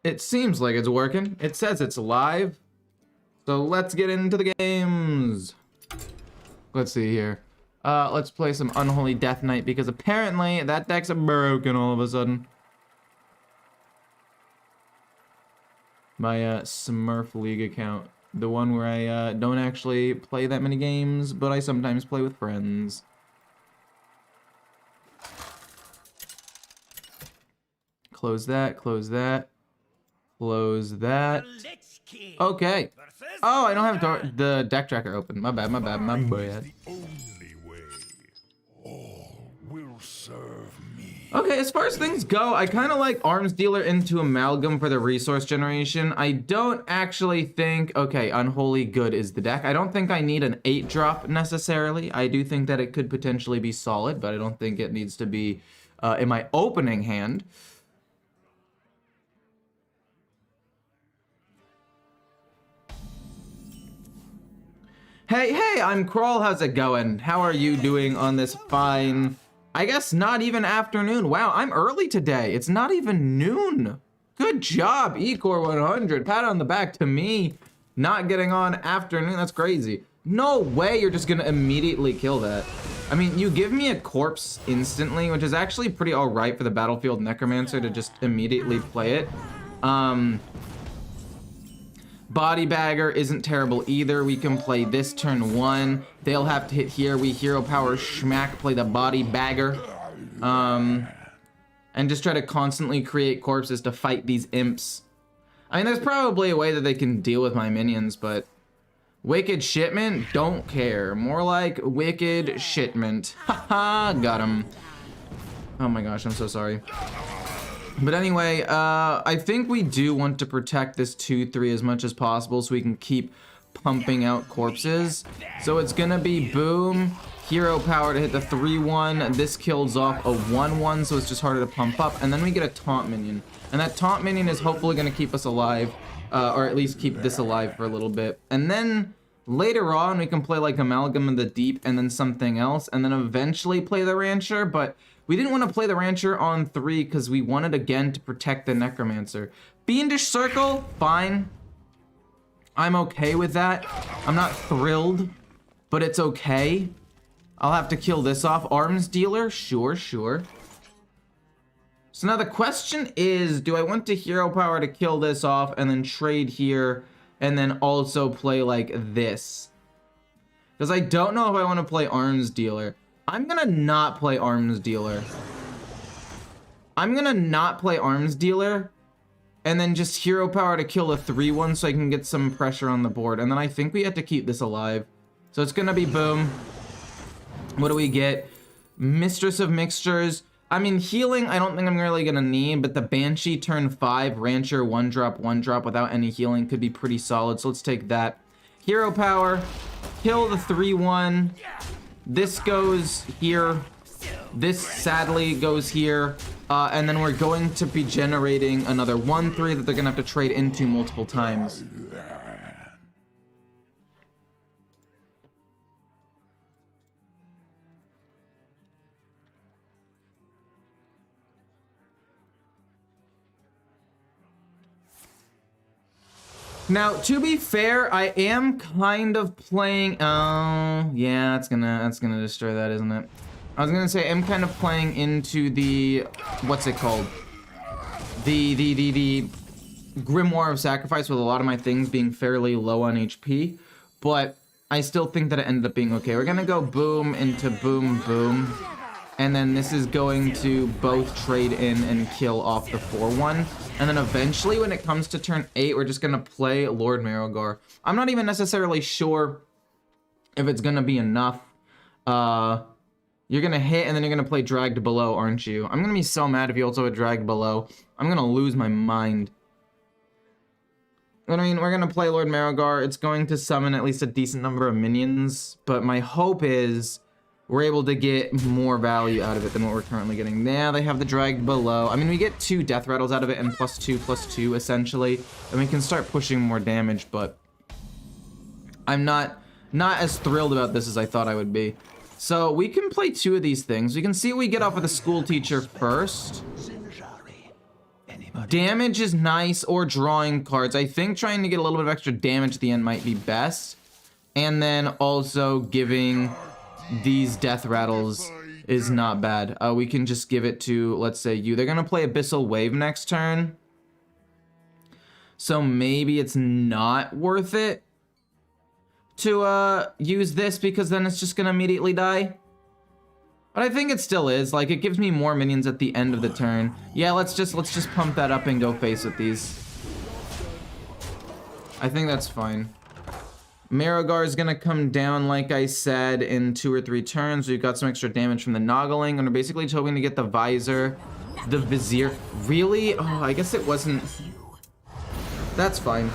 It seems like it's working. It says it's live. So let's get into the games. Let's see here. Let's play some Unholy Death Knight because apparently that deck's broken all of a sudden. My Smurf League account. The one where I don't actually play that many games, but I sometimes play with friends. Close that, close that. Close that. Okay. Oh, I don't have the deck tracker open. My bad, my bad, my bad. Okay, as far as things go, I kind of like Arms Dealer into Amalgam for the resource generation. I don't actually think... Okay, Unholy Good is the deck. I don't think I need an 8-drop necessarily. I do think that it could potentially be solid, but I don't think it needs to be in my opening hand. Hey, I'm Crawl. How's it going? How are you doing on this fine, I guess not even afternoon? Wow, I'm early today. It's not even noon. Good job, Ecore 100. Pat on the back to me. Not getting on afternoon, that's crazy. No way you're just gonna immediately kill that. I mean, you give me a corpse instantly, which is actually pretty all right for the Battlefield Necromancer to just immediately play it. Body Bagger isn't terrible either. We can play this turn 1. They'll have to hit here. We hero power schmack, play the Body Bagger. And just try to constantly create corpses to fight these imps. I mean, there's probably a way that they can deal with my minions, but... Wicked Shipment? Don't care. More like Wicked Shipment. Haha, got him. Oh my gosh, I'm so sorry. But anyway, I think we do want to protect this 2-3 as much as possible so we can keep pumping out corpses. So it's gonna be boom, hero power to hit the 3-1. This kills off a 1-1, so it's just harder to pump up. And then we get a taunt minion. And that taunt minion is hopefully gonna keep us alive, or at least keep this alive for a little bit. And then later on, we can play like Amalgam in the Deep and then something else, and then eventually play the Rancher, but we didn't want to play the Rancher on 3 because we wanted again to protect the Necromancer. Fiendish Circle, fine. I'm okay with that. I'm not thrilled, but it's okay. I'll have to kill this off. Arms Dealer, sure. So now the question is, do I want to hero power to kill this off and then trade here and then also play like this? Because I don't know if I want to play Arms Dealer. I'm gonna not play Arms Dealer. I'm gonna not play Arms Dealer and then just hero power to kill a 3-1 so I can get some pressure on the board. And then I think we have to keep this alive. So it's gonna be boom. What do we get? Mistress of Mixtures. I mean, healing I don't think I'm really gonna need, but the Banshee turn 5, Rancher 1-drop without any healing could be pretty solid. So let's take that. Hero power, kill the 3-1. This goes here. This sadly goes here. And then we're going to be generating another 1-3 that they're gonna have to trade into multiple times. Now, to be fair, I am kind of playing. Oh, yeah, that's gonna destroy that, isn't it? I was gonna say I'm kind of playing into the what's it called? The Grimoire of Sacrifice with a lot of my things being fairly low on HP, but I still think that it ended up being okay. We're gonna go boom into boom boom. And then this is going to both trade in and kill off the 4-1. And then eventually, when it comes to turn 8, we're just going to play Lord Marrogar. I'm not even necessarily sure if it's going to be enough. You're going to hit, and then you're going to play Dragged Below, aren't you? I'm going to be so mad if you also have Dragged Below. I'm going to lose my mind. But I mean, we're going to play Lord Marrogar. It's going to summon at least a decent number of minions. But my hope is we're able to get more value out of it than what we're currently getting. Now they have the Dragged Below. I mean, we get 2 Death Rattles out of it and +2/+2 essentially. And we can start pushing more damage, but I'm not as thrilled about this as I thought I would be. So we can play 2 of these things. We can see what we get off of the School Teacher first. Damage is nice, or drawing cards. I think trying to get a little bit of extra damage at the end might be best. And then also giving these death rattles is not bad. We can just give it to, let's say, you. They're gonna play Abyssal Wave next turn. So maybe it's not worth it to use this, because then it's just gonna immediately die. But I think it still is. Like, it gives me more minions at the end of the turn. Yeah, let's just pump that up and go face with these. I think that's fine. Marigar is gonna come down, like I said, in 2 or 3 turns. We've got some extra damage from the Noggling, and we're basically hoping to get the Visor, the Vizier. Really? Oh, I guess it wasn't. That's fine.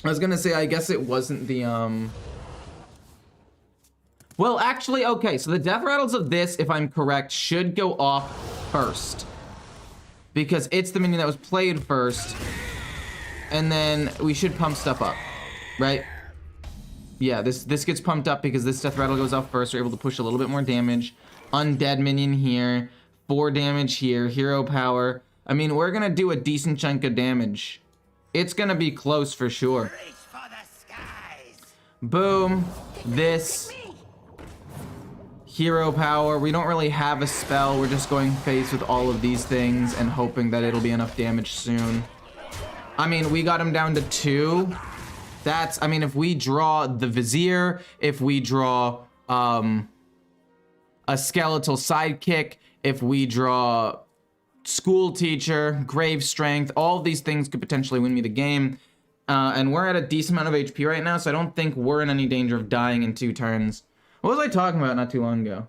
I was gonna say, I guess it wasn't the, Well, actually, okay, so the death rattles of this, if I'm correct, should go off first. Because it's the minion that was played first. And then we should pump stuff up, right? Yeah, this gets pumped up because this death rattle goes off first. We're able to push a little bit more damage. Undead minion here. 4 damage here. Hero power. I mean, we're gonna do a decent chunk of damage. It's gonna be close for sure. Boom. This. Hero power. We don't really have a spell. We're just going face with all of these things and hoping that it'll be enough damage soon. I mean, we got him down to 2. That's, I mean, if we draw the Vizier, if we draw a skeletal sidekick, if we draw school teacher, grave strength, all of these things could potentially win me the game. And we're at a decent amount of HP right now, so I don't think we're in any danger of dying in 2 turns. What was I talking about not too long ago?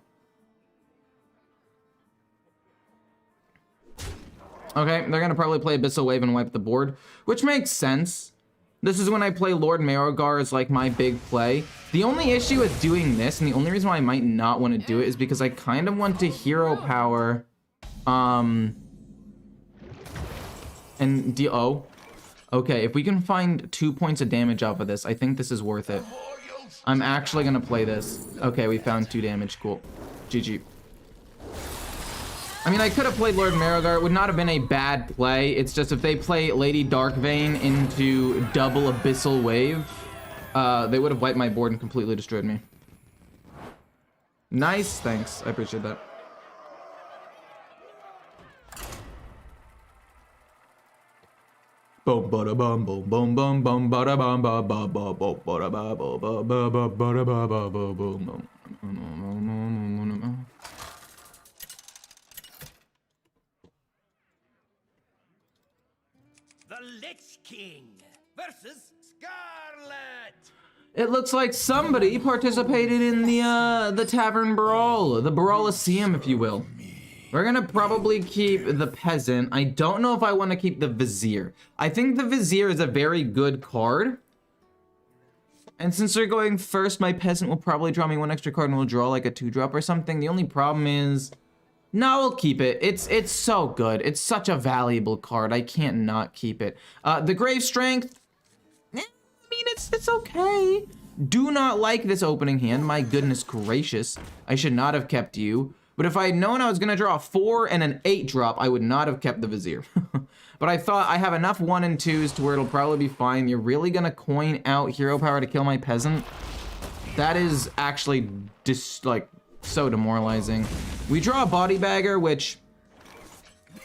Okay, they're gonna probably play Abyssal Wave and wipe the board, which makes sense. This is when I play Lord Marigar as like my big play. The only issue with doing this, and the only reason why I might not want to do it, is because I kind of want to hero power, and oh, okay, if we can find 2 points of damage off of this, I think this is worth it. I'm actually gonna play this. Okay, we found 2 damage. Cool. GG. I mean, I could have played Lord Marigar. It would not have been a bad play. It's just if they play Lady Darkvein into double Abyssal Wave, they would have wiped my board and completely destroyed me. Nice. Thanks. I appreciate that. Boom bada bum boom boom bum bum bada bum ba ba ba ba bada ba ba ba ba ba bada ba ba ba boom. The Lich King versus Scarlet. It looks like somebody participated in the tavern brawl, the Brawliseum, if you will. We're gonna probably keep the Peasant. I don't know if I want to keep the Vizier. I think the Vizier is a very good card. And since they're going first, my Peasant will probably draw me 1 extra card and we'll draw like a 2-drop or something. The only problem is, no, we'll keep it. It's so good. It's such a valuable card. I can't not keep it. The Grave Strength, I mean, it's okay. Do not like this opening hand. My goodness gracious. I should not have kept you. But if I had known I was gonna draw a 4 and an 8-drop, I would not have kept the Vizier. But I thought I have enough 1 and 2s to where it'll probably be fine. You're really gonna coin out hero power to kill my Peasant? That is actually just like so demoralizing. We draw a Body Bagger, which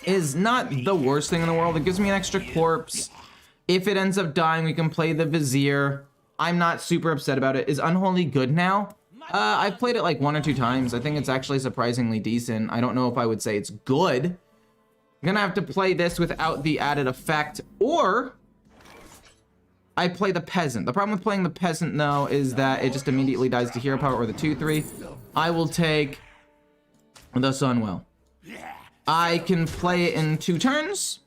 is not the worst thing in the world. It gives me an extra corpse. If it ends up dying, we can play the Vizier. I'm not super upset about it. Is Unholy good now? I've played it like 1 or 2 times. I think it's actually surprisingly decent. I don't know if I would say it's good. I'm gonna have to play this without the added effect, or I play the Peasant. The problem with playing the Peasant, though, is that it just immediately dies to hero power or the 2/3. I will take the Sunwell. I can play it in 2 turns,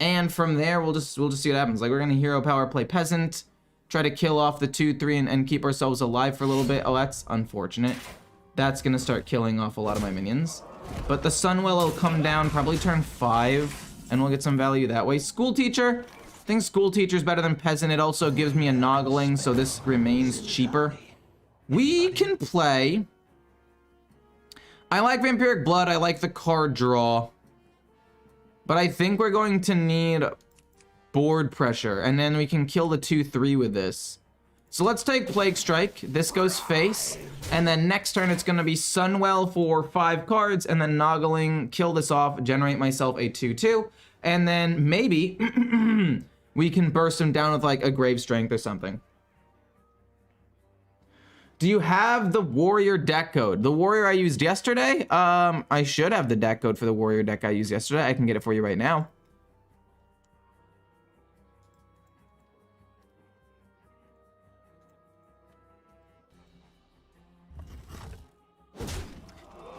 and from there we'll just see what happens. Like, we're gonna hero power, play Peasant, try to kill off the 2/3 and keep ourselves alive for a little bit. Oh, that's unfortunate. That's gonna start killing off a lot of my minions. But the Sunwell will come down probably turn 5, and we'll get some value that way. School Teacher. I think School Teacher's better than Peasant. It also gives me a Noggling, so this remains cheaper. We can play. I like Vampiric Blood. I like the card draw. But I think we're going to need board pressure, and then we can kill the 2/3 with this. So let's take Plague Strike. This goes face, and then next turn it's going to be Sunwell for 5 cards, and then Noggling, kill this off, generate myself a 2/2, and then maybe we can burst him down with like a Grave Strength or something. Do you have the Warrior deck code? The Warrior I used yesterday? I should have the deck code for the Warrior deck I used yesterday. I can get it for you right now.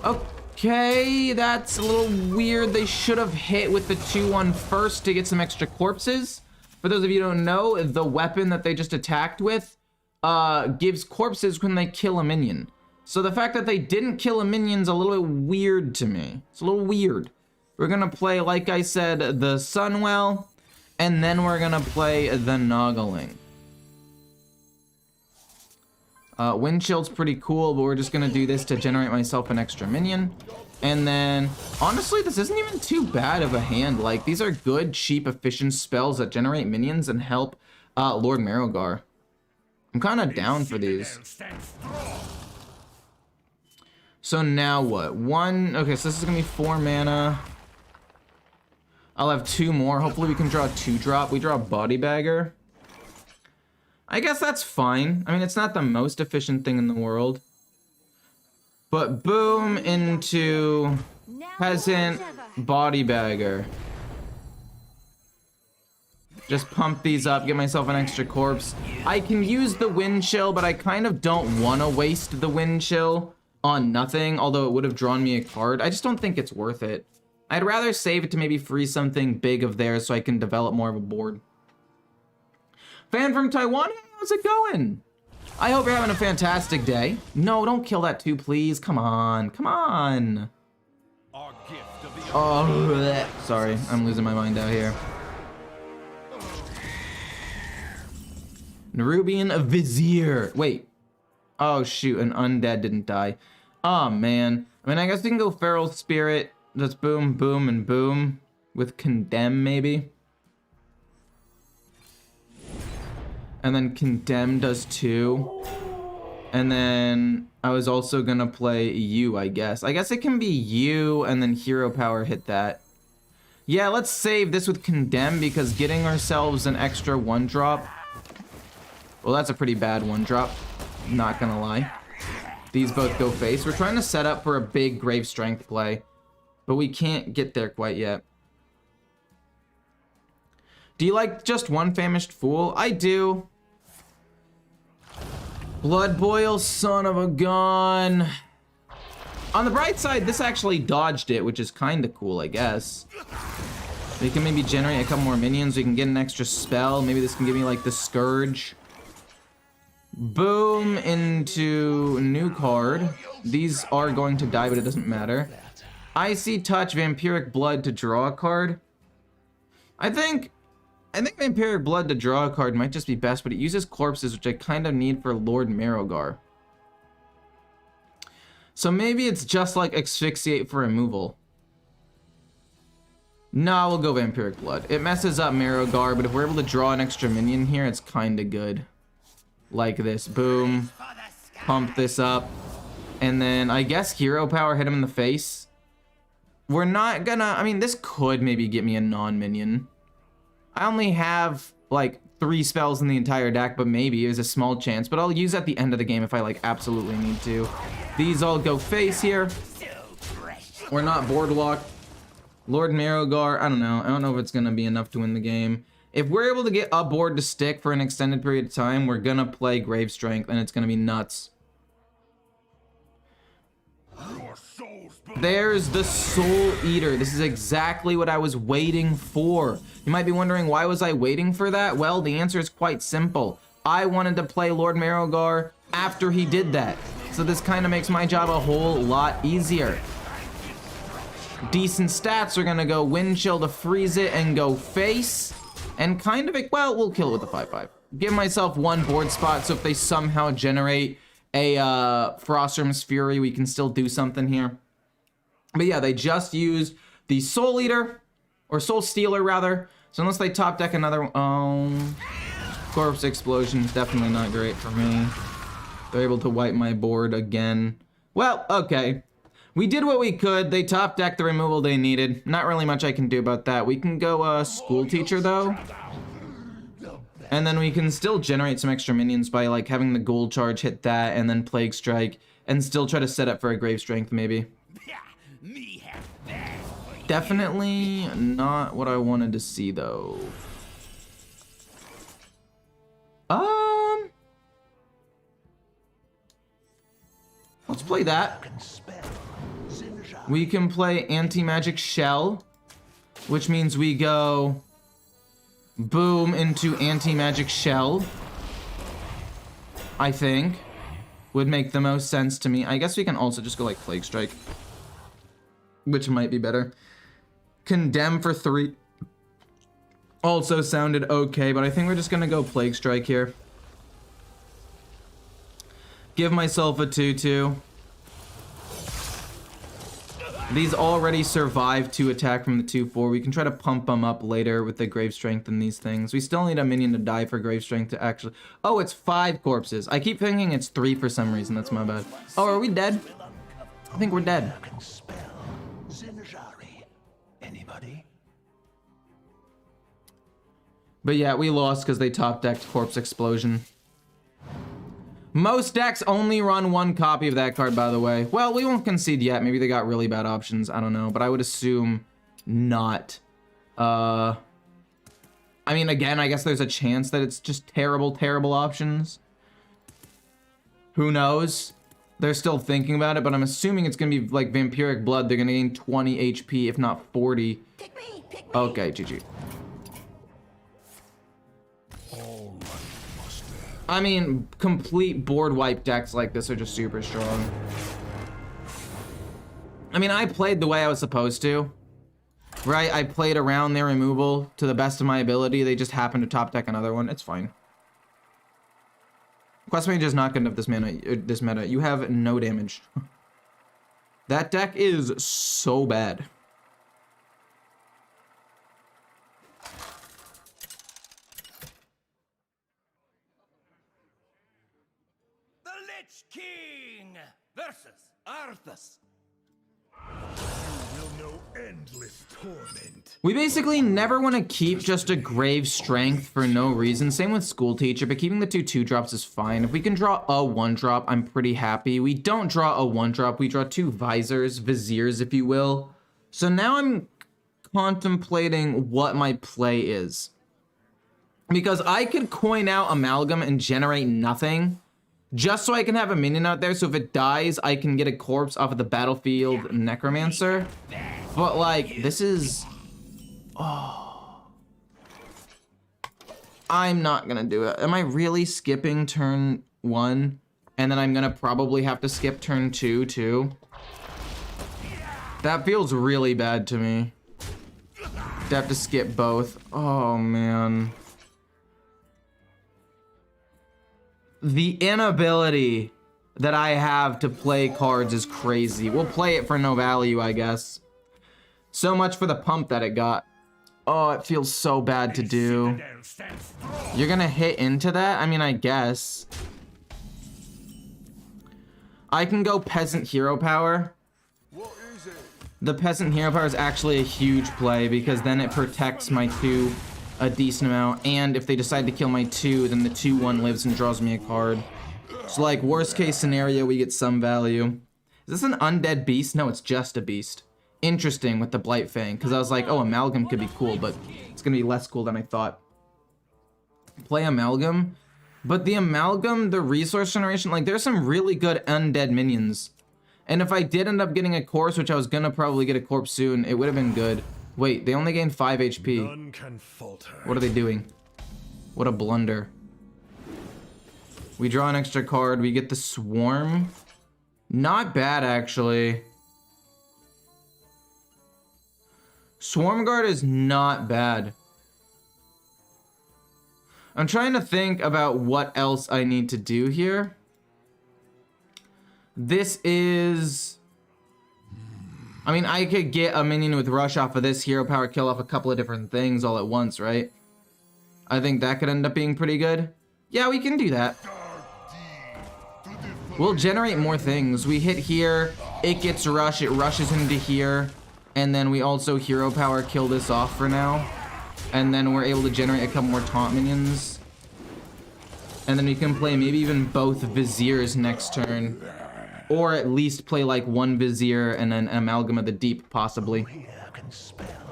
Okay, that's a little weird. They should have hit with the 2/1 first to get some extra corpses. For those of you who don't know, the weapon that they just attacked with gives corpses when they kill a minion. So the fact that they didn't kill a minion's a little bit weird to me. It's a little weird. We're gonna play, like I said, the Sunwell, and then we're gonna play the Noggling. Wind Chill's pretty cool, but we're just gonna do this to generate myself an extra minion. And then, honestly, this isn't even too bad of a hand. Like, these are good, cheap, efficient spells that generate minions and help Lord Marrowgar. I'm kind of down for these. So now what? Okay, so this is gonna be 4 mana. I'll have 2 more. Hopefully we can draw a 2-drop. We draw a Body Bagger. I guess that's fine. I mean, it's not the most efficient thing in the world. But boom into Peasant, Body Bagger. Just pump these up, get myself an extra corpse. I can use the Wind Chill, but I kind of don't want to waste the Wind Chill on nothing, although it would have drawn me a card. I just don't think it's worth it. I'd rather save it to maybe free something big of theirs so I can develop more of a board. Fan from Taiwan, hey, how's it going? I hope you're having a fantastic day. No, don't kill that too, please. Come on, come on. Oh, bleh. Sorry, I'm losing my mind out here. Nerubian Vizier. Wait. Oh, shoot, an undead didn't die. Oh, man. I mean, I guess we can go Feral Spirit. Just boom, boom, and boom. With Condemn, maybe. And then Condemn does 2. And then I was also gonna play you, I guess. I guess it can be you and then Hero Power hit that. Yeah, let's save this with Condemn because getting ourselves an extra 1-drop. Well, that's a pretty bad 1-drop. Not gonna lie. These both go face. We're trying to set up for a big Grave Strength play, but we can't get there quite yet. Do you like just one Famished Fool? I do. Blood Boil, son of a gun. On the bright side, this actually dodged it, which is kind of cool, I guess. We can maybe generate a couple more minions. We can get an extra spell. Maybe this can give me like the Scourge. Boom into new card. These are going to die, but it doesn't matter. Icy Touch, Vampiric Blood to draw a card. I think Vampiric Blood to draw a card might just be best, but it uses corpses, which I kind of need for Lord Marrowgar. So maybe it's just like Asphyxiate for removal. No, we'll go Vampiric Blood. It messes up Marrowgar, but if we're able to draw an extra minion here, it's kind of good. Like this. Boom. Pump this up. And then I guess Hero Power hit him in the face. We're not gonna... I mean, this could maybe get me a non-minion. I only have like 3 spells in the entire deck, but maybe there's a small chance. But I'll use at the end of the game if I like absolutely need to. These all go face here. We're not boardwalk. Lord Marrowgar, I don't know. I don't know if it's gonna be enough to win the game. If we're able to get a board to stick for an extended period of time, we're gonna play Grave Strength and it's gonna be nuts. There's the Soul Eater. This is exactly what I was waiting for. You might be wondering, why was I waiting for that? Well, the answer is quite simple. I wanted to play Lord Marrowgar after he did that. So this kind of makes my job a whole lot easier. Decent stats are gonna go Wind Chill to freeze it and go face. And kind of, well, we'll kill it with a 5/5. Give myself 1 board spot, so if they somehow generate a Frostrim's Fury, we can still do something here. But yeah, they just used the Soul Eater, Or Soul Stealer, rather. So unless they top deck another one... Oh... Corpse Explosion is definitely not great for me. They're able to wipe my board again. Well, okay. We did what we could. They top decked the removal they needed. Not really much I can do about that. We can go School Teacher, though. And then we can still generate some extra minions by, like, having the Gold Charge hit that and then Plague Strike. And still try to set up for a Grave Strength, maybe. Definitely not what I wanted to see, though. Let's play that. We can play Anti-Magic Shell, which means we go boom into Anti-Magic Shell. I think would make the most sense to me. I guess we can also just go like Plague Strike, which might be better. Condemn for 3 also sounded okay, but I think we're just gonna go Plague Strike here. Give myself a 2/2. These already survived 2 attack from the 2/4. We can try to pump them up later with the Grave Strength and these things. We still need a minion to die for Grave Strength to actually... Oh, it's 5 corpses. I keep thinking it's 3 for some reason. That's my bad. Oh, are we dead? I think we're dead. But yeah, we lost because they top decked Corpse Explosion. Most decks only run 1 copy of that card, by the way. Well, we won't concede yet. Maybe they got really bad options. I don't know. But I would assume not. I mean, again, I guess there's a chance that it's just terrible, terrible options. Who knows? They're still thinking about it, but I'm assuming it's going to be like Vampiric Blood. They're going to gain 20 HP, if not 40. Pick me. Okay, GG. I mean, complete board wipe decks like this are just super strong. I mean, I played the way I was supposed to. Right? I played around their removal to the best of my ability. They just happened to top deck another one. It's fine. Quest Mage is not good enough this meta. You have no damage. That deck is so bad. Lich King versus Arthas. You will know endless torment. We basically never want to keep just a Grave Strength for no reason. Same with School Teacher, but keeping the 2/2 drops is fine. If we can draw a 1-drop, I'm pretty happy. We don't draw a 1-drop. We draw 2 Viziers, if you will. So now I'm contemplating what my play is. Because I could coin out Amalgam and generate nothing. Just so I can have a minion out there, so if it dies, I can get a corpse off of the battlefield Necromancer. But, like, this is... Oh. I'm not gonna do it. Am I really skipping turn 1? And then I'm gonna probably have to skip turn 2, too? That feels really bad to me. To have to skip both. Oh, man. The inability that I have to play cards is crazy. We'll play it for no value, I guess. So much for the pump that it got. Oh, it feels so bad to do. You're gonna hit into that? I mean, I guess. I can go Peasant Hero Power. The Peasant Hero Power is actually a huge play because then it protects my 2 a decent amount, and if they decide to kill my 2, then the 2/1 lives and draws me a card. So, like, worst case scenario, we get some value. Is this an undead beast? No, it's just a beast. Interesting with the Blight Fang, because I was like, oh, Amalgam could be cool, but it's gonna be less cool than I thought. Play Amalgam, but the Amalgam, the resource generation, like, there's some really good undead minions. And if I did end up getting a corpse, which I was gonna probably get a corpse soon, it would have been good. Wait, they only gain 5 HP. None can falter. What are they doing? What a blunder. We draw an extra card. We get the Swarm. Not bad, actually. Swarm Guard is not bad. I'm trying to think about what else I need to do here. This is... I mean, I could get a minion with rush off of this hero power, kill off a couple of different things all at once, right? I think that could end up being pretty good. Yeah, we can do that. We'll generate more things. We hit here, it gets rush, it rushes into here, and then we also hero power kill this off for now. And then we're able to generate a couple more taunt minions. And then we can play maybe even both Viziers next turn. Or at least play like one Vizier and then an Amalgam of the Deep, possibly.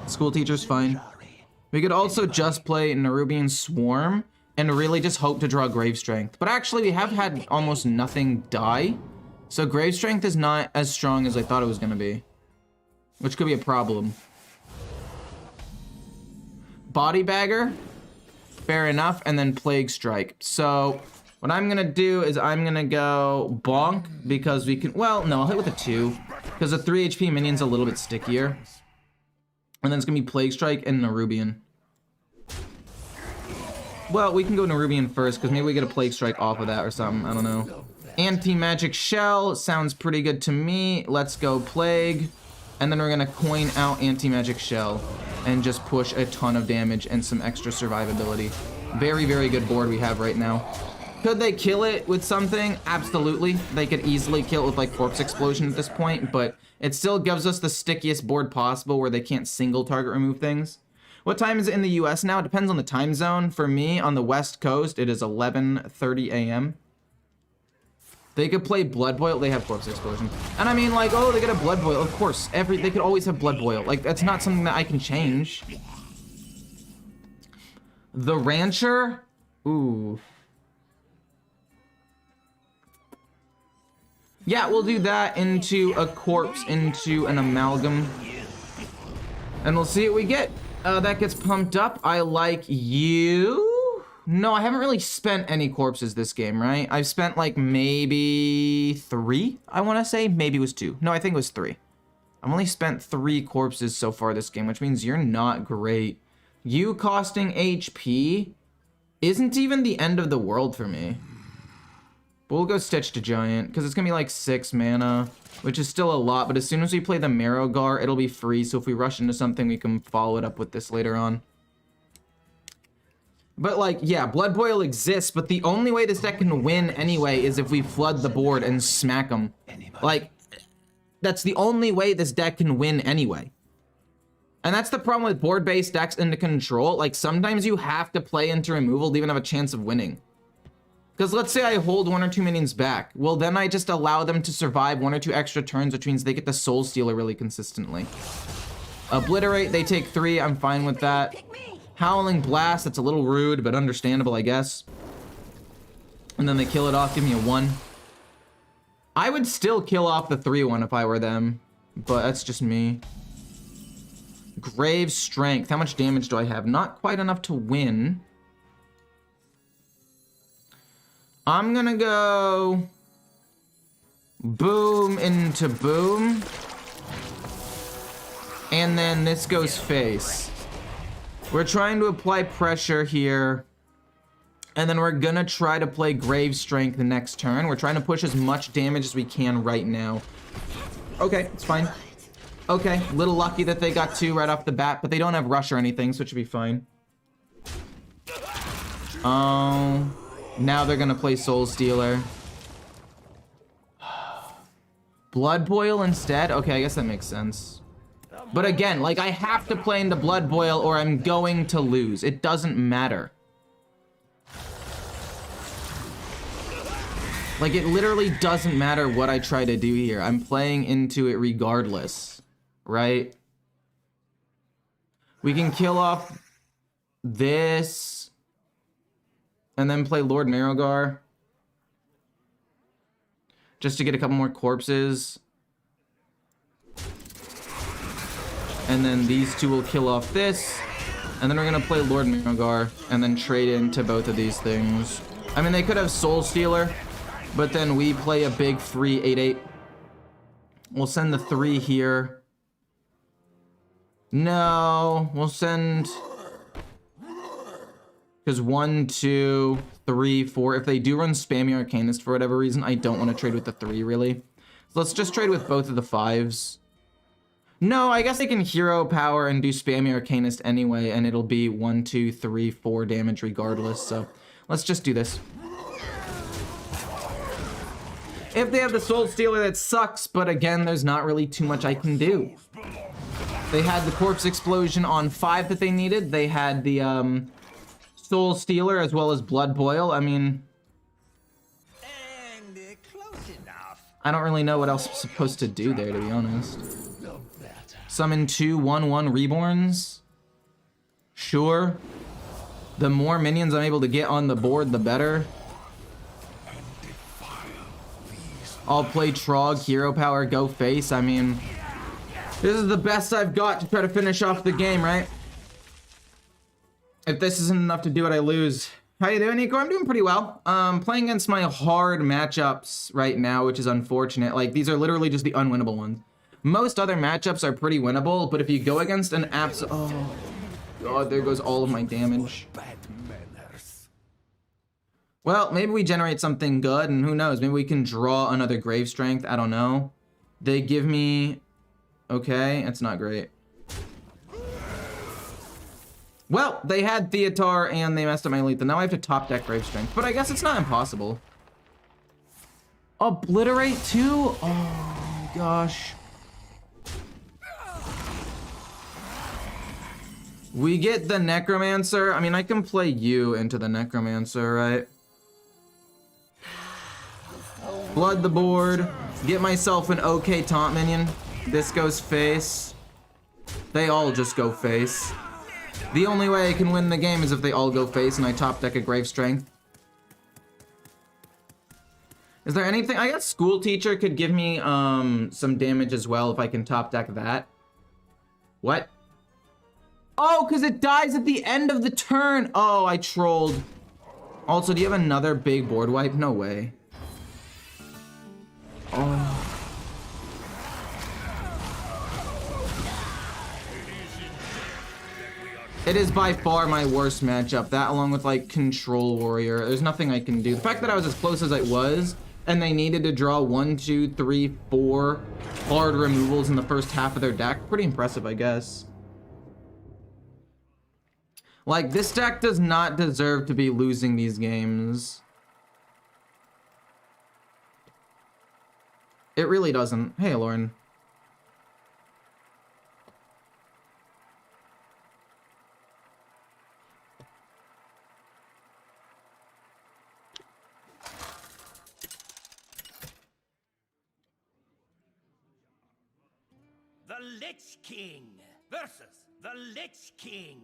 School teacher's fine. We could also just play Nerubian Swarm and really just hope to draw Grave Strength. But actually, we have had almost nothing die. So Grave Strength is not as strong as I thought it was going to be. Which could be a problem. Body Bagger. Fair enough. And then Plague Strike. So what I'm going to do is I'm going to go Bonk because we can... Well, no, I'll hit with a 2. Because a 3 HP minion's a little bit stickier. And then it's going to be Plague Strike and Nerubian. Well, we can go Nerubian first, because maybe we get a Plague Strike off of that or something. I don't know. Anti-Magic Shell sounds pretty good to me. Let's go Plague. And then we're going to coin out Anti-Magic Shell. And just push a ton of damage and some extra survivability. Very, very good board we have right now. Could they kill it with something? Absolutely. They could easily kill it with, like, Corpse Explosion at this point, but it still gives us the stickiest board possible where they can't single target remove things. What time is it in the US now? It depends on the time zone. For me, on the West Coast, it is 11:30 a.m. They could play Blood Boil. They have Corpse Explosion. And I mean, like, oh, they get a Blood Boil. Of course, they could always have Blood Boil. Like, that's not something that I can change. The Rancher? Ooh. Yeah, we'll do that into a Corpse, into an Amalgam. And we'll see what we get. That gets pumped up. I like you. No, I haven't really spent any corpses this game, right? I've spent like maybe 3, I want to say. Maybe it was 2. No, I think it was 3. I've only spent 3 corpses so far this game, which means you're not great. You costing HP isn't even the end of the world for me. But we'll go Stitch to Giant, because it's going to be like 6 mana, which is still a lot, but as soon as we play the Marrowgar, it'll be free, so if we rush into something, we can follow it up with this later on. But, like, yeah, Blood Boil exists, but the only way this deck can win anyway is if we flood the board and smack them. Like, that's the only way this deck can win anyway. And that's the problem with board-based decks into control. Like, sometimes you have to play into removal to even have a chance of winning. Because let's say I hold 1 or 2 minions back. Well, then I just allow them to survive 1 or 2 extra turns, which means they get the Soul Stealer really consistently. Obliterate, they take 3. I'm fine with that. Howling Blast, that's a little rude, but understandable, I guess. And then they kill it off, give me a 1. I would still kill off the 3-1 if I were them, but that's just me. Grave Strength, how much damage do I have? Not quite enough to win. I'm gonna go boom into boom. And then this goes face. We're trying to apply pressure here. And then we're gonna try to play Grave Strength the next turn. We're trying to push as much damage as we can right now. Okay, it's fine. Okay, little lucky that they got 2 right off the bat, but they don't have rush or anything, so it should be fine. Now they're gonna play Soul Stealer. Blood Boil instead? Okay, I guess that makes sense. But again, like, I have to play into Blood Boil or I'm going to lose. It doesn't matter. Like, it literally doesn't matter what I try to do here. I'm playing into it regardless, right? We can kill off this. And then play Lord Marrowgar. Just to get a couple more corpses. And then these 2 will kill off this. And then we're going to play Lord Marrowgar. And then trade into both of these things. I mean, they could have Soul Stealer. But then we play a big free 8/8. We'll send the 3 here. No, we'll send... Because 1, 2, 3, 4. If they do run Spammy Arcanist for whatever reason, I don't want to trade with the 3, really. So let's just trade with both of the 5s. No, I guess they can hero power and do spammy Arcanist anyway, and it'll be 1, 2, 3, 4 damage regardless, so let's just do this. If they have the Soul Stealer, that sucks, but again, there's not really too much I can do. They had the Corpse Explosion on 5 that they needed. They had the Soul Stealer as well as Blood Boil. I mean, Close enough. I don't really know what else I'm supposed to do there, to be honest. Summon 2 1/1 Reborns. Sure. The more minions I'm able to get on the board, the better. I'll play Trog, hero power, go face. I mean, this is the best I've got to try to finish off the game, right? If this isn't enough to do it, I lose. How you doing, Ecore? I'm doing pretty well. Playing against my hard matchups right now, which is unfortunate. Like, these are literally just the unwinnable ones. Most other matchups are pretty winnable, but if you go against an oh god, there goes all of my damage. Well, maybe we generate something good, and who knows, maybe we can draw another Grave Strength, I don't know. They give me, okay, it's not great. Well, they had Theatar and they messed up my Letha. Now I have to top deck Grave Strength, but I guess it's not impossible. Obliterate too? Oh gosh. We get the Necromancer. I mean, I can play you into the Necromancer, right? Flood the board. Get myself an okay taunt minion. This goes face. They all just go face. The only way I can win the game is if they all go face and I top deck a Grave Strength. Is there anything? I guess School Teacher could give me some damage as well if I can top deck that. What? Oh, because it dies at the end of the turn. Oh, I trolled. Also, do you have another big board wipe? No way. Oh. It is by far my worst matchup. That along with like Control Warrior. There's nothing I can do. The fact that I was as close as I was and they needed to draw 1, 2, 3, 4 hard removals in the first half of their deck. Pretty impressive, I guess. Like, this deck does not deserve to be losing these games. It really doesn't. Hey, Lauren. The Lich King versus the Lich King.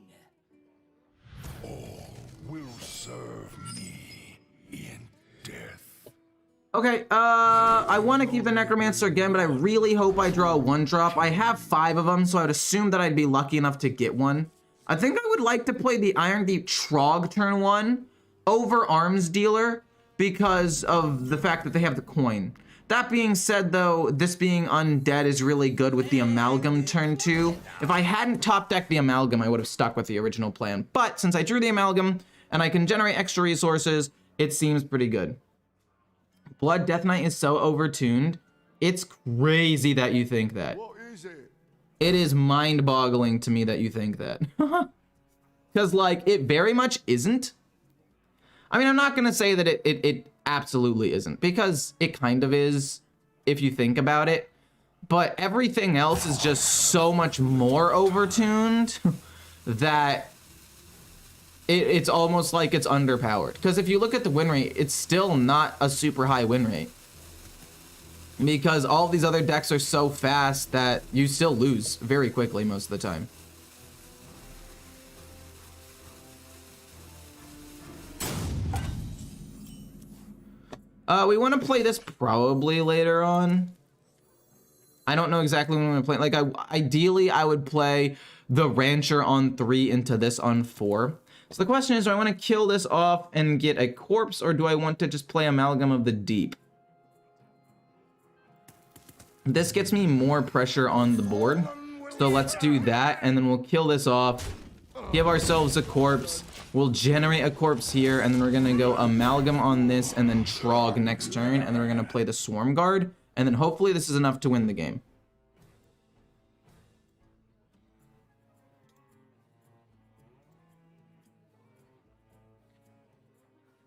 All will serve me in death. Okay, I want to keep the Necromancer again, but I really hope I draw a 1-drop. I have 5 of them, so I'd assume that I'd be lucky enough to get one. I think I would like to play the Iron Deep Trog turn 1 over Arms Dealer because of the fact that they have the coin. That being said, though, this being undead is really good with the Amalgam turn 2. If I hadn't top decked the Amalgam, I would have stuck with the original plan. But since I drew the Amalgam and I can generate extra resources, it seems pretty good. Blood Death Knight is so overtuned. It's crazy that you think that. What is it? It is mind-boggling to me that you think that. Because, like, it very much isn't. I mean, I'm not going to say that it absolutely isn't, because it kind of is if you think about it. But everything else is just so much more overtuned that it's almost like it's underpowered. Because if you look at the win rate, it's still not a super high win rate. Because all these other decks are so fast that you still lose very quickly most of the time. We want to play this probably later on. I don't know exactly when we're going to play. Like, ideally, I would play the Rancher on 3 into this on 4. So the question is, do I want to kill this off and get a corpse, or do I want to just play Amalgam of the Deep? This gets me more pressure on the board. So let's do that, and then we'll kill this off, give ourselves a corpse. We'll generate a corpse here, and then we're going to go Amalgam on this, and then Trog next turn, and then we're going to play the Swarm Guard, and then hopefully this is enough to win the game.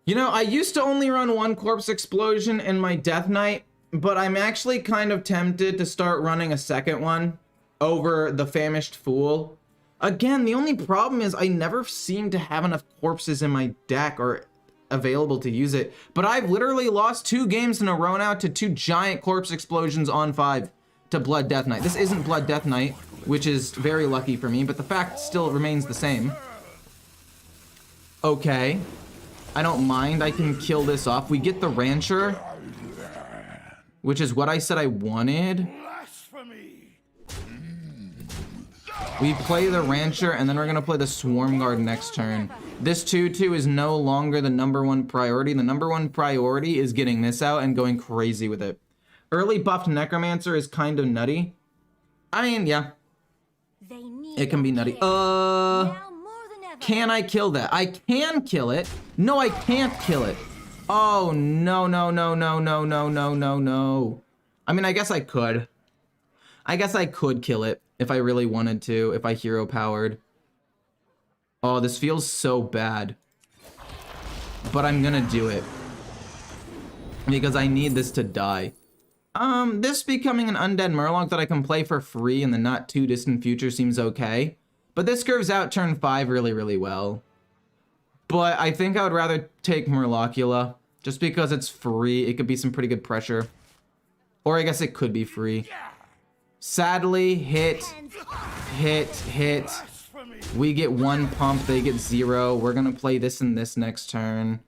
You know, I used to only run one Corpse Explosion in my Death Knight, but I'm actually kind of tempted to start running a second one over the Famished Fool. Again, the only problem is I never seem to have enough corpses in my deck or available to use it. But I've literally lost 2 games in a row now to 2 giant Corpse Explosions on 5 to Blood Death Knight. This isn't Blood Death Knight, which is very lucky for me, but the fact still remains the same. Okay. I don't mind. I can kill this off. We get the Rancher, which is what I said I wanted. We play the Rancher, and then we're gonna play the Swarm Guard next turn. This 2/2 is no longer the #1 priority. The #1 priority is getting this out and going crazy with it. Early buffed Necromancer is kind of nutty. I mean, yeah. It can be nutty. Can I kill that? I can kill it. No, I can't kill it. Oh, no, no, no, no, no, no, no, no, no. I mean, I guess I could. I guess I could kill it if I really wanted to, if I hero powered. Oh, this feels so bad. But I'm gonna do it. Because I need this to die. This becoming an undead Murloc that I can play for free in the not too distant future seems okay. But this curves out turn 5 really, really well. But I think I would rather take Murlocula. Just because it's free, it could be some pretty good pressure. Or I guess it could be free. Sadly, hit. We get 1 pump, they get 0. We're gonna play this and this next turn.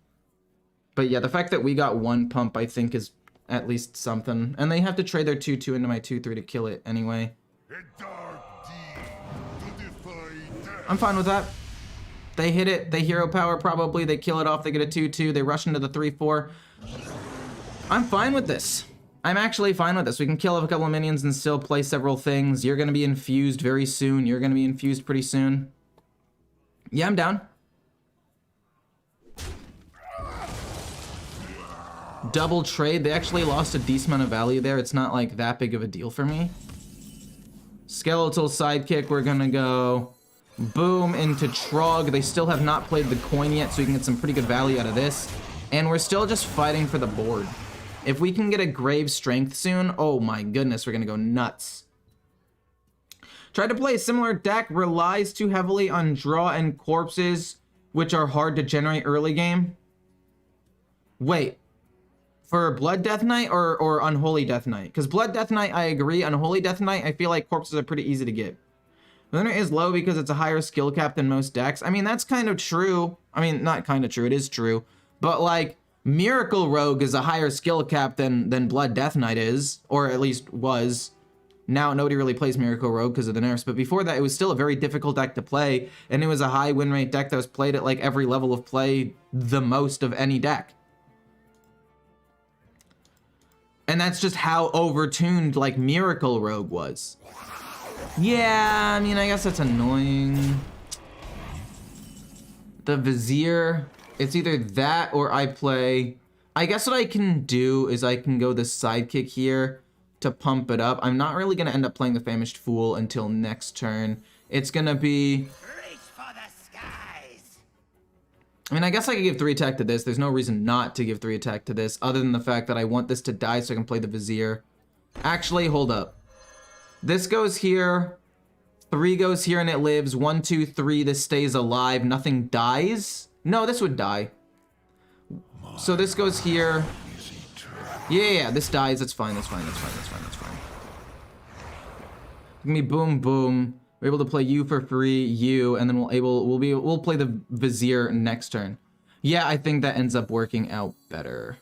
But yeah, the fact that we got 1 pump, I think, is at least something. And they have to trade their 2/2 into my 2/3 to kill it anyway. I'm fine with that. They hit it, they hero power probably, they kill it off, they get a 2/2, they rush into the 3/4. I'm fine with this. I'm actually fine with this. We can kill off a couple of minions and still play several things. You're gonna be infused very soon. You're gonna be infused pretty soon. Yeah, I'm down. Double trade. They actually lost a decent amount of value there. It's not like that big of a deal for me. Skeletal Sidekick. We're gonna go boom into Trog. They still have not played the coin yet, so we can get some pretty good value out of this. And we're still just fighting for the board. If we can get a Grave Strength soon, oh my goodness, we're gonna go nuts. Try to play a similar deck, relies too heavily on draw and corpses, which are hard to generate early game. Wait, for Blood Death Knight or Unholy Death Knight? Because Blood Death Knight, I agree. Unholy Death Knight, I feel like corpses are pretty easy to get. Lunar is low because it's a higher skill cap than most decks. I mean, that's kind of true. I mean, not kind of true, it is true. But like, Miracle Rogue is a higher skill cap than Blood Death Knight is, or at least was. Now nobody really plays Miracle Rogue because of the nerfs, but before that it was still a very difficult deck to play, and it was a high win rate deck that was played at like every level of play the most of any deck. And that's just how overtuned like Miracle Rogue was. Yeah, I mean, I guess that's annoying. The Vizier, it's either that or I play... I guess what I can do is I can go the Sidekick here to pump it up. I'm not really going to end up playing the Famished Fool until next turn. It's going to be... Reach for the skies. I mean, I guess I could give 3 attack to this. There's no reason not to give 3 attack to this, other than the fact that I want this to die so I can play the Vizier. Actually, hold up. This goes here. 3 goes here and it lives. 1, 2, 3, this stays alive. Nothing dies. No, this would die. So this goes here. Yeah, this dies. That's fine. That's fine. Give me boom, boom. We're able to play you for free, you, and then we'll play the Vizier next turn. Yeah, I think that ends up working out better.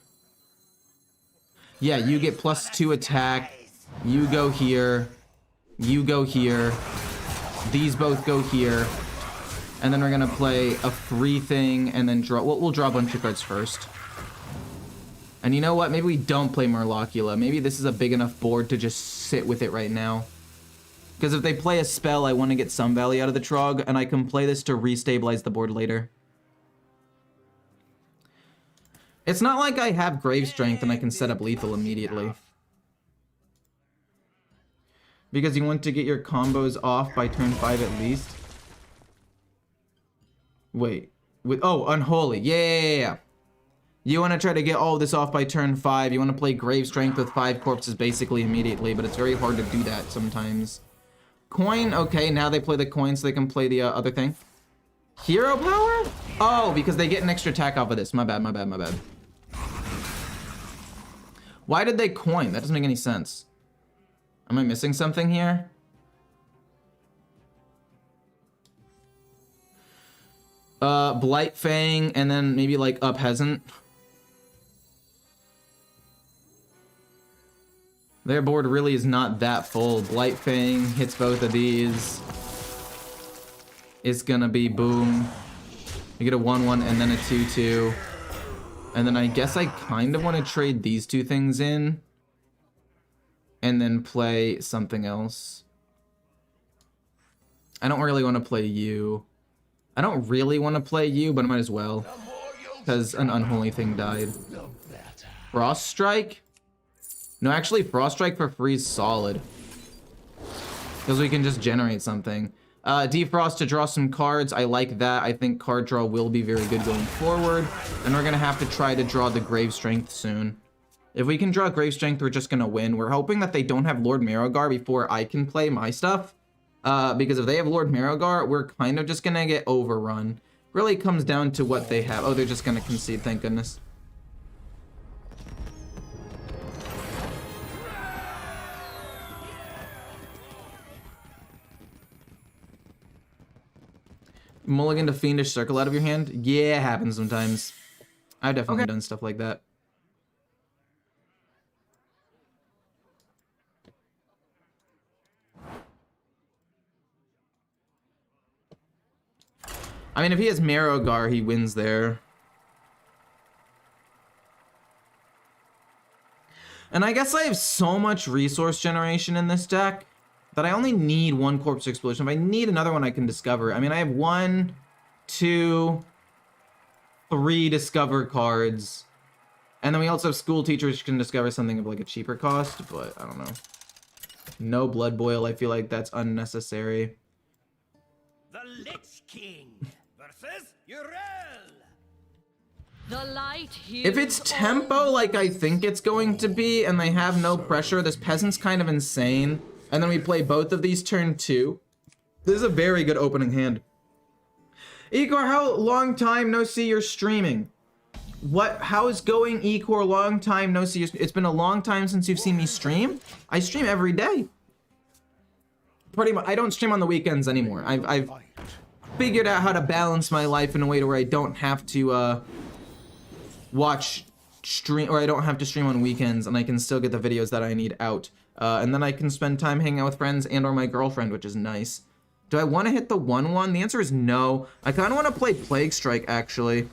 Yeah, you get +2 attack. You go here. You go here. These both go here. And then we're gonna play a free thing and then draw. We'll draw a bunch of cards first. And you know what? Maybe we don't play Murlocula. Maybe this is a big enough board to just sit with it right now. Because if they play a spell, I want to get some value out of the Trog, and I can play this to restabilize the board later. It's not like I have Grave Strength and I can set up lethal immediately. Because you want to get your combos off by turn 5 at least. Wait. Oh, Unholy. Yeah. You want to try to get all this off by turn 5. You want to play Grave Strength with 5 corpses basically immediately, but it's very hard to do that sometimes. Coin, okay, now they play the coin so they can play the other thing. Hero power? Oh, because they get an extra attack off of this. My bad, my bad, my bad. Why did they coin? That doesn't make any sense. Am I missing something here? Blight Fang and then maybe like a Peasant. Their board really is not that full. Blight Fang hits both of these. It's gonna be boom. You get a 1-1 and then a 2-2. And then I guess I kind of want to trade these two things in. And then play something else. I don't really want to play you. I don't really want to play you, but I might as well. Because an unholy thing died. Frost Strike? No, actually, Frost Strike for free is solid. Because we can just generate something. Defrost to draw some cards. I like that. I think card draw will be very good going forward. And we're going to have to try to draw the Grave Strength soon. If we can draw Grave Strength, we're just going to win. We're hoping that they don't have Lord Marrowgar before I can play my stuff. Because if they have Lord Marrowgar, we're kind of just going to get overrun. Really comes down to what they have. Oh, they're just going to concede, thank goodness. Mulligan to Fiendish Circle out of your hand? Yeah, it happens sometimes. I've definitely done stuff like that. I mean, if he has Marrowgar, he wins there. And I guess I have so much resource generation in this deck that I only need 1 Corpse Explosion. If I need another one, I can discover. I mean, I have 1, 2, 3 discover cards. And then we also have School Teacher, which can discover something of like a cheaper cost, but I don't know. No Blood Boil, I feel like that's unnecessary. The Lich King versus Urel. The light If it's tempo like I think it's going to be, and they have no pressure, this Peasant's kind of insane. And then we play both of these turn 2. This is a very good opening hand. Ecore, how long time no see you're streaming? How is going, Ecore? Long time no see you. It's been a long time since you've seen me stream. I stream every day. Pretty much. I don't stream on the weekends anymore. I've figured out how to balance my life in a way to where I don't have to stream to stream on weekends, and I can still get the videos that I need out. And then I can spend time hanging out with friends and or my girlfriend, which is nice. Do I want to hit the 1-1? The answer is no. I kind of want to play Plague Strike, actually.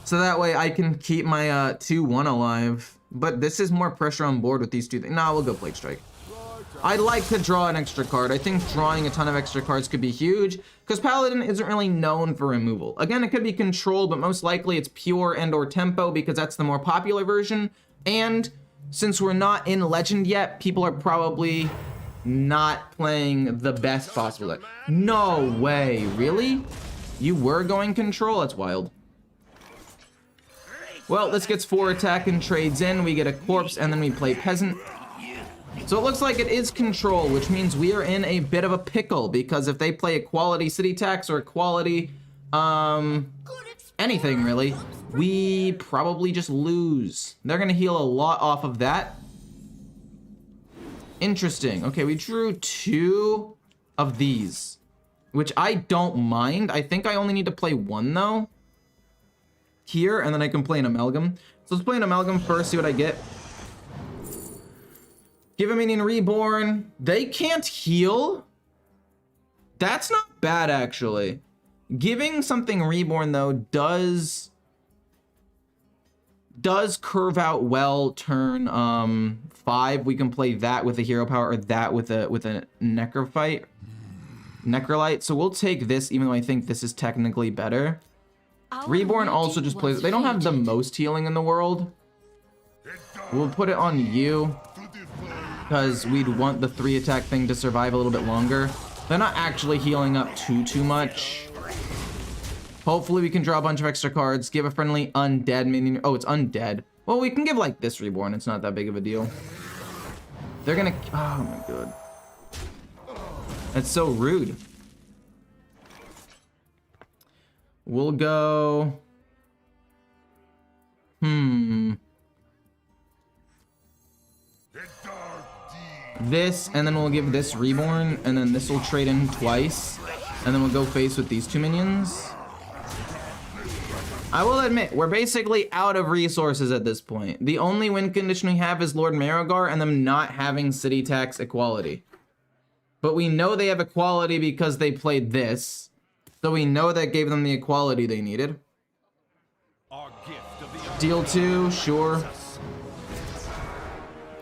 So that way I can keep my 2-1 alive. But this is more pressure on board with these two things. Nah, we'll go Plague Strike. I'd like to draw an extra card. I think drawing a ton of extra cards could be huge, because Paladin isn't really known for removal. Again, it could be control, but most likely it's pure and or tempo, because that's the more popular version. And since we're not in Legend yet, people are probably not playing the best possible deck. No way, really? You were going control? That's wild. Well, this gets 4 attack and trades in. We get a corpse, and then we play Peasant. So it looks like it is control, which means we are in a bit of a pickle, because if they play a quality city tax or a quality, anything really, we probably just lose. They're gonna heal a lot off of that. Interesting. Okay, we drew 2 of these, which I don't mind. I think I only need to play 1 though. Here, and then I can play an Amalgam. So let's play an Amalgam first, see what I get. Give a minion Reborn. They can't heal. That's not bad, actually. Giving something Reborn, though, does curve out well turn 5. We can play that with a hero power, or that with a Necrolite. So we'll take this, even though I think this is technically better. Reborn also just plays. They don't have the most healing in the world. We'll put it on you, because we'd want the 3 attack thing to survive a little bit longer. They're not actually healing up too much. Hopefully we can draw a bunch of extra cards, give a friendly undead minion. Oh, it's undead. Well, we can give like this reborn. It's not that big of a deal. They're gonna, oh my god. That's so rude. We'll go, this, and then we'll give this reborn, and then this will trade in twice, and then we'll go face with these two minions. I will admit, we're basically out of resources at this point. The only win condition we have is Lord Marogar and them not having city tax equality. But we know they have equality because they played this. So we know that gave them the equality they needed. Deal 2, sure.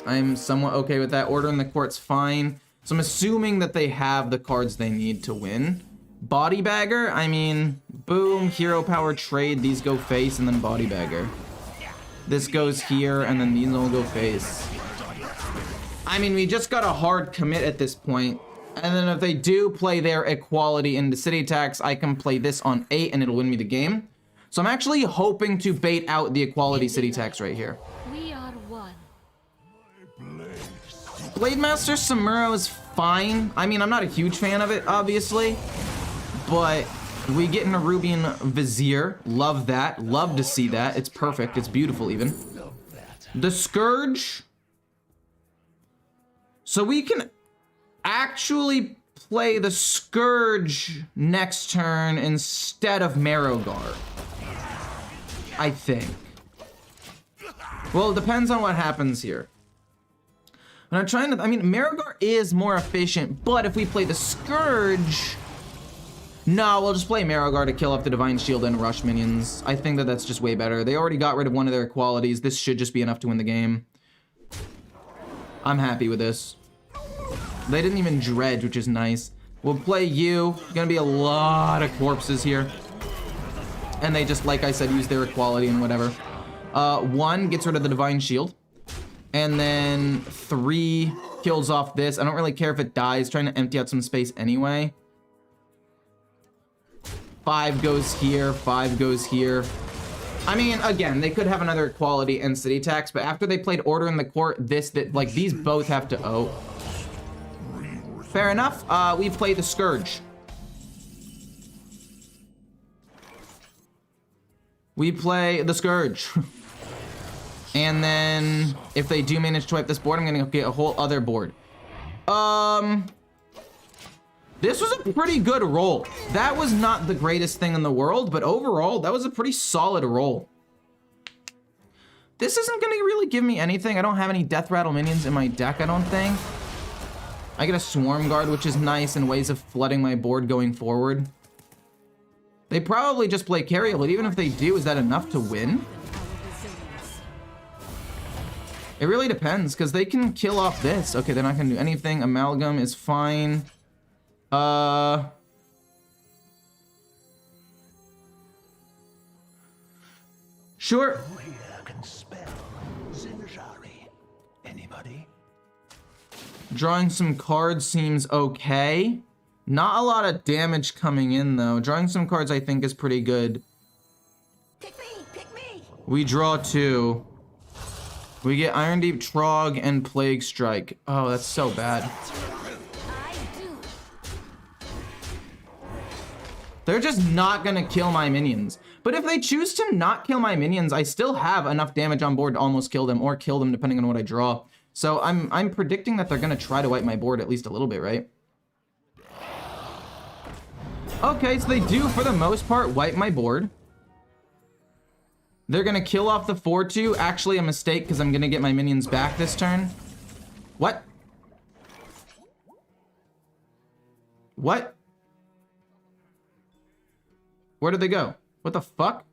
I'm somewhat okay with that. Order in the court's fine. So I'm assuming that they have the cards they need to win. Body bagger, I mean, boom, hero power trade, these go face, and then body bagger. This goes here, and then these all go face. I mean, we just got a hard commit at this point. And then if they do play their equality into city tax, I can play this on 8 and it'll win me the game. So I'm actually hoping to bait out the equality city tax right here. We are one. Blademaster Samuro is fine. I mean, I'm not a huge fan of it, obviously. But we get an Nerubian Vizier. Love that. Love to see that. It's perfect. It's beautiful even. The Scourge. So we can actually play the Scourge next turn instead of Marogar. I think. Well, it depends on what happens here. And I'm trying to, I mean, Marogar is more efficient, but if we play the Scourge, no, we'll just play Marogar to kill off the Divine Shield and rush minions. I think that that's just way better. They already got rid of one of their equalities. This should just be enough to win the game. I'm happy with this. They didn't even dredge, which is nice. We'll play you. Gonna be a lot of corpses here. And they just, like I said, use their equality and whatever. 1 gets rid of the Divine Shield. And then 3 kills off this. I don't really care if it dies. Trying to empty out some space anyway. 5 goes here. 5 goes here. I mean, again, they could have another equality and city tax, but after they played Order in the Court, like, these both have to owe. Fair enough. We play the Scourge. We play the Scourge. And then if they do manage to wipe this board, I'm gonna get a whole other board. This was a pretty good roll. That was not the greatest thing in the world, but overall, that was a pretty solid roll. This isn't gonna really give me anything. I don't have any Death Rattle minions in my deck, I don't think. I get a Swarm Guard, which is nice, and ways of flooding my board going forward. They probably just play carry, but even if they do, is that enough to win? It really depends, because they can kill off this. Okay, they're not going to do anything. Amalgam is fine. Sure. Drawing some cards seems okay. Not a lot of damage coming in, though. Drawing some cards, I think, is pretty good. Pick me! Pick me! We draw 2. We get Iron Deep Trog and Plague Strike. Oh, that's so bad. They're just not gonna kill my minions. But if they choose to not kill my minions, I still have enough damage on board to almost kill them, or kill them depending on what I draw. So I'm predicting that they're gonna try to wipe my board at least a little bit, right? Okay, so they do, for the most part, wipe my board. They're gonna kill off the 4-2. Actually, a mistake, because I'm gonna get my minions back this turn. What? What? Where did they go? What the fuck?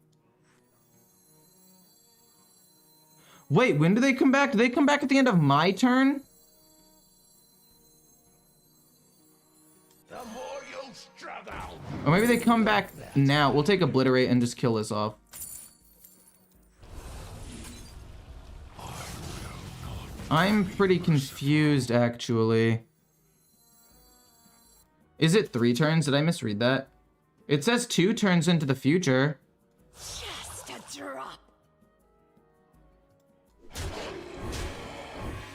Wait, when do they come back? Do they come back at the end of my turn? The more you'll struggle. Or maybe they come back now. We'll take Obliterate and just kill this off. I'm pretty confused, actually. Is it 3 turns? Did I misread that? It says 2 turns into the future. Just a drop.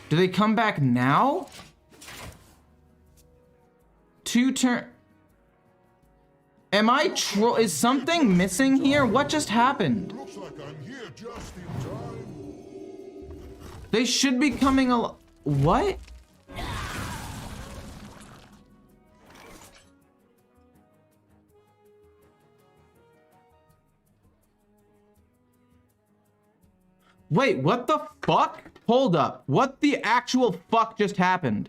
Do they come back now? 2 turn. Am I is something missing here? What just happened? Looks like I'm here just in time. They should be coming what? Wait, what the fuck? Hold up. What the actual fuck just happened?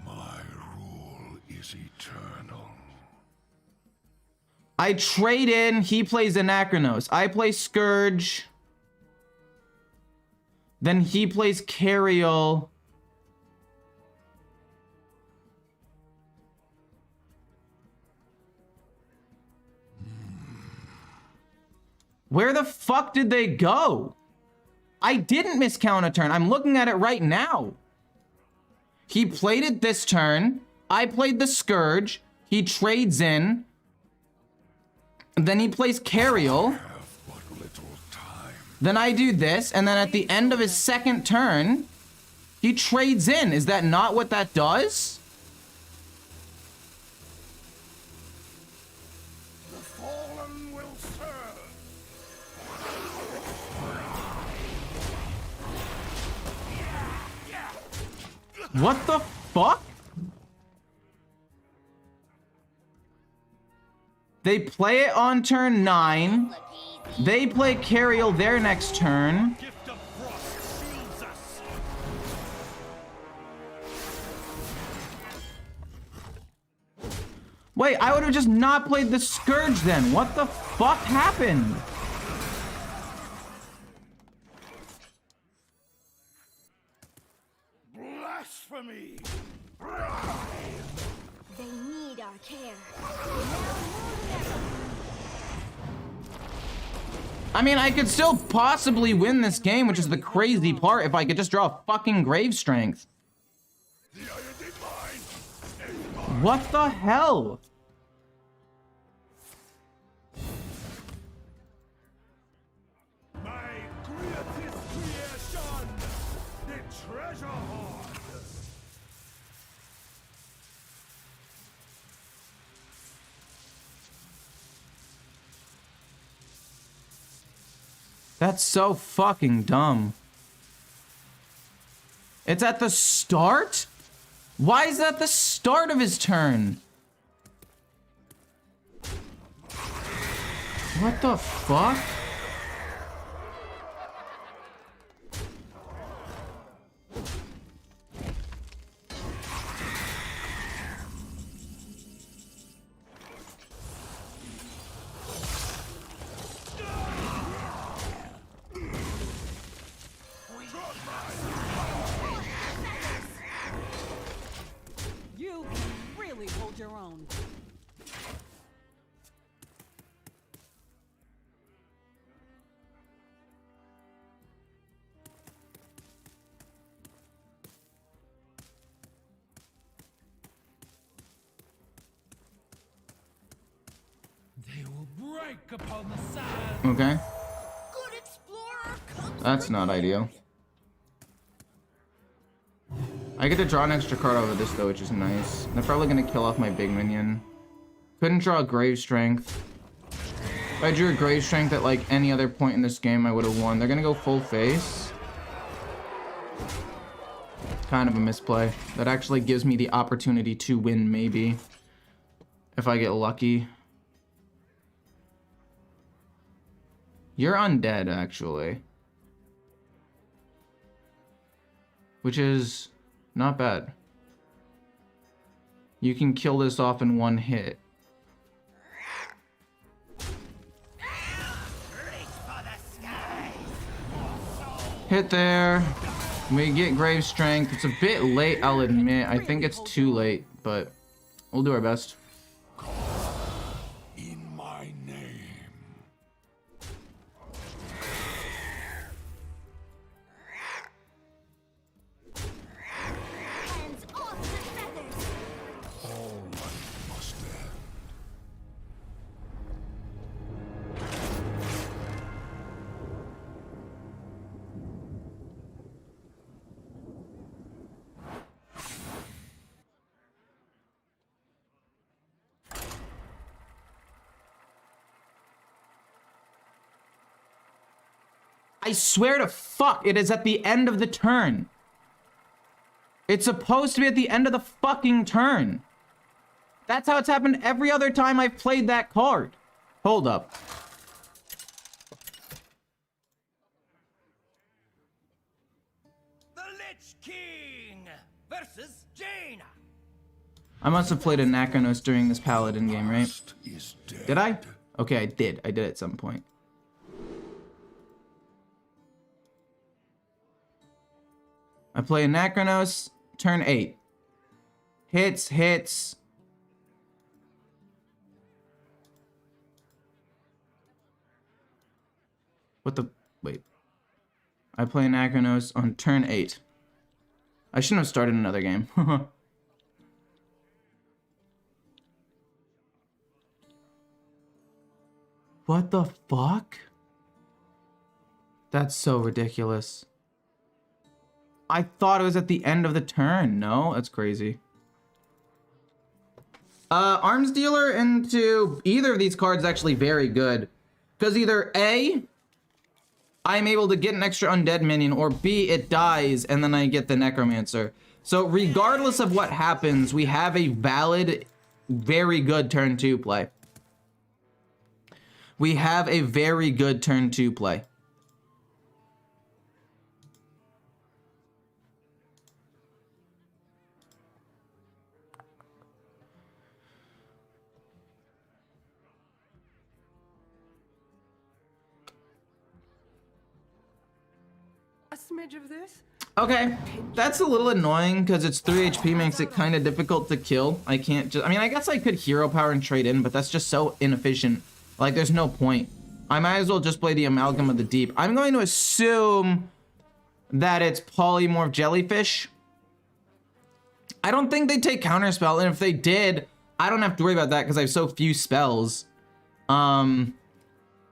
My rule is eternal. I trade in, he plays Anachronos. I play Scourge. Then he plays Cariel. Where the fuck did they go? I didn't miscount a turn. I'm looking at it right now. He played it this turn. I played the Scourge. He trades in. Then he plays Cariel. Then I do this. And then at the end of his second turn, he trades in. Is that not what that does? The fallen will serve. What the fuck? They play it on turn 9. They play Cariel their next turn. Gift of frost shields us. Wait, I would have just not played the Scourge then. What the fuck happened? Blasphemy. They need our care. I mean, I could still possibly win this game, which is the crazy part, if I could just draw a fucking Grave Strength. What the hell? My greatest creation, the treasure hoard. That's so fucking dumb. It's at the start? Why is that the start of his turn? What the fuck? You can really hold your own. They will break upon the sand. Okay, Good explorer comes. that's not ideal. I get to draw an extra card over this though, which is nice. They're probably gonna kill off my big minion. Couldn't draw a Grave Strength. If I drew a Grave Strength at like any other point in this game, I would have won. They're gonna go full face. Kind of a misplay. That actually gives me the opportunity to win, maybe. If I get lucky. You're undead, actually. Which is not bad. You can kill this off in one hit. Hit there. We get Grave Strength. It's a bit late, I'll admit. I think it's too late, but we'll do our best. In my name. Hands off I swear to fuck, it is at the end of the turn. It's supposed to be at the end of the fucking turn. That's how it's happened every other time I've played that card. Hold up. The Lich King versus Jaina. I must have played a Nakanos during this Paladin game, right? Is dead. Did I? Okay, I did. I did at some point. I play a Nakanos, turn 8. Hits. What the? Wait. I play Nakanos on turn 8. I shouldn't have started another game. What the fuck? That's so ridiculous. I thought it was at the end of the turn. No, that's crazy. Arms dealer into either of these cards is actually very good. Because either A, I'm able to get an extra undead minion, or B, it dies and then I get the necromancer. So regardless of what happens, we have a valid, very good turn 2 play. We have a very good turn 2 play. A smidge of this? Okay, that's a little annoying because it's 3 HP, makes it kind of difficult to kill. I can't just, I mean, I guess I could hero power and trade in, but that's just so inefficient. Like, there's no point. I might as well just play the Amalgam of the Deep. I'm going to assume that it's Polymorph Jellyfish. I don't think they take Counterspell, and if they did, I don't have to worry about that because I have so few spells. And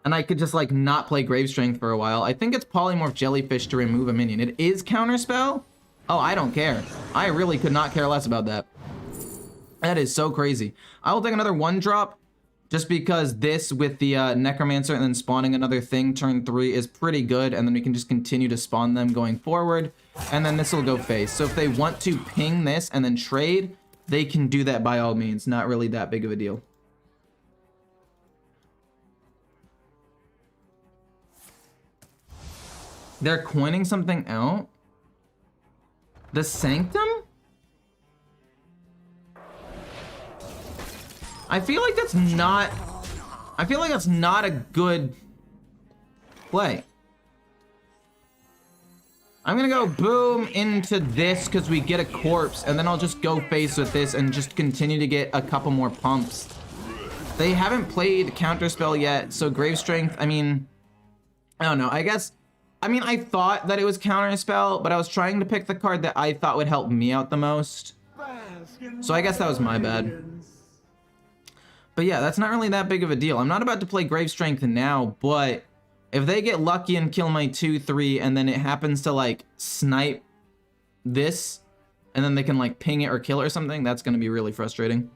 I could just, like, not play Grave Strength for a while. I think it's Polymorph Jellyfish to remove a minion. It is Counterspell? Oh, I don't care. I really could not care less about that. That is so crazy. I will take another 1-drop. Just because this with the Necromancer and then spawning another thing turn 3 is pretty good, and then we can just continue to spawn them going forward, and then this will go face. So if they want to ping this and then trade, they can do that by all means. Not really that big of a deal. They're coining something out? The Sanctum? I feel like that's not a good play. I'm gonna go boom into this because we get a corpse, and then I'll just go face with this and just continue to get a couple more pumps. They haven't played Counterspell yet, so Grave Strength, I mean, I don't know. I thought that it was Counterspell, but I was trying to pick the card that I thought would help me out the most. So I guess that was my bad. But yeah, that's not really that big of a deal. I'm not about to play Grave Strength now, but if they get lucky and kill my 2/3 and then it happens to like snipe this and then they can like ping it or kill it or something, that's gonna be really frustrating.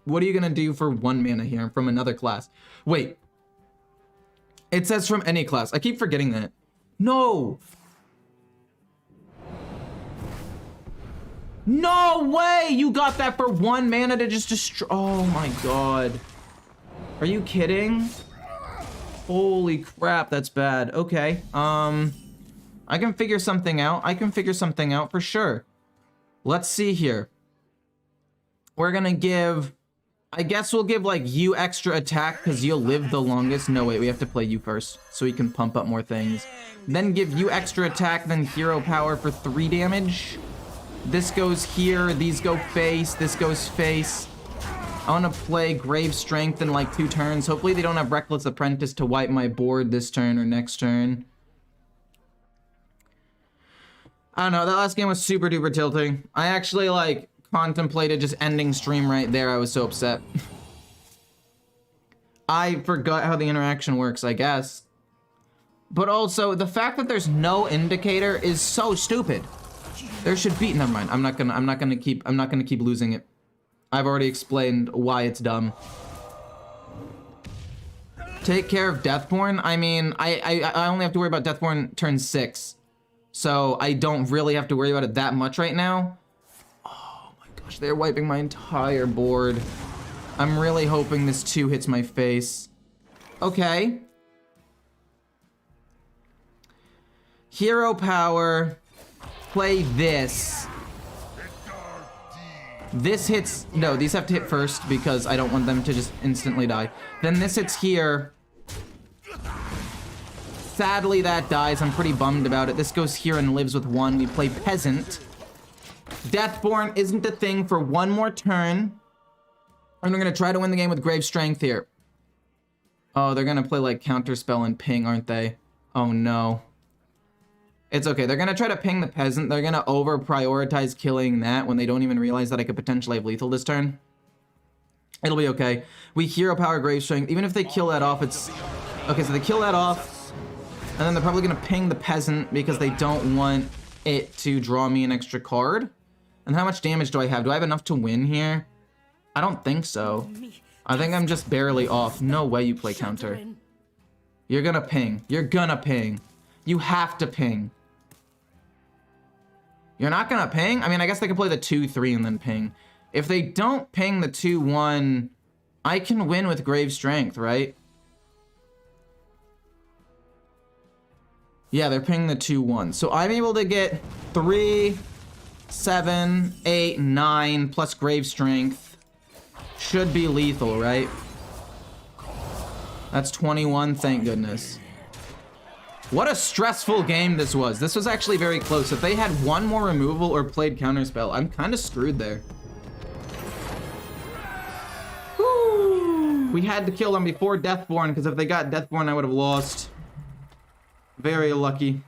What are you gonna do for 1 mana here from another class? Wait, it says from any class. I keep forgetting that. No! No way! You got that for 1 mana to just destroy. Oh my god. Are you kidding? Holy crap, that's bad. Okay. I can figure something out. I can figure something out for sure. Let's see here. We're gonna give, I guess we'll give like you extra attack because you'll live the longest. No, wait, we have to play you first so we can pump up more things. Then give you extra attack, then hero power for 3 damage. This goes here, these go face, this goes face. I want to play Grave Strength in like 2 turns. Hopefully they don't have Reckless Apprentice to wipe my board this turn or next turn. I don't know, that last game was super duper tilting. I actually like contemplated just ending stream right there. I was so upset. I forgot how the interaction works, I guess. But also, the fact that there's no indicator is so stupid. There should be, never mind. I'm not gonna keep losing it. I've already explained why it's dumb. Take care of Deathborn. I mean, I only have to worry about Deathborn turn 6. So I don't really have to worry about it that much right now. Oh my gosh, they're wiping my entire board. I'm really hoping this 2 hits my face. Okay. Hero power. Play this. This hits, no, these have to hit first because I don't want them to just instantly die. Then this hits here. Sadly, that dies. I'm pretty bummed about it. This goes here and lives with 1. We play Peasant. Deathborn isn't a thing for 1 more turn. And we're gonna try to win the game with Grave Strength here. Oh, they're gonna play like Counterspell and Ping, aren't they? Oh no. It's okay. They're gonna try to ping the Peasant. They're gonna over-prioritize killing that when they don't even realize that I could potentially have lethal this turn. It'll be okay. We hero power Grave Strength. Even if they kill that off, it's... Okay, so they kill that off. And then they're probably gonna ping the Peasant because they don't want it to draw me an extra card. And how much damage do I have? Do I have enough to win here? I don't think so. I think I'm just barely off. No way you play counter. You're gonna ping. You're gonna ping. You have to ping. You're not gonna ping? I mean, I guess they can play the 2-3 and then ping. If they don't ping the 2-1, I can win with Grave Strength, right? Yeah, they're pinging the 2-1. So I'm able to get 3, 7, 8, 9 plus Grave Strength. Should be lethal, right? That's 21, thank goodness. What a stressful game this was. This was actually very close. If they had 1 more removal or played Counterspell, I'm kind of screwed there. Woo. We had to kill them before Deathborn, because if they got Deathborn, I would have lost. Very lucky.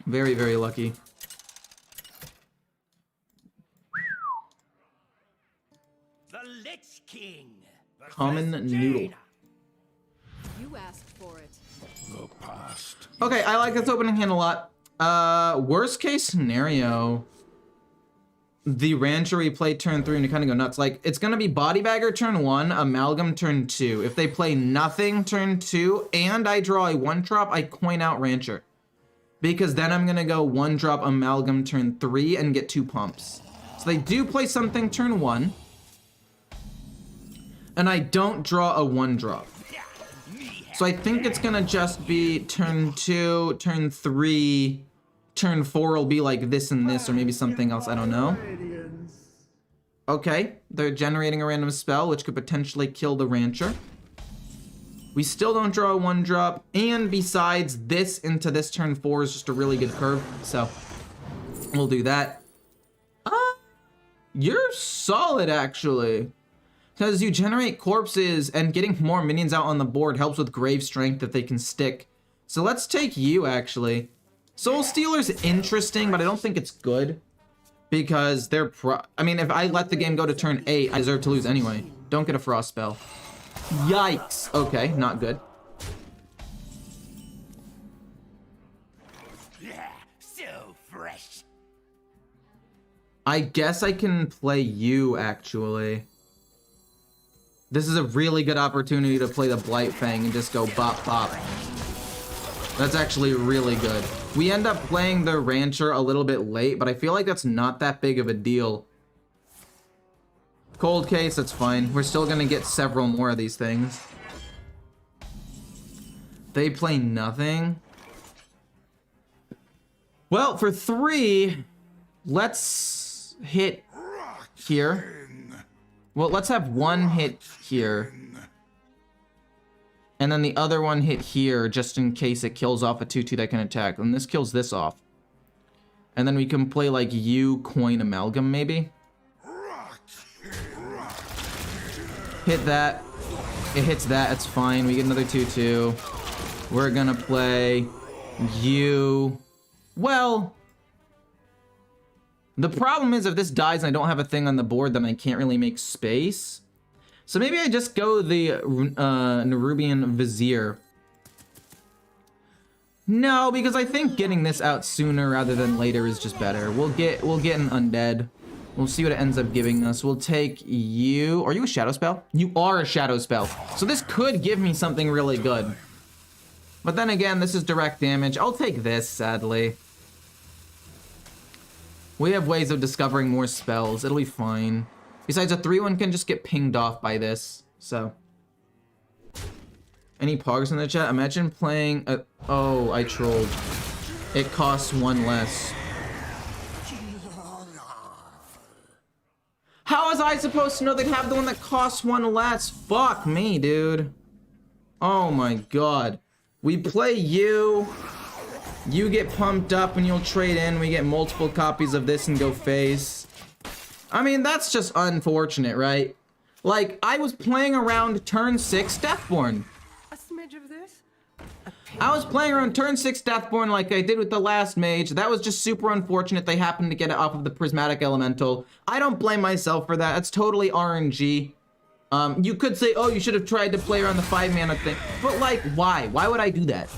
Very, very lucky. The Lich King. Common noodle. You asked for it. The past. Okay, I like this opening hand a lot. Worst case scenario, the Rancher we play turn 3 and you kind of go nuts. Like, it's gonna be Body Bagger turn 1, Amalgam turn 2. If they play nothing turn 2, and I draw a 1-drop, I coin out Rancher. Because then I'm gonna go 1-drop Amalgam turn 3 and get 2 pumps. So they do play something turn 1. And I don't draw a 1-drop. So I think it's gonna just be turn 2, turn 3, turn 4 will be like this and this, or maybe something else, I don't know. Okay, they're generating a random spell, which could potentially kill the Rancher. We still don't draw a 1-drop, and besides, this into this turn 4 is just a really good curve, so we'll do that. You're solid, actually. Because you generate corpses, and getting more minions out on the board helps with Grave Strength if they can stick. So let's take you, actually. Soul Stealer's interesting, but I don't think it's good. Because they're I mean, if I let the game go to turn 8, I deserve to lose anyway. Don't get a Frost spell. Yikes. Okay, not good. So fresh. I guess I can play you, actually. This is a really good opportunity to play the Blight Fang and just go bop bop. That's actually really good. We end up playing the Rancher a little bit late, but I feel like that's not that big of a deal. Cold Case, that's fine. We're still gonna get several more of these things. They play nothing. Well, for 3, let's hit here. Well, let's have 1 hit here. And then the other one hit here, just in case it kills off a 2-2 that can attack. And this kills this off. And then we can play like you coin Amalgam, maybe. Hit that. It hits that, it's fine. We get another 2-2. We're gonna play you. Well, the problem is if this dies and I don't have a thing on the board, then I can't really make space. So maybe I just go the Nerubian Vizier. No, because I think getting this out sooner rather than later is just better. We'll get an Undead. We'll see what it ends up giving us. We'll take you. Are you a shadow spell? You are a shadow spell. So this could give me something really good. But then again, this is direct damage. I'll take this, sadly. We have ways of discovering more spells. It'll be fine. Besides, a 3-1 can just get pinged off by this. So. Any poggers in the chat? Imagine playing a... Oh, I trolled. It costs 1 less. How was I supposed to know they'd have the one that costs 1 less? Fuck me, dude. Oh my god. We play you. You get pumped up and you'll trade in. We get multiple copies of this and go face. I mean, that's just unfortunate, right? Like, I was playing around turn 6 Deathborn. A smidge of this. I was playing around turn 6 Deathborn like I did with the last mage. That was just super unfortunate. They happened to get it off of the Prismatic Elemental. I don't blame myself for that. That's totally RNG. You could say, oh, you should have tried to play around the 5-mana thing. But like, why? Why would I do that?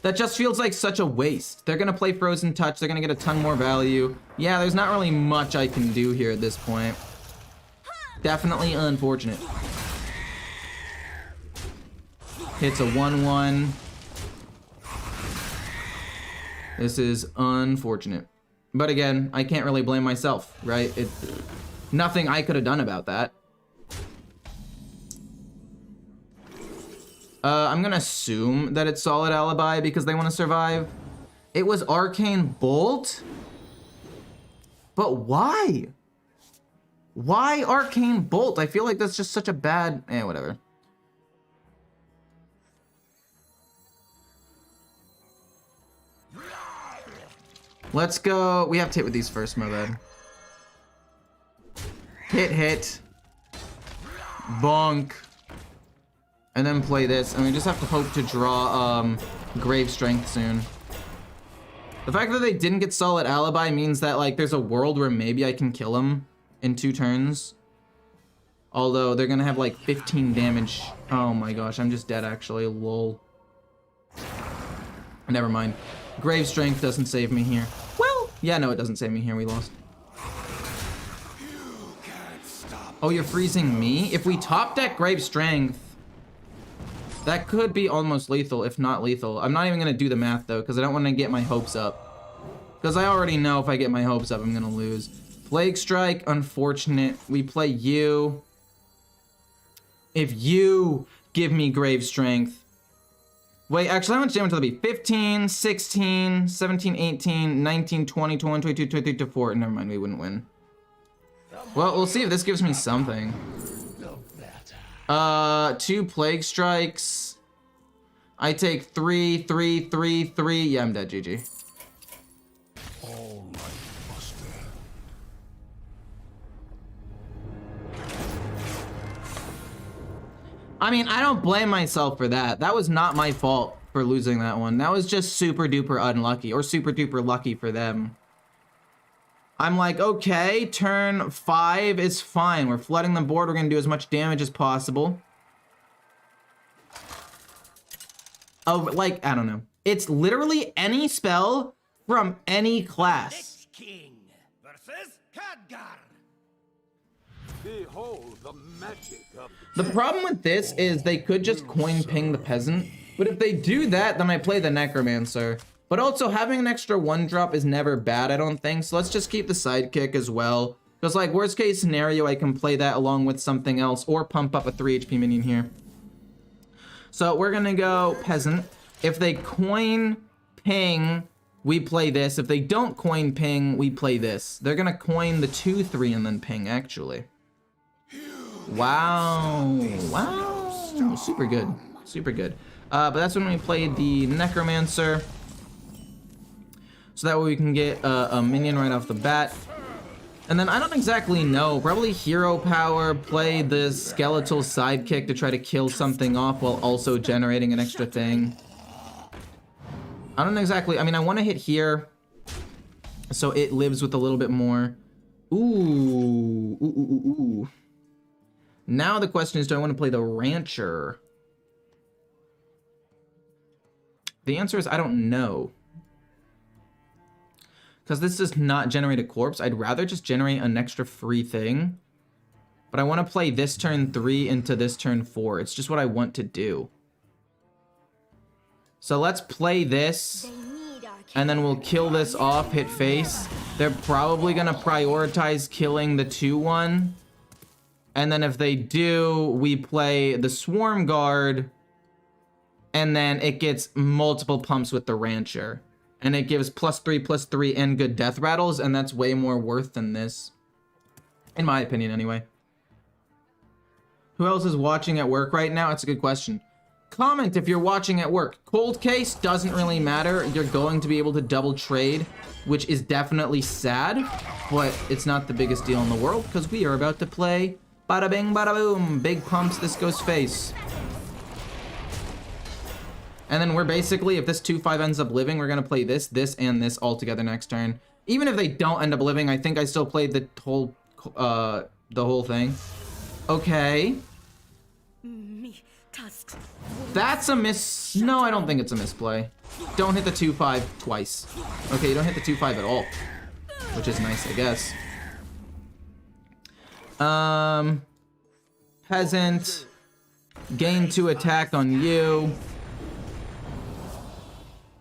That just feels like such a waste. They're gonna play Frozen Touch. They're gonna get a ton more value. Yeah, there's not really much I can do here at this point. Definitely unfortunate. Hits a 1-1. This is unfortunate. But again, I can't really blame myself, right? Nothing I could have done about that. I'm gonna assume that it's Solid Alibi because they want to survive. It was Arcane Bolt? But why? Why Arcane Bolt? I feel like that's just such a bad... whatever. Let's go. We have to hit with these first, my bad. Hit. Bonk. And then play this. And we just have to hope to draw Grave Strength soon. The fact that they didn't get Solid Alibi means that like there's a world where maybe I can kill him in 2 turns. Although they're gonna have like 15 damage. Oh my gosh, I'm just dead actually. Lol. Never mind. Grave Strength doesn't save me here. Well, yeah, no, it doesn't save me here. We lost. Oh, you're freezing me? If we top deck Grave Strength, that could be almost lethal, if not lethal. I'm not even gonna do the math though, because I don't want to get my hopes up. Because I already know if I get my hopes up, I'm gonna lose. Plague Strike, unfortunate. We play you. If you give me Grave Strength. Wait, actually, how much damage will it be? 15, 16, 17, 18, 19, 20, 21, 22, 23, 24. Never mind, we wouldn't win. Well, we'll see if this gives me something. 2 Plague Strikes. I take 3, 3, 3, 3. Yeah, I'm dead, GG. All right, Buster. I mean, I don't blame myself for that. That was not my fault for losing that one. That was just super duper unlucky, or super duper lucky for them. I'm like, okay, turn 5 is fine. We're flooding the board. We're gonna do as much damage as possible. Oh, like, I don't know. It's literally any spell from any class. Lich King versus Khadgar. Behold the magic of The problem with this is they could just coin ping the peasant, but if they do that, then I play the necromancer. But also having an extra 1-drop is never bad, I don't think. So let's just keep the sidekick as well. Because like worst case scenario, I can play that along with something else or pump up a 3 HP minion here. So we're gonna go peasant. If they coin ping, we play this. If they don't coin ping, we play this. They're gonna coin the 2-3 and then ping actually. Wow, wow, super good, super good. But that's when we played the necromancer. So that way we can get a minion right off the bat. And then I don't exactly know, probably hero power, play the skeletal sidekick to try to kill something off while also generating an extra thing. I don't exactly, I mean, I want to hit here so it lives with a little bit more. Ooh. Now the question is, do I want to play the rancher? The answer is I don't know. Because this does not generate a corpse. I'd rather just generate an extra free thing. But I want to play this turn 3 into this turn 4. It's just what I want to do. So let's play this. They need our care. And then we'll kill this off, hit face. They're probably going to prioritize killing the 2/1. And then if they do, we play the Swarm Guard. And then it gets multiple pumps with the Rancher. And it gives +3/+3 and good death rattles. And that's way more worth than this. In my opinion, anyway. Who else is watching at work right now? That's a good question. Comment if you're watching at work. Cold case doesn't really matter. You're going to be able to double trade, which is definitely sad, but it's not the biggest deal in the world because we are about to play bada bing, bada boom. Big pumps, this goes face. And then we're basically, if this 2/5 ends up living, we're going to play this, and this all together next turn. Even if they don't end up living, I think I still played the whole thing. Okay. That's a miss. No, I don't think it's a misplay. Don't hit the 2/5 twice. Okay, you don't hit the 2/5 at all, which is nice, I guess. Peasant. Gain 2 attack on you.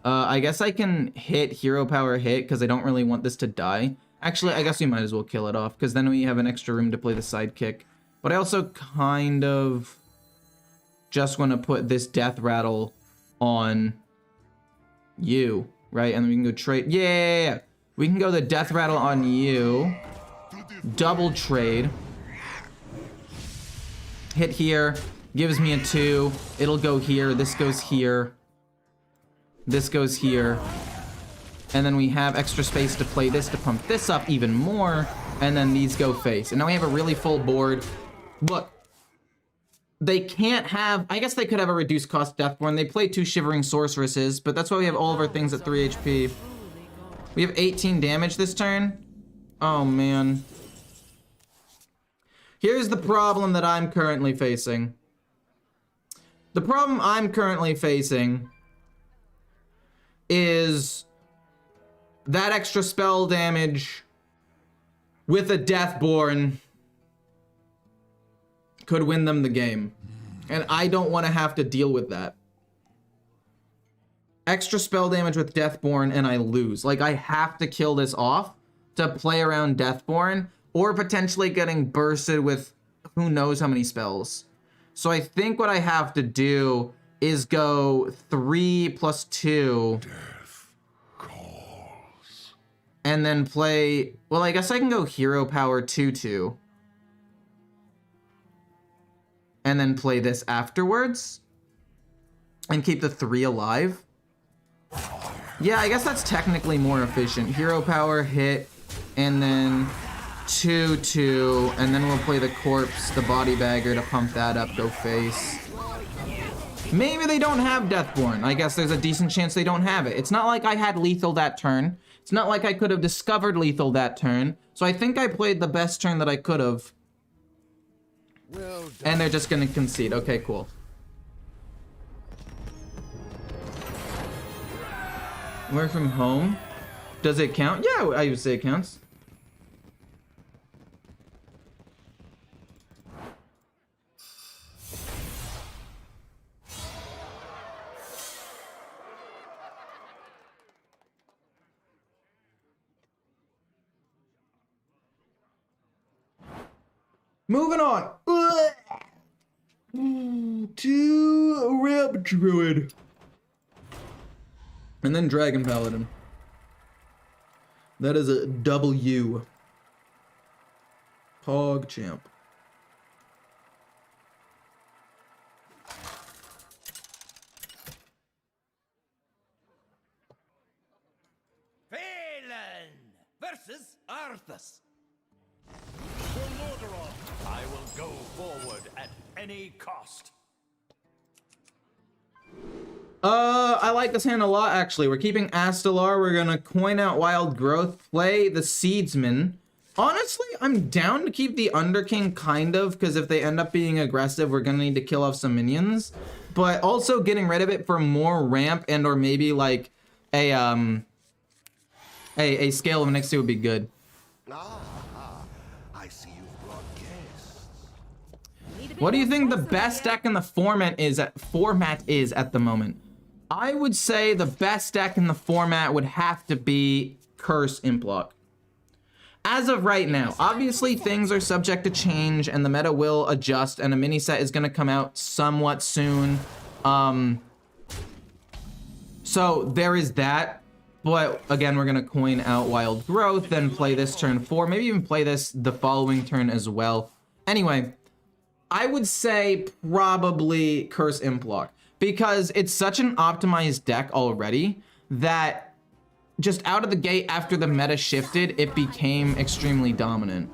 I guess I can hit hero power hit because I don't really want this to die. Actually, I guess we might as well kill it off because then we have an extra room to play the sidekick. But I also kind of just want to put this death rattle on you, right? And then we can go trade. Yeah, we can go the death rattle on you. Double trade. Hit here. Gives me a 2. It'll go here. This goes here. This goes here. And then we have extra space to play this to pump this up even more. And then these go face. And now we have a really full board. Look. They can't have... I guess they could have a reduced cost Deathborn. They play 2 Shivering Sorceresses, but that's why we have all of our things at 3 HP. We have 18 damage this turn. Oh, man. Here's the problem that I'm currently facing. The problem I'm currently facing is that extra spell damage with a Deathborn could win them the game. And I don't want to have to deal with that. Extra spell damage with Deathborn and I lose. Like, I have to kill this off to play around Deathborn or potentially getting bursted with who knows how many spells. So I think what I have to do is go 3 + 2. Death calls. And then play... Well, I guess I can go hero power 2/2. And then play this afterwards. And keep the 3 alive. Yeah, I guess that's technically more efficient. Hero power, hit, and then 2/2. And then we'll play the corpse, the body bagger to pump that up, go face. Maybe they don't have Deathborn. I guess there's a decent chance they don't have it. It's not like I had lethal that turn. It's not like I could have discovered lethal that turn. So I think I played the best turn that I could have. And they're just gonna concede. Okay, cool. Work from home? Does it count? Yeah, I would say it counts. Moving on. To Rip Druid. And then Dragon Paladin. That is a W. Pog Champ. Phelan versus Arthas. I will go forward at any cost. I like this hand a lot, actually. We're keeping Astalar. We're gonna coin out Wild Growth, play the Seedsman. Honestly, I'm down to keep the Underking, kind of, because if they end up being aggressive, we're gonna need to kill off some minions. But also getting rid of it for more ramp and or maybe like a A Scale of Nixie would be good. I see you've brought guests. What do you think the best deck in the format is at the moment? I would say the best deck in the format would have to be Curse Implock. As of right now, obviously things are subject to change and the meta will adjust and a mini set is gonna come out somewhat soon. So there is that, but again, we're gonna coin out Wild Growth, then play this turn 4, maybe even play this the following turn as well. Anyway, I would say probably Curse Implock because it's such an optimized deck already that just out of the gate after the meta shifted, it became extremely dominant.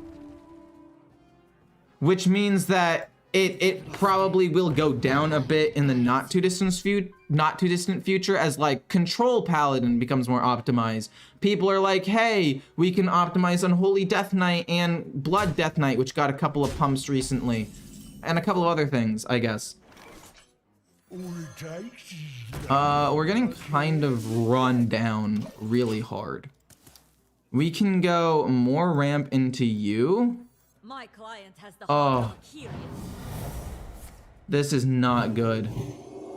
Which means that it probably will go down a bit in the not too distant future as like Control Paladin becomes more optimized. People are like, hey, we can optimize Unholy Death Knight and Blood Death Knight, which got a couple of pumps recently. And a couple of other things, I guess. We're getting kind of run down really hard. We can go more ramp into you. My client has the Oh, this is not good.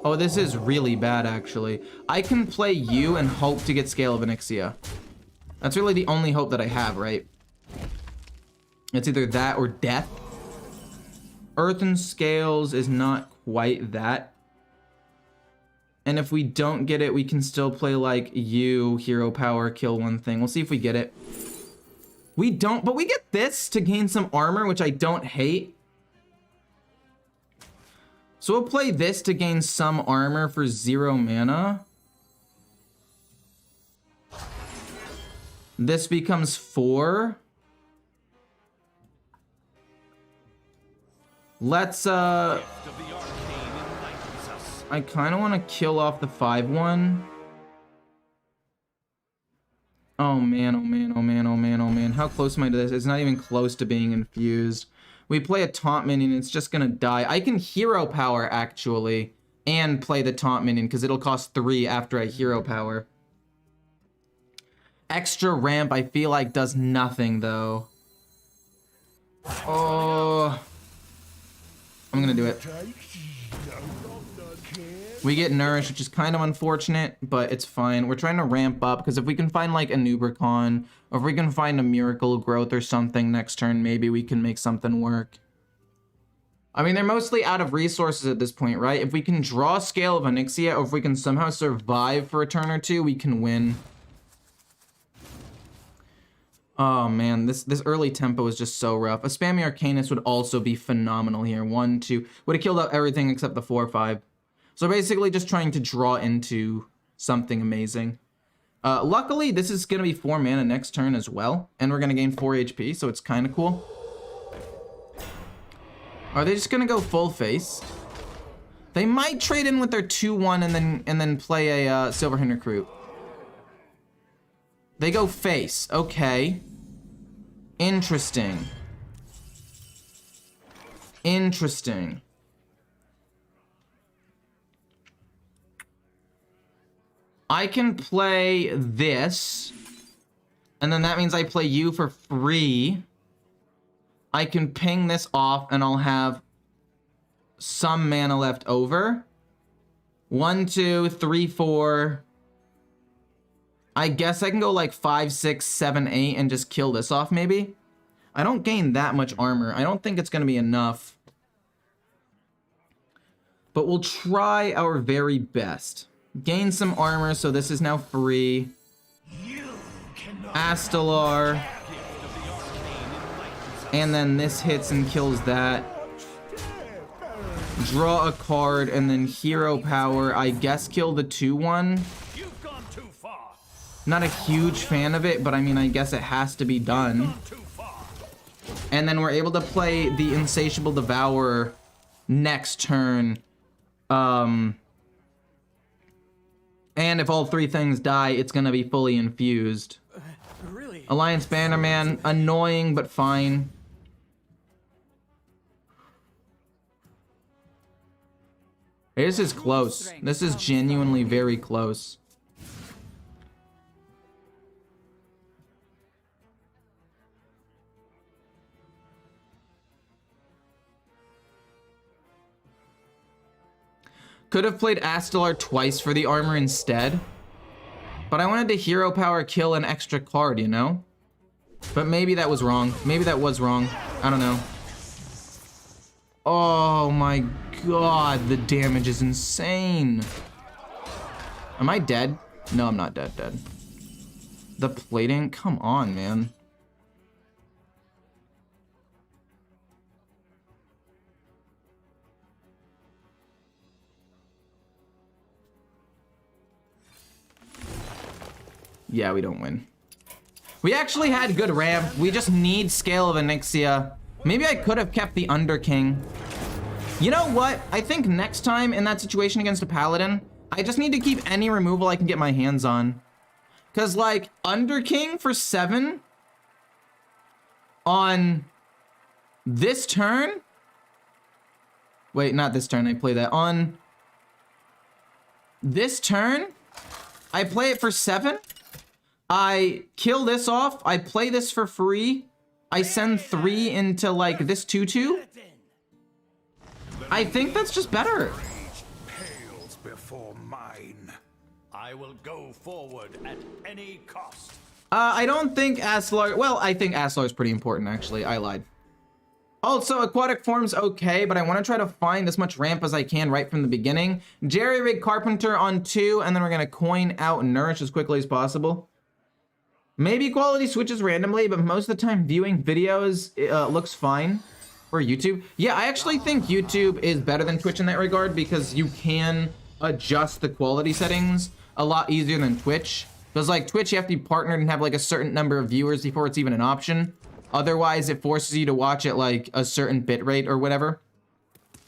Oh, this is really bad, actually. I can play you and hope to get Scale of Onyxia. That's really the only hope that I have, right? It's either that or death. Earthen Scales is not quite that. And if we don't get it, we can still play like you, Hero Power, kill one thing. We'll see if we get it. We don't, but we get this to gain some armor, which I don't hate. So we'll play this to gain some armor for 0 mana. This becomes 4. Let's, I kind of want to kill off the 5/1. Oh man, oh man, oh man, oh man, oh man. How close am I to this? It's not even close to being infused. We play a taunt minion, it's just gonna die. I can hero power, actually, and play the taunt minion, because it'll cost 3 after I hero power. Extra ramp, I feel like, does nothing, though. Oh. I'm gonna do it. We get nourished, which is kind of unfortunate, but it's fine. We're trying to ramp up, because if we can find, like, a Nubricon, or if we can find a Miracle Growth or something next turn, maybe we can make something work. I mean, they're mostly out of resources at this point, right? If we can draw Scale of Onyxia, or if we can somehow survive for a turn or two, we can win. Oh, man, this early tempo is just so rough. A Spammy Arcanist would also be phenomenal here. 1, 2, would have killed out everything except the 4, 5. So basically just trying to draw into something amazing. Luckily, this is going to be 4 mana next turn as well. And we're going to gain 4 HP, so it's kind of cool. Are they just going to go full face? They might trade in with their 2/1 and then play a Silverhand Recruit. They go face. Okay. Interesting. Interesting. I can play this, and then that means I play you for free. I can ping this off, and I'll have some mana left over. 1, 2, 3, 4. I guess I can go like 5, 6, 7, 8, and just kill this off, maybe? I don't gain that much armor. I don't think it's going to be enough. But we'll try our very best. Gain some armor, so this is now free. Astalar. And then this hits and kills that. Draw a card, and then hero power. I guess kill the 2/1. You've gone too far. Not a huge fan of it, but I mean, I guess it has to be done. Too far. And then we're able to play the Insatiable Devourer next turn. And if all 3 things die, it's gonna be fully infused. Really? Alliance Bannerman, annoying, but fine. This is close. This is genuinely very close. Could have played Astalar twice for the armor instead. But I wanted to hero power kill an extra card, you know? But maybe that was wrong. Maybe that was wrong. I don't know. Oh my god, the damage is insane. Am I dead? No, I'm not dead. The plating? Come on, man. Yeah, we don't win. We actually had good ramp. We just need Scale of Onyxia. Maybe I could have kept the Underking. You know what? I think next time in that situation against a Paladin, I just need to keep any removal I can get my hands on. Because, like, Underking for 7 on this turn? Wait, not this turn. I play that. On this turn, I play it for 7. I kill this off. I play this for free. I send 3 into, like, this 2/2. I think that's just better. Pales before mine. I will go forward at any cost. I don't think Astalar... Well, I think Astalar is pretty important, actually. I lied. Also, Aquatic Form's okay, but I want to try to find as much ramp as I can right from the beginning. Jerry Rig Carpenter on 2, and then we're going to coin out Nourish as quickly as possible. Maybe quality switches randomly, but most of the time viewing videos looks fine for YouTube. Yeah, I actually think YouTube is better than Twitch in that regard because you can adjust the quality settings a lot easier than Twitch. Because like Twitch, you have to be partnered and have like a certain number of viewers before it's even an option. Otherwise, it forces you to watch at like a certain bitrate or whatever,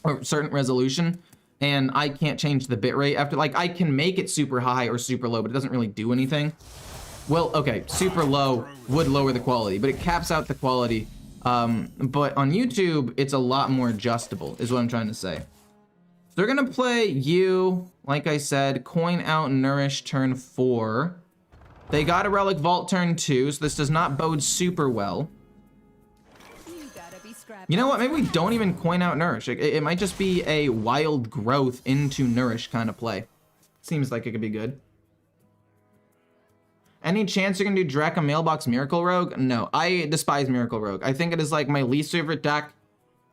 or certain resolution. And I can't change the bitrate after, like I can make it super high or super low, but it doesn't really do anything. Well, okay, super low would lower the quality, but it caps out the quality. But on YouTube, it's a lot more adjustable, is what I'm trying to say. They're gonna play you, like I said, coin out Nourish turn 4. They got a Relic Vault turn 2, so this does not bode super well. You know what, maybe we don't even coin out Nourish. It might just be a Wild Growth into Nourish kind of play. Seems like it could be good. Any chance you're gonna do Draka Mailbox Miracle Rogue? No, I despise Miracle Rogue. I think it is like my least favorite deck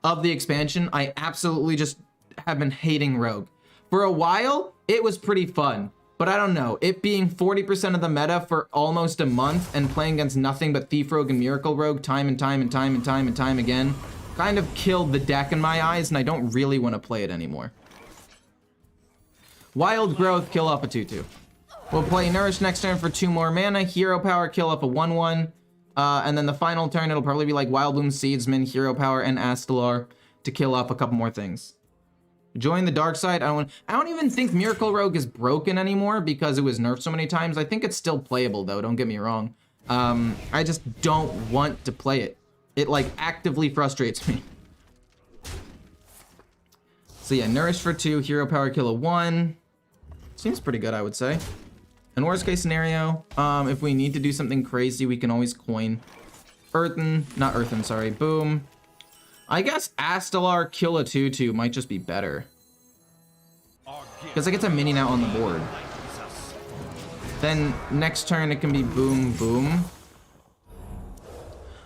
of the expansion. I absolutely just have been hating Rogue. For a while, it was pretty fun, but I don't know. It being 40% of the meta for almost a month and playing against nothing but Thief Rogue and Miracle Rogue time and time again, kind of killed the deck in my eyes, and I don't really want to play it anymore. Wild Growth, kill off a 2/2. We'll play Nourish next turn for 2 more mana. Hero Power, kill up a 1/1. And then the final turn, it'll probably be like Wild Bloom Seedsman, Hero Power, and Astalar to kill off a couple more things. Join the dark side. I don't even think Miracle Rogue is broken anymore because it was nerfed so many times. I think it's still playable though, don't get me wrong. I just don't want to play it. It like actively frustrates me. So yeah, Nourish for 2, Hero Power, kill a 1. Seems pretty good, I would say. In worst case scenario, if we need to do something crazy, we can always coin sorry, boom. I guess Astalar kill a 2/2 might just be better. Because it gets a mini now on the board. Then next turn it can be boom, boom.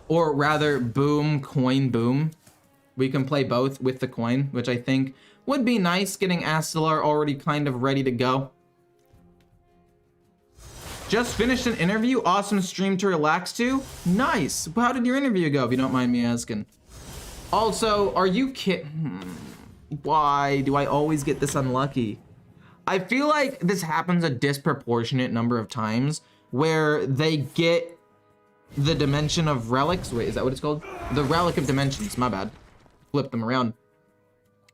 Or rather, boom, coin, boom. We can play both with the coin, which I think would be nice, getting Astalar already kind of ready to go. Just finished an interview. Awesome stream to relax to. Nice. How did your interview go, if you don't mind me asking? Also, are you kidding? Why do I always get this unlucky? I feel like this happens a disproportionate number of times where they get the Dimension of Relics. Wait, is that what it's called? The Relic of Dimensions, my bad. Flip them around.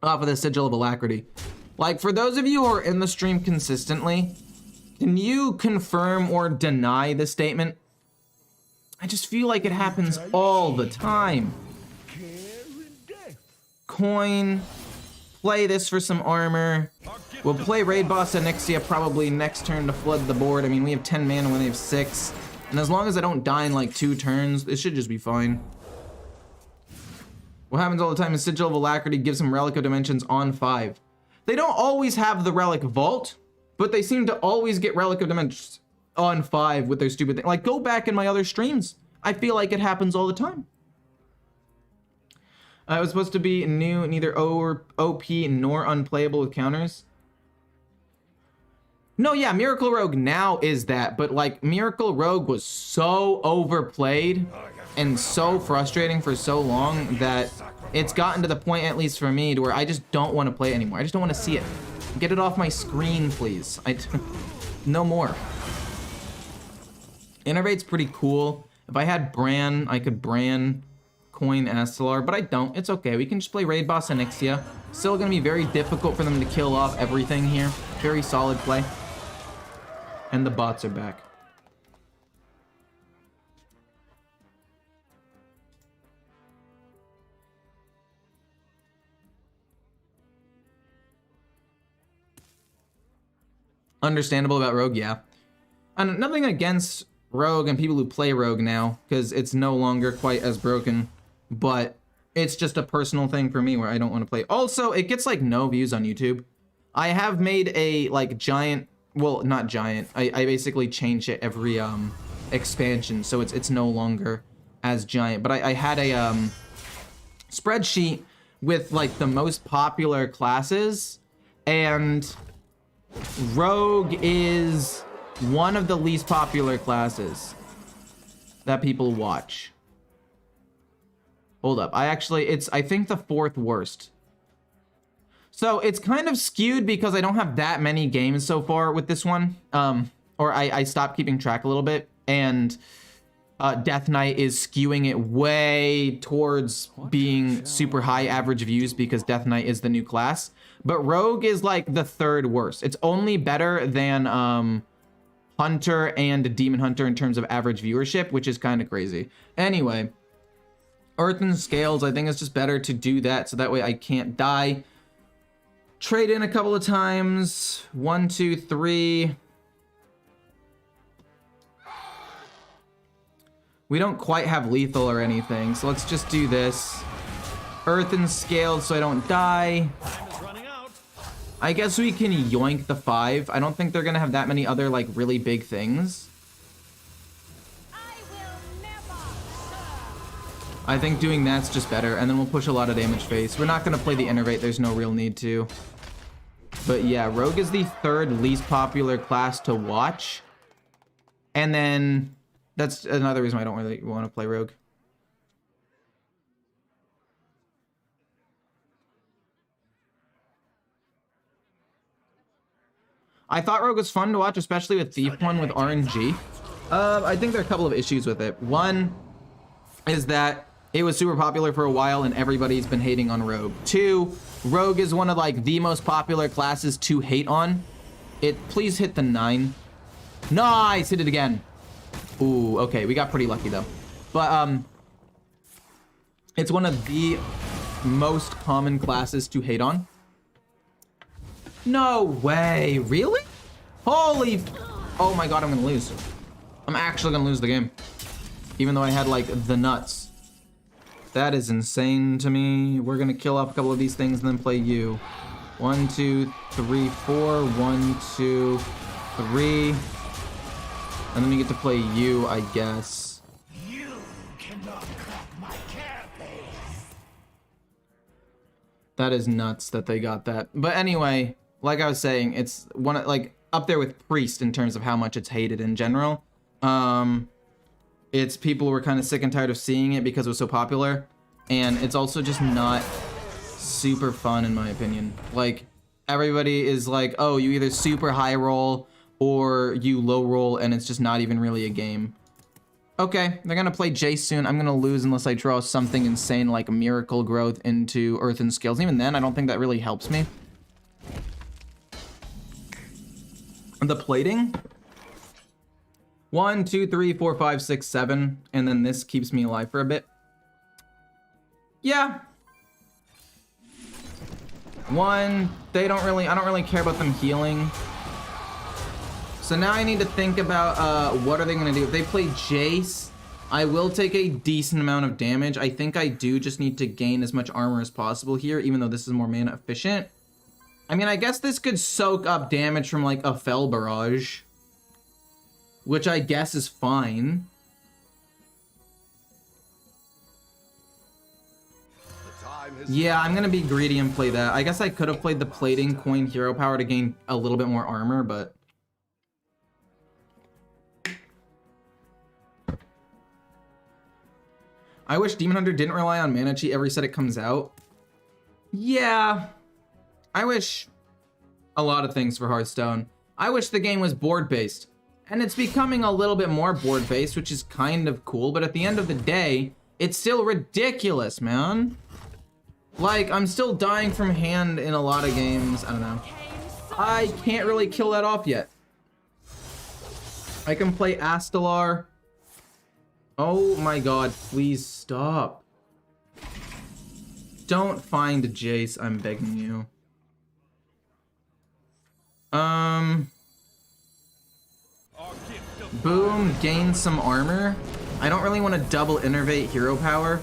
Off of the Sigil of Alacrity. Like, for those of you who are in the stream consistently, can you confirm or deny this statement? I just feel like it happens all the time. Coin, play this for some armor. We'll play Raid Boss Onyxia probably next turn to flood the board. I mean, we have 10 mana when they have 6. And as long as I don't die in like 2 turns, it should just be fine. What happens all the time is Sigil of Alacrity gives him Relic of Dimensions on 5. They don't always have the Relic Vault, but they seem to always get Relic of Dimensions on 5 with their stupid thing. Like, go back in my other streams. I feel like it happens all the time. It was supposed to be new, neither OP nor unplayable with counters. No, yeah, Miracle Rogue now is that, but like Miracle Rogue was so overplayed and so frustrating for so long that it's gotten to the point, at least for me, to where I just don't want to play it anymore. I just don't want to see it. Get it off my screen, please. No more. Innervate's pretty cool. If I had Bran, I could Bran coin Astalar, but I don't. It's okay. We can just play Raid Boss Onyxia. Still gonna be very difficult for them to kill off everything here. Very solid play. And the bots are back. Understandable about Rogue, yeah. And nothing against Rogue and people who play Rogue now, because it's no longer quite as broken, but it's just a personal thing for me where I don't want to play. Also, it gets like no views on YouTube. I have made a like giant, well, not giant, I basically change it every expansion, so it's no longer as giant, but I had a spreadsheet with like the most popular classes, and Rogue is one of the least popular classes that people watch. Hold up, I think the 4th worst. So it's kind of skewed because I don't have that many games so far with this one. Or I stopped keeping track a little bit, and Death Knight is skewing it way towards being super high average views because Death Knight is the new class. But Rogue is like the 3rd worst. It's only better than Hunter and Demon Hunter in terms of average viewership, which is kind of crazy. Anyway, Earth and Scales, I think it's just better to do that so that way I can't die. Trade in a couple of times. 1, 2, 3. We don't quite have lethal or anything, so let's just do this. Earth and Scales so I don't die. I guess we can yoink the 5. I don't think they're gonna have that many other like really big things. I think doing that's just better, and then we'll push a lot of damage face. We're not gonna play the Innervate, there's no real need to. But yeah, Rogue is the 3rd least popular class to watch. And then that's another reason why I don't really want to play Rogue. I thought Rogue was fun to watch, especially with Thief one with RNG. I think there are a couple of issues with it. One is that it was super popular for a while and everybody's been hating on Rogue. 2, Rogue is one of like the most popular classes to hate on. Please hit the 9. Nice, hit it again. Ooh, okay, we got pretty lucky though. But it's one of the most common classes to hate on. No way, really? Holy, oh my god, I'm gonna lose. I'm actually gonna lose the game. Even though I had like the nuts. That is insane to me. We're gonna kill off a couple of these things and then play you. 1, 2, 3, 4. 1, 2, 3. And then we get to play you, I guess. You cannot crack my carapace. That is nuts that they got that. But anyway, like I was saying, it's one of, like up there with Priest in terms of how much it's hated in general. It's people were kind of sick and tired of seeing it because it was so popular, and it's also just not super fun in my opinion. Like everybody is like, oh, you either super high roll or you low roll, and it's just not even really a game. Okay, they're gonna play Jace soon. I'm gonna lose unless I draw something insane like Miracle Growth into Earth and Scales. Even then, I don't think that really helps me. The plating. 1, 2, 3, 4, 5, 6, 7, and then this keeps me alive for a bit. Yeah. 1, I don't really care about them healing. So now I need to think about what are they gonna do. If they play Jace, I will take a decent amount of damage. I think I do just need to gain as much armor as possible here, even though this is more mana efficient. I mean, I guess this could soak up damage from like a Fel Barrage, which I guess is fine. Yeah, I'm gonna be greedy and play that. I guess I could have played the Plating Coin Hero Power to gain a little bit more armor, but... I wish Demon Hunter didn't rely on Mana Chi every set it comes out. Yeah. I wish a lot of things for Hearthstone. I wish the game was board-based. And it's becoming a little bit more board-based, which is kind of cool, but at the end of the day, it's still ridiculous, man. Like, I'm still dying from hand in a lot of games. I don't know. I can't really kill that off yet. I can play Astalar. Oh my god, please stop. Don't find Jace, I'm begging you. Boom, gain some armor. I don't really want to double innervate hero power.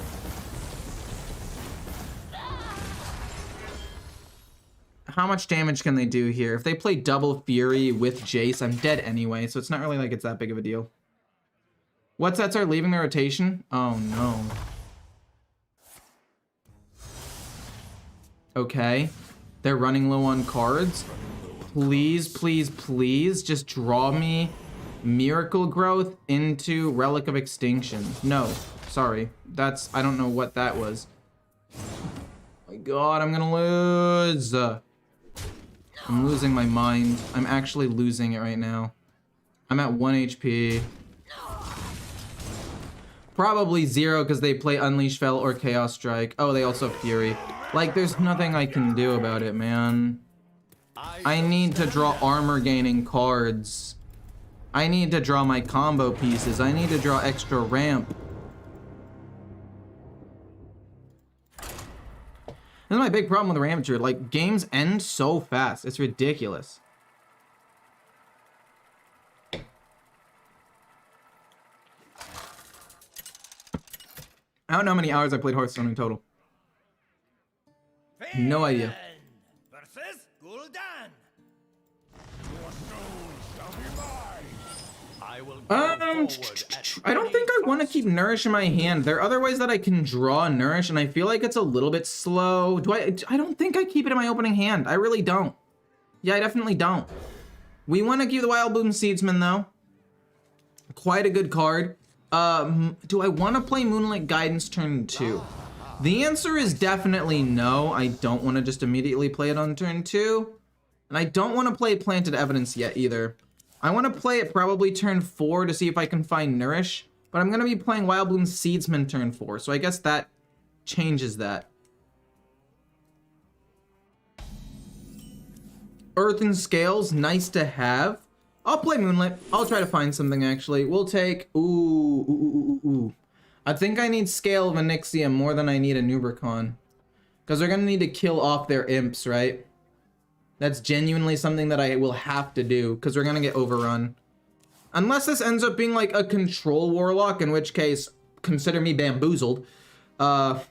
How much damage can they do here? If they play double Fury with Jace, I'm dead anyway, so it's not really like it's that big of a deal. What sets are leaving the rotation? Oh no. Okay. They're running low on cards. Please, please, please just draw me Miracle Growth into Relic of Extinction. No, sorry. I don't know what that was. Oh my god, I'm gonna lose. I'm losing my mind. I'm actually losing it right now. I'm at 1 HP. Probably 0 because they play Unleash Fel or Chaos Strike. Oh, they also have Fury. Like, there's nothing I can do about it, man. I need to draw armor gaining cards. I need to draw my combo pieces. I need to draw extra ramp. This is my big problem with Ramager. Like, games end so fast. It's ridiculous. I don't know how many hours I played Hearthstone in total. No idea. Versus Gul'dan. I don't think I want to keep Nourish in my hand. There are other ways that I can draw Nourish, and I feel like it's a little bit slow. I don't think I keep it in my opening hand. I really don't. Yeah, I definitely don't. We want to keep the Wild Bloom Seedsman, though. Quite a good card. Do I want to play Moonlight Guidance turn 2? The answer is definitely no. I don't want to just immediately play it on turn 2. And I don't want to play Planted Evidence yet either. I want to play it probably turn 4 to see if I can find Nourish. But I'm going to be playing Wild Bloom Seedsman turn 4. So I guess that changes that. Earth and Scales, nice to have. I'll play Moonlit. I'll try to find something, actually. We'll take... Ooh. I think I need Scale of Onyxia more than I need a Nubricon. Because they're going to need to kill off their imps, right? That's genuinely something that I will have to do. Because we're going to get overrun. Unless this ends up being like a Control Warlock, in which case, consider me bamboozled. I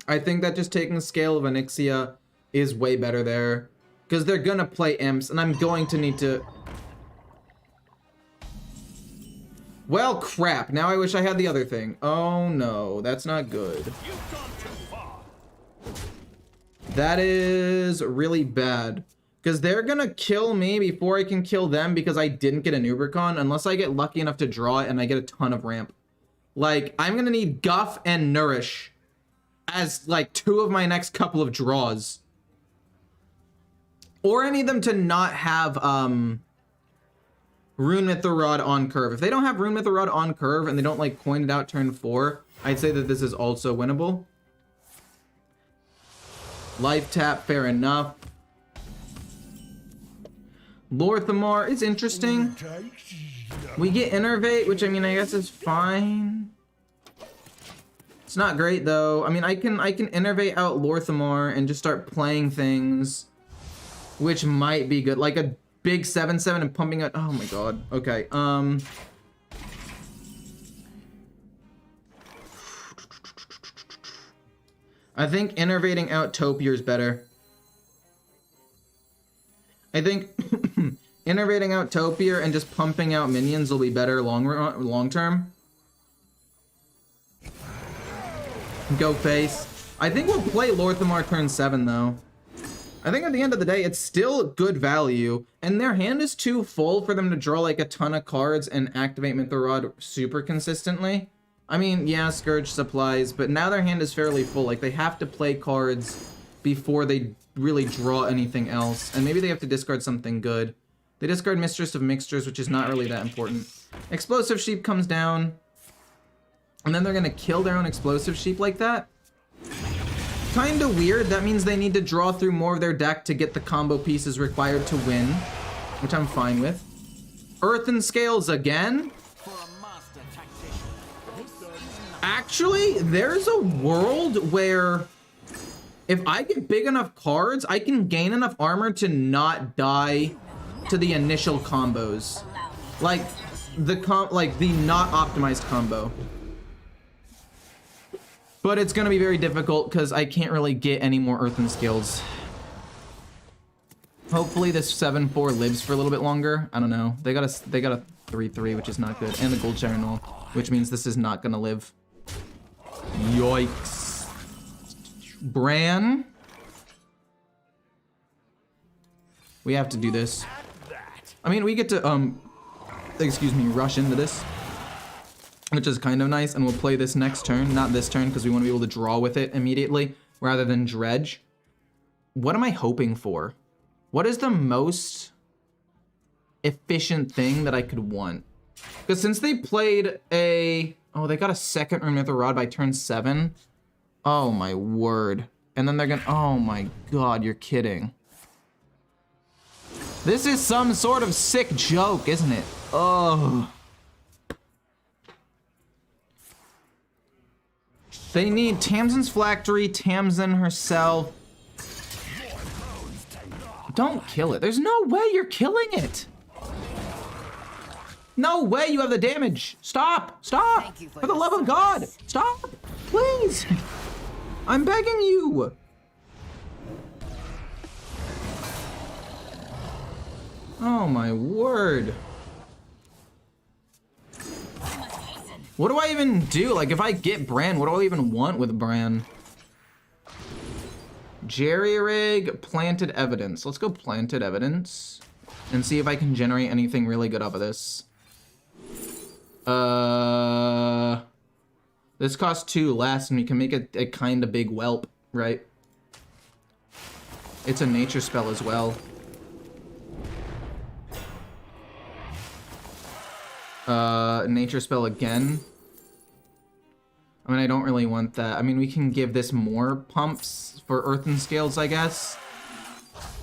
think that just taking Scale of Onyxia is way better there. Because they're going to play imps, and I'm going to need to... Well, crap. Now I wish I had the other thing. Oh, no. That's not good. That is really bad. Because they're going to kill me before I can kill them because I didn't get a Nubricon, unless I get lucky enough to draw it and I get a ton of ramp. Like, I'm going to need Guff and Nourish as, like, 2 of my next couple of draws. Or I need them to not have, Rune Mytho Rod on curve. If they don't have Rune Mytho Rod on curve and they don't like coin it out turn 4, I'd say that this is also winnable. Life tap, fair enough. Lorthamar is interesting. We get Innervate, which I mean I guess is fine. It's not great though. I mean I can Innervate out Lorthamar and just start playing things, which might be good. Like a big 7/7 and pumping out. Oh my god. Okay. I think innervating out Topier is better. I think innovating out Topier and just pumping out minions will be better long term. Go face. I think we'll play Lorthamar turn 7 though. I think at the end of the day, it's still good value, and their hand is too full for them to draw like a ton of cards and activate Mythorod super consistently. I mean, yeah, Scourge supplies, but now their hand is fairly full. Like, they have to play cards before they really draw anything else, and maybe they have to discard something good. They discard Mistress of Mixtures, which is not really that important. Explosive Sheep comes down, and then they're gonna kill their own Explosive Sheep like that. Kinda weird. That means they need to draw through more of their deck to get the combo pieces required to win, which I'm fine with. Earthen Scales again? Actually, there's a world where if I get big enough cards, I can gain enough armor to not die to the initial combos. Like the not optimized combo. But it's gonna be very difficult because I can't really get any more Earthen Scales. Hopefully this 7-4 lives for a little bit longer. I don't know. They got a 3-3, which is not good, and the Gold Channel, which means this is not gonna live. Yikes. Bran. We have to do this. I mean, we get to excuse me, rush into this, which is kind of nice, and we'll play this next turn, not this turn, because we want to be able to draw with it immediately, rather than dredge. What am I hoping for? What is the most efficient thing that I could want? Because since they played a... Oh, they got a second Rune Mythorod by turn 7? Oh my word. And then they're gonna... Oh my god, you're kidding. This is some sort of sick joke, isn't it? Oh. They need Tamsin's Phylactery, Tamsin herself. Don't kill it. There's no way you're killing it. No way you have the damage. Stop. Stop. For the love of God. Stop. Please. I'm begging you. Oh my word. What do I even do? Like, if I get Bran, what do I even want with Bran? Jerry-rig, Planted Evidence. Let's go Planted Evidence and see if I can generate anything really good off of this. This costs 2 less, and we can make it a kind of big whelp, right? It's a nature spell as well. Nature spell again. I mean, I don't really want that. I mean, we can give this more pumps for Earthen Scales, I guess.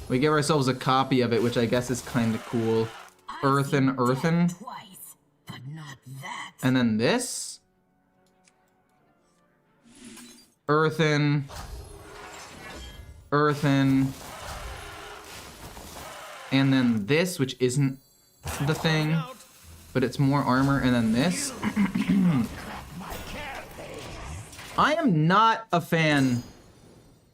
We give ourselves a copy of it, which I guess is kind of cool. Earthen. Twice, but not that. And then this. Earthen. And then this, which isn't the thing, but it's more armor, and then this. I am not a fan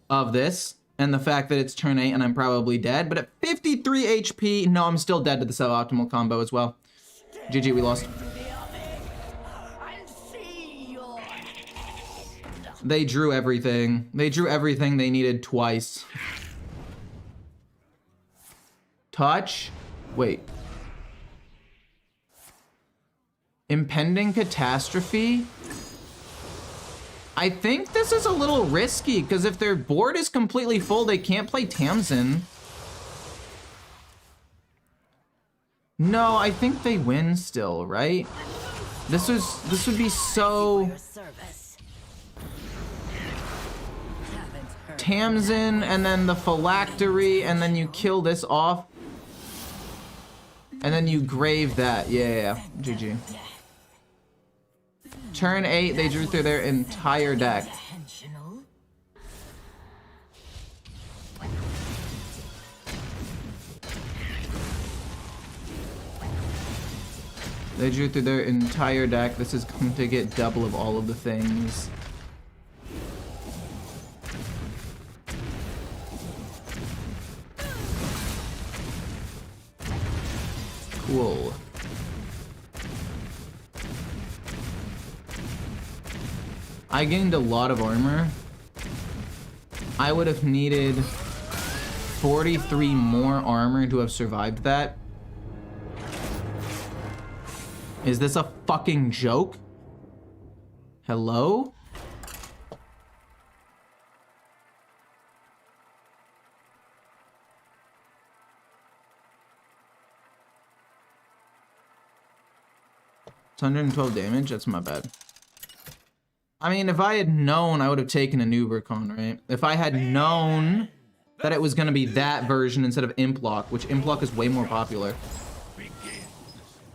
of this, and the fact that it's turn 8 and I'm probably dead, but at 53 HP, no, I'm still dead to the suboptimal combo as well. GG, we lost. They drew everything. They drew everything they needed twice. Touch? Wait. Impending Catastrophe? I think this is a little risky, because if their board is completely full, they can't play Tamsin. No, I think they win still, right? This would be so... Tamsin, and then the Phylactery, and then you kill this off. And then you grave that. Yeah. GG. Turn 8, they drew through their entire deck. They drew through their entire deck. This is going to get double of all of the things. Cool. I gained a lot of armor. I would have needed 43 more armor to have survived that. Is this a fucking joke? Hello? It's 112 damage, that's not bad. I mean, if I had known, I would have taken an Ubercon, right? If I had known that it was gonna be that version instead of Implock, which Implock is way more popular.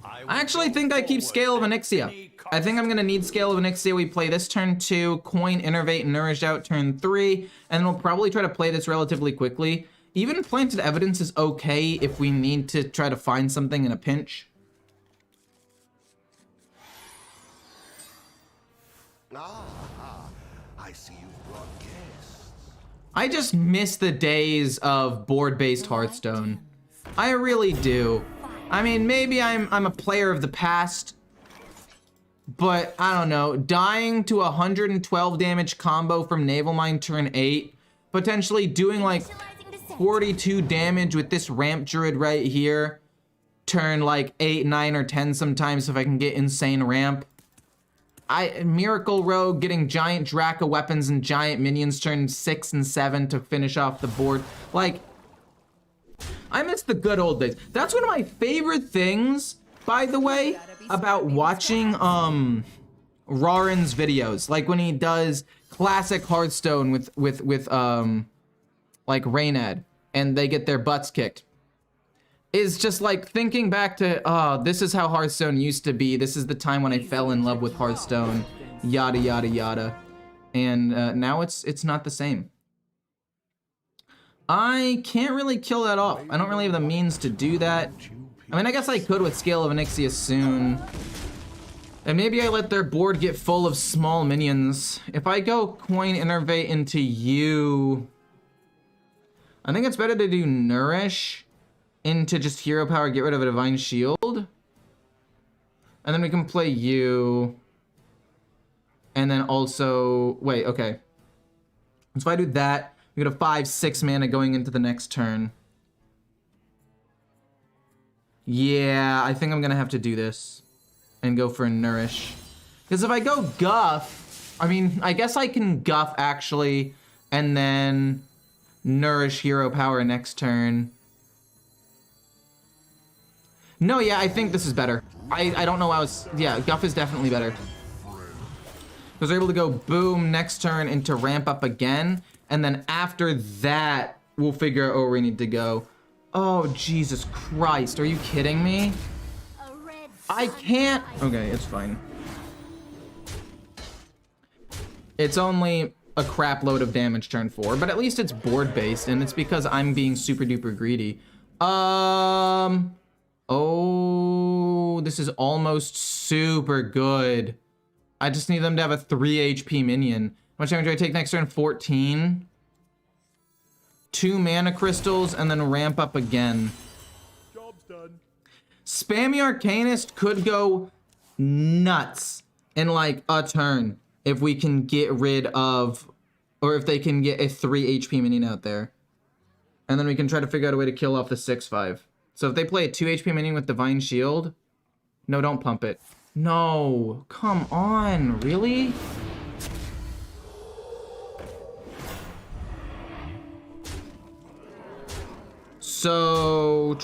I actually think I keep Scale of Onyxia. I think I'm gonna need Scale of Onyxia. We play this turn 2, Coin, Innervate, and Nourish out turn 3, and then we'll probably try to play this relatively quickly. Even Planted Evidence is okay if we need to try to find something in a pinch. I see you brought guests. I just miss the days of board-based Hearthstone. I really do. I mean, maybe I'm a player of the past, but I don't know. Dying to 112 damage combo from Naval Mine turn 8, potentially doing like 42 damage with this Ramp Druid right here, turn like 8, 9, or 10 sometimes if I can get insane ramp. Miracle Rogue getting giant Draco weapons and giant minions turn 6 and 7 to finish off the board. Like, I miss the good old days. That's one of my favorite things, by the way, about watching Raren's videos. Like when he does classic Hearthstone with like Reynad and they get their butts kicked. Is just like thinking back to, oh, this is how Hearthstone used to be. This is the time when I fell in love with Hearthstone, yada, yada, yada. And now it's not the same. I can't really kill that off. I don't really have the means to do that. I mean, I guess I could with Scale of Onyxia soon. And maybe I let their board get full of small minions. If I go Coin, Innervate into you, I think it's better to do Nourish into just Hero Power, get rid of a Divine Shield. And then we can play you. And then also, wait, okay. So if I do that, we get a 5/6 mana going into the next turn. Yeah, I think I'm gonna have to do this and go for a Nourish. Because if I go Guff, I mean, I guess I can Guff actually, and then Nourish Hero Power next turn. No, yeah, I think this is better. I don't know how yeah, Guff is definitely better. Because we're able to go boom next turn into ramp up again. And then after that, we'll figure out where we need to go. Oh, Jesus Christ. Are you kidding me? I can't. Okay, it's fine. It's only a crap load of damage turn 4, but at least it's board based and it's because I'm being super duper greedy. Oh, this is almost super good. I just need them to have a 3 HP minion. How much damage do I take next turn? 14. 2 mana crystals and then ramp up again. Job's done. Spammy Arcanist could go nuts in like a turn if we can get rid of, or if they can get a 3 HP minion out there. And then we can try to figure out a way to kill off the 6/5. So if they play a 2 HP minion with Divine Shield, no, don't pump it. No, come on, really? So,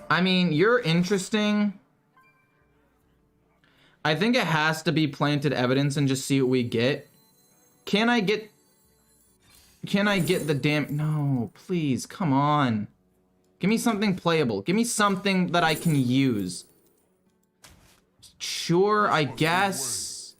I mean, you're interesting. I think it has to be Planted Evidence and just see what we get. Can I get the damn... No, please, come on. Give me something playable. Give me something that I can use. Sure, I guess.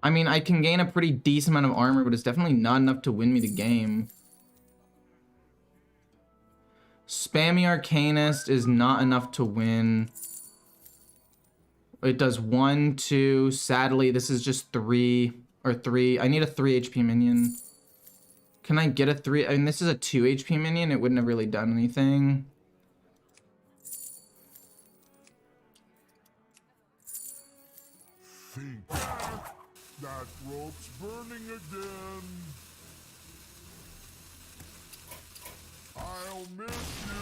I mean, I can gain a pretty decent amount of armor, but it's definitely not enough to win me the game. Spammy Arcanist is not enough to win. It does 1, 2. Sadly, this is just 3 or 3. I need a 3 HP minion. Can I get a 3? I mean, this is a 2 HP minion. It wouldn't have really done anything. Think that rope's burning again. I'll miss you.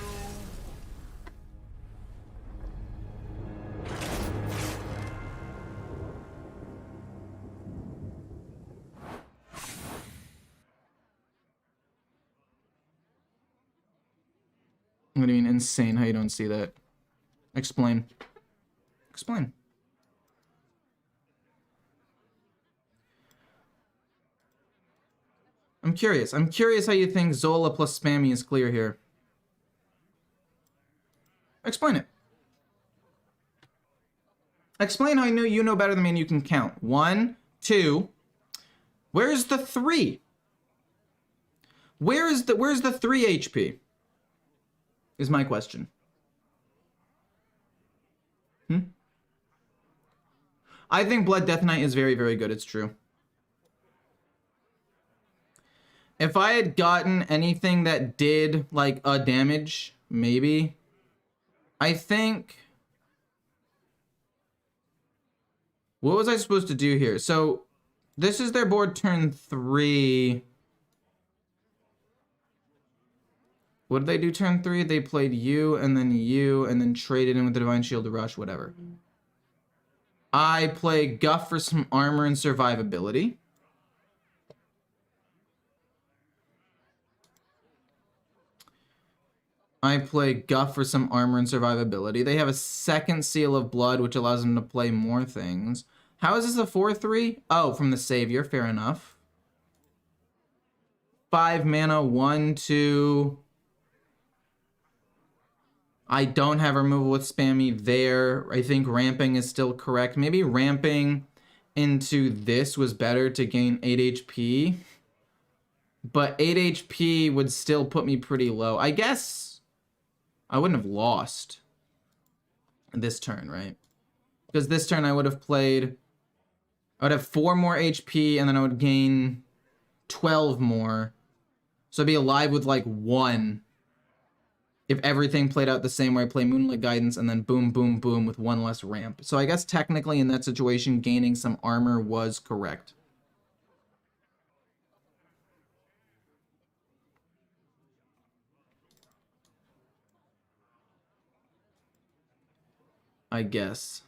What do you mean insane? How you don't see that? Explain. Explain. I'm curious. I'm curious how you think Zola plus Spammy is clear here. Explain it. Explain how I know you know better than me and you can count. 1, 2. Where's the 3? Where's the 3 HP? Is my question. I think Blood Death Knight is very, very good. It's true. If I had gotten anything that did like a damage, maybe. I think. What was I supposed to do here? So this is their board turn 3. What did they do turn 3? They played you and then traded in with the Divine Shield to rush, whatever. I play Guff for some armor and survivability. I play Guff for some armor and survivability. They have a second Seal of Blood, which allows them to play more things. How is this a 4/3? Oh, from the Savior. Fair enough. 5 mana, 1, 2. I don't have removal with Spammy there. I think ramping is still correct. Maybe ramping into this was better to gain 8 HP. But 8 HP would still put me pretty low. I guess I wouldn't have lost this turn, right? Because this turn I would have played... I would have 4 more HP and then I would gain 12 more. So I'd be alive with like 1. If everything played out the same way, I play Moonlit Guidance and then boom, boom, boom with 1 less ramp. So I guess technically in that situation, gaining some armor was correct. I guess.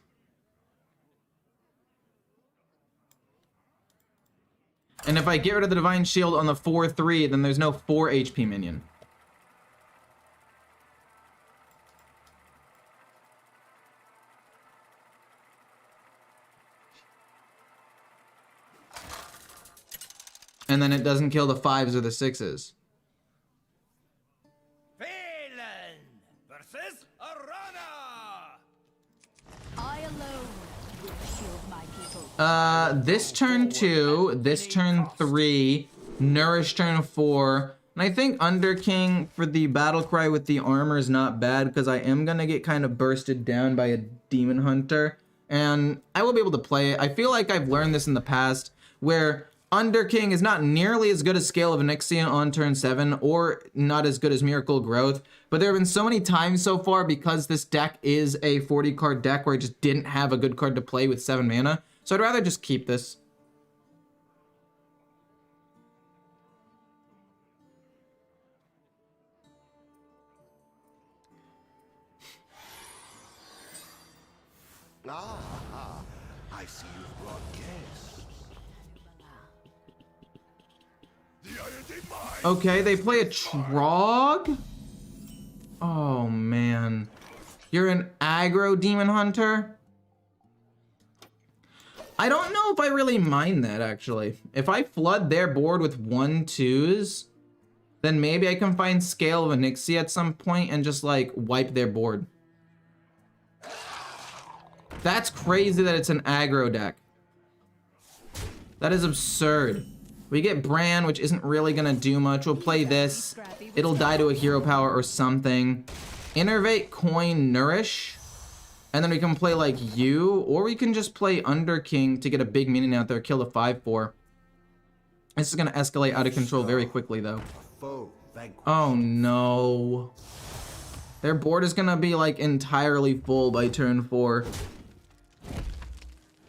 And if I get rid of the Divine Shield on the 4/3, then there's no 4 HP minion. And then it doesn't kill the 5s or the 6s. Phelan versus Arana. I alone will shield my people. This turn 2, this turn 3, Nourish turn 4. And I think Underking for the battle cry with the armor is not bad because I am gonna get kind of bursted down by a Demon Hunter. And I will be able to play it. I feel like I've learned this in the past where Underking is not nearly as good as Scale of Onyxia on turn 7 or not as good as Miracle Growth. But there have been so many times so far because this deck is a 40 card deck where I just didn't have a good card to play with 7 mana. So I'd rather just keep this. I see you've brought guests. Okay, they play a Trog? Oh, man. You're an aggro Demon Hunter? I don't know if I really mind that, actually. If I flood their board with 1/2s, then maybe I can find Scale of Onyxia at some point and just, like, wipe their board. That's crazy that it's an aggro deck. That is absurd. We get Bran, which isn't really gonna do much. We'll play this. It'll die to a hero power or something. Innervate, Coin, Nourish. And then we can play like you, or we can just play Under King to get a big minion out there, kill the 5/4. This is gonna escalate out of control very quickly though. Oh no. Their board is gonna be like entirely full by turn 4.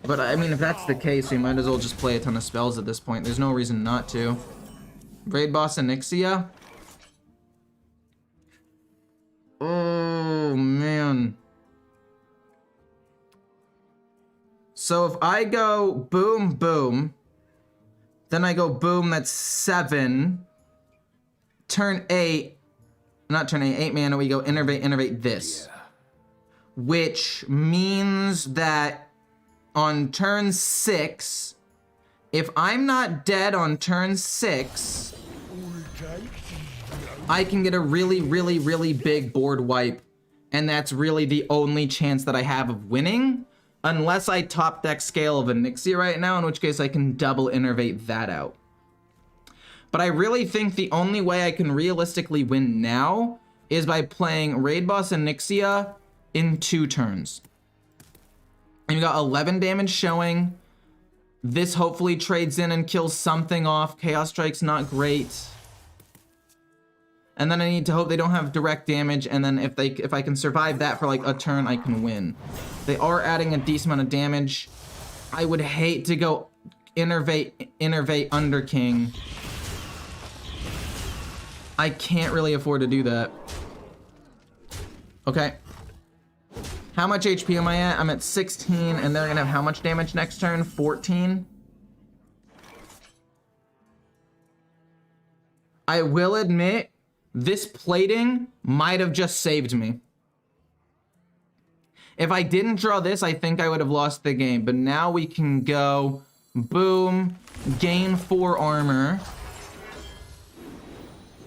But I mean, if that's the case, we might as well just play a ton of spells at this point. There's no reason not to. Raid Boss Onyxia. Oh man. So if I go boom, boom, then I go boom, that's 7. Turn 8, not turn 8 mana, we go innervate this. Yeah. Which means that on turn 6, if I'm not dead on turn 6, I can get a really, really, really big board wipe. And that's really the only chance that I have of winning. Unless I top deck scale of Onyxia right now, in which case I can double innervate that out. But I really think the only way I can realistically win now is by playing Raid Boss Onyxia in 2 turns. And you got 11 damage showing. This hopefully trades in and kills something off. Chaos Strike's not great. And then I need to hope they don't have direct damage, and then if I can survive that for like a turn, I can win. They are adding a decent amount of damage. I would hate to go innervate Under King. I can't really afford to do that. Okay. How much HP am I at? I'm at 16, and they're gonna have how much damage next turn? 14? I will admit, this plating might have just saved me. If I didn't draw this, I think I would have lost the game. But now we can go, boom, gain 4 armor.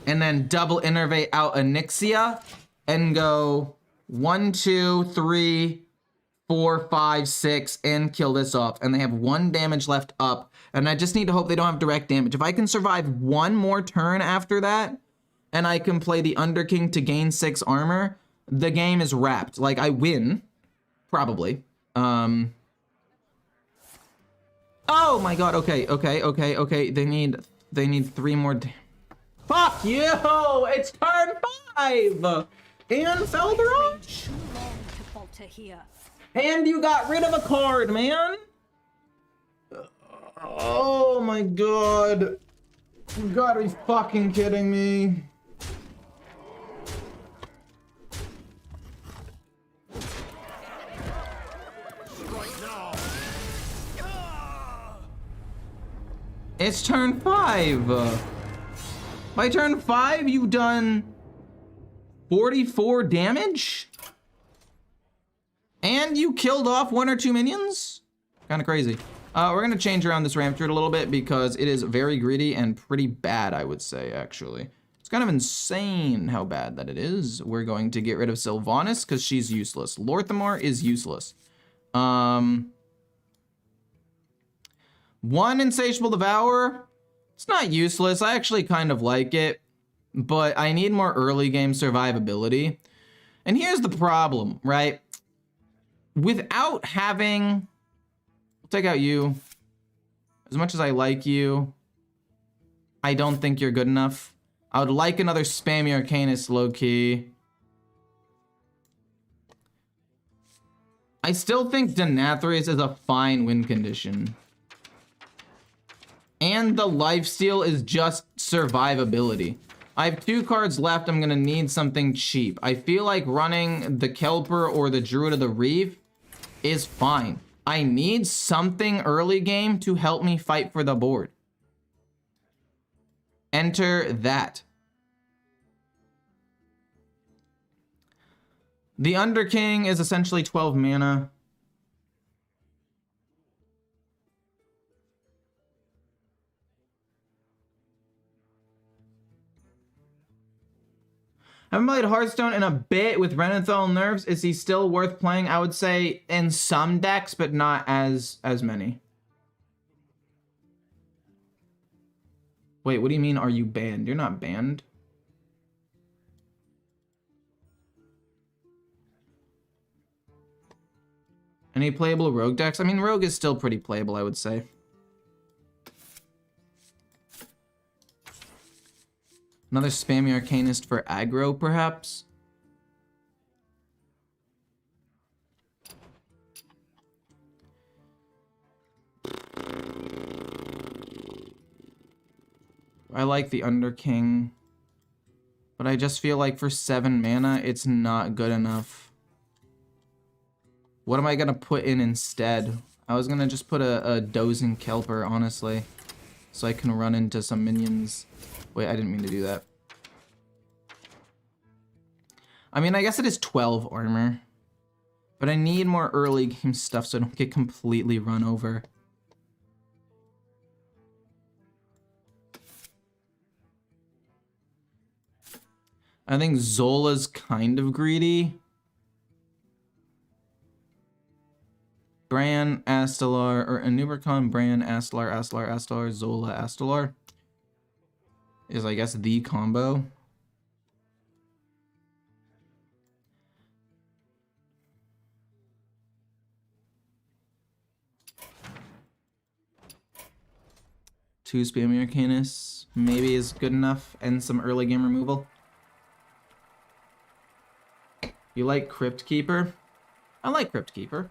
And then double innervate out Onyxia. And go 1, 2, 3, 4, 5, 6, and kill this off. And they have 1 damage left up. And I just need to hope they don't have direct damage. If I can survive 1 more turn after that, and I can play the Under King to gain 6 armor, the game is wrapped. Like, I win. Probably. Oh my god, okay. They need 3 more Fuck you! It's turn 5! And fell barrage? And you got rid of a card, man! Oh my god. You gotta be fucking kidding me. It's turn 5. By turn 5, you've done 44 damage? And you killed off 1 or 2 minions? Kind of crazy. We're gonna change around this ramp druid a little bit because it is very greedy and pretty bad, I would say, actually. It's kind of insane how bad that it is. We're going to get rid of Sylvanas because she's useless. Lorthamar is useless. 1 Insatiable Devourer. It's not useless. I actually kind of like it, but I need more early game survivability. And here's the problem, right? Without having, I'll take out you. As much as I like you, I don't think you're good enough. I would like another spammy Arcanist low-key. I still think Denathrius is a fine win condition. And the lifesteal is just survivability. I have 2 cards left. I'm gonna need something cheap. I feel like running the Kelper or the Druid of the Reef is fine. I need something early game to help me fight for the board. Enter that. The Under King is essentially 12 mana. I haven't played Hearthstone in a bit with Renathal nerfs. Is he still worth playing? I would say in some decks, but not as many. Wait, what do you mean, are you banned? You're not banned. Any playable rogue decks? I mean, rogue is still pretty playable, I would say. Another spammy arcanist for aggro, perhaps? I like the Underking, but I just feel like for 7 mana, it's not good enough. What am I gonna put in instead? I was gonna just put a Dozing Kelper, honestly, so I can run into some minions. Wait, I didn't mean to do that. I mean, I guess it is 12 armor, but I need more early game stuff so I don't get completely run over. I think Zola's kind of greedy. Bran, Astalar, or Anubercon, Bran, Astalar, Zola, Astalar is, I guess, the combo. Two spammy Arcanus maybe is good enough, and some early game removal. You like Crypt Keeper? I like Crypt Keeper.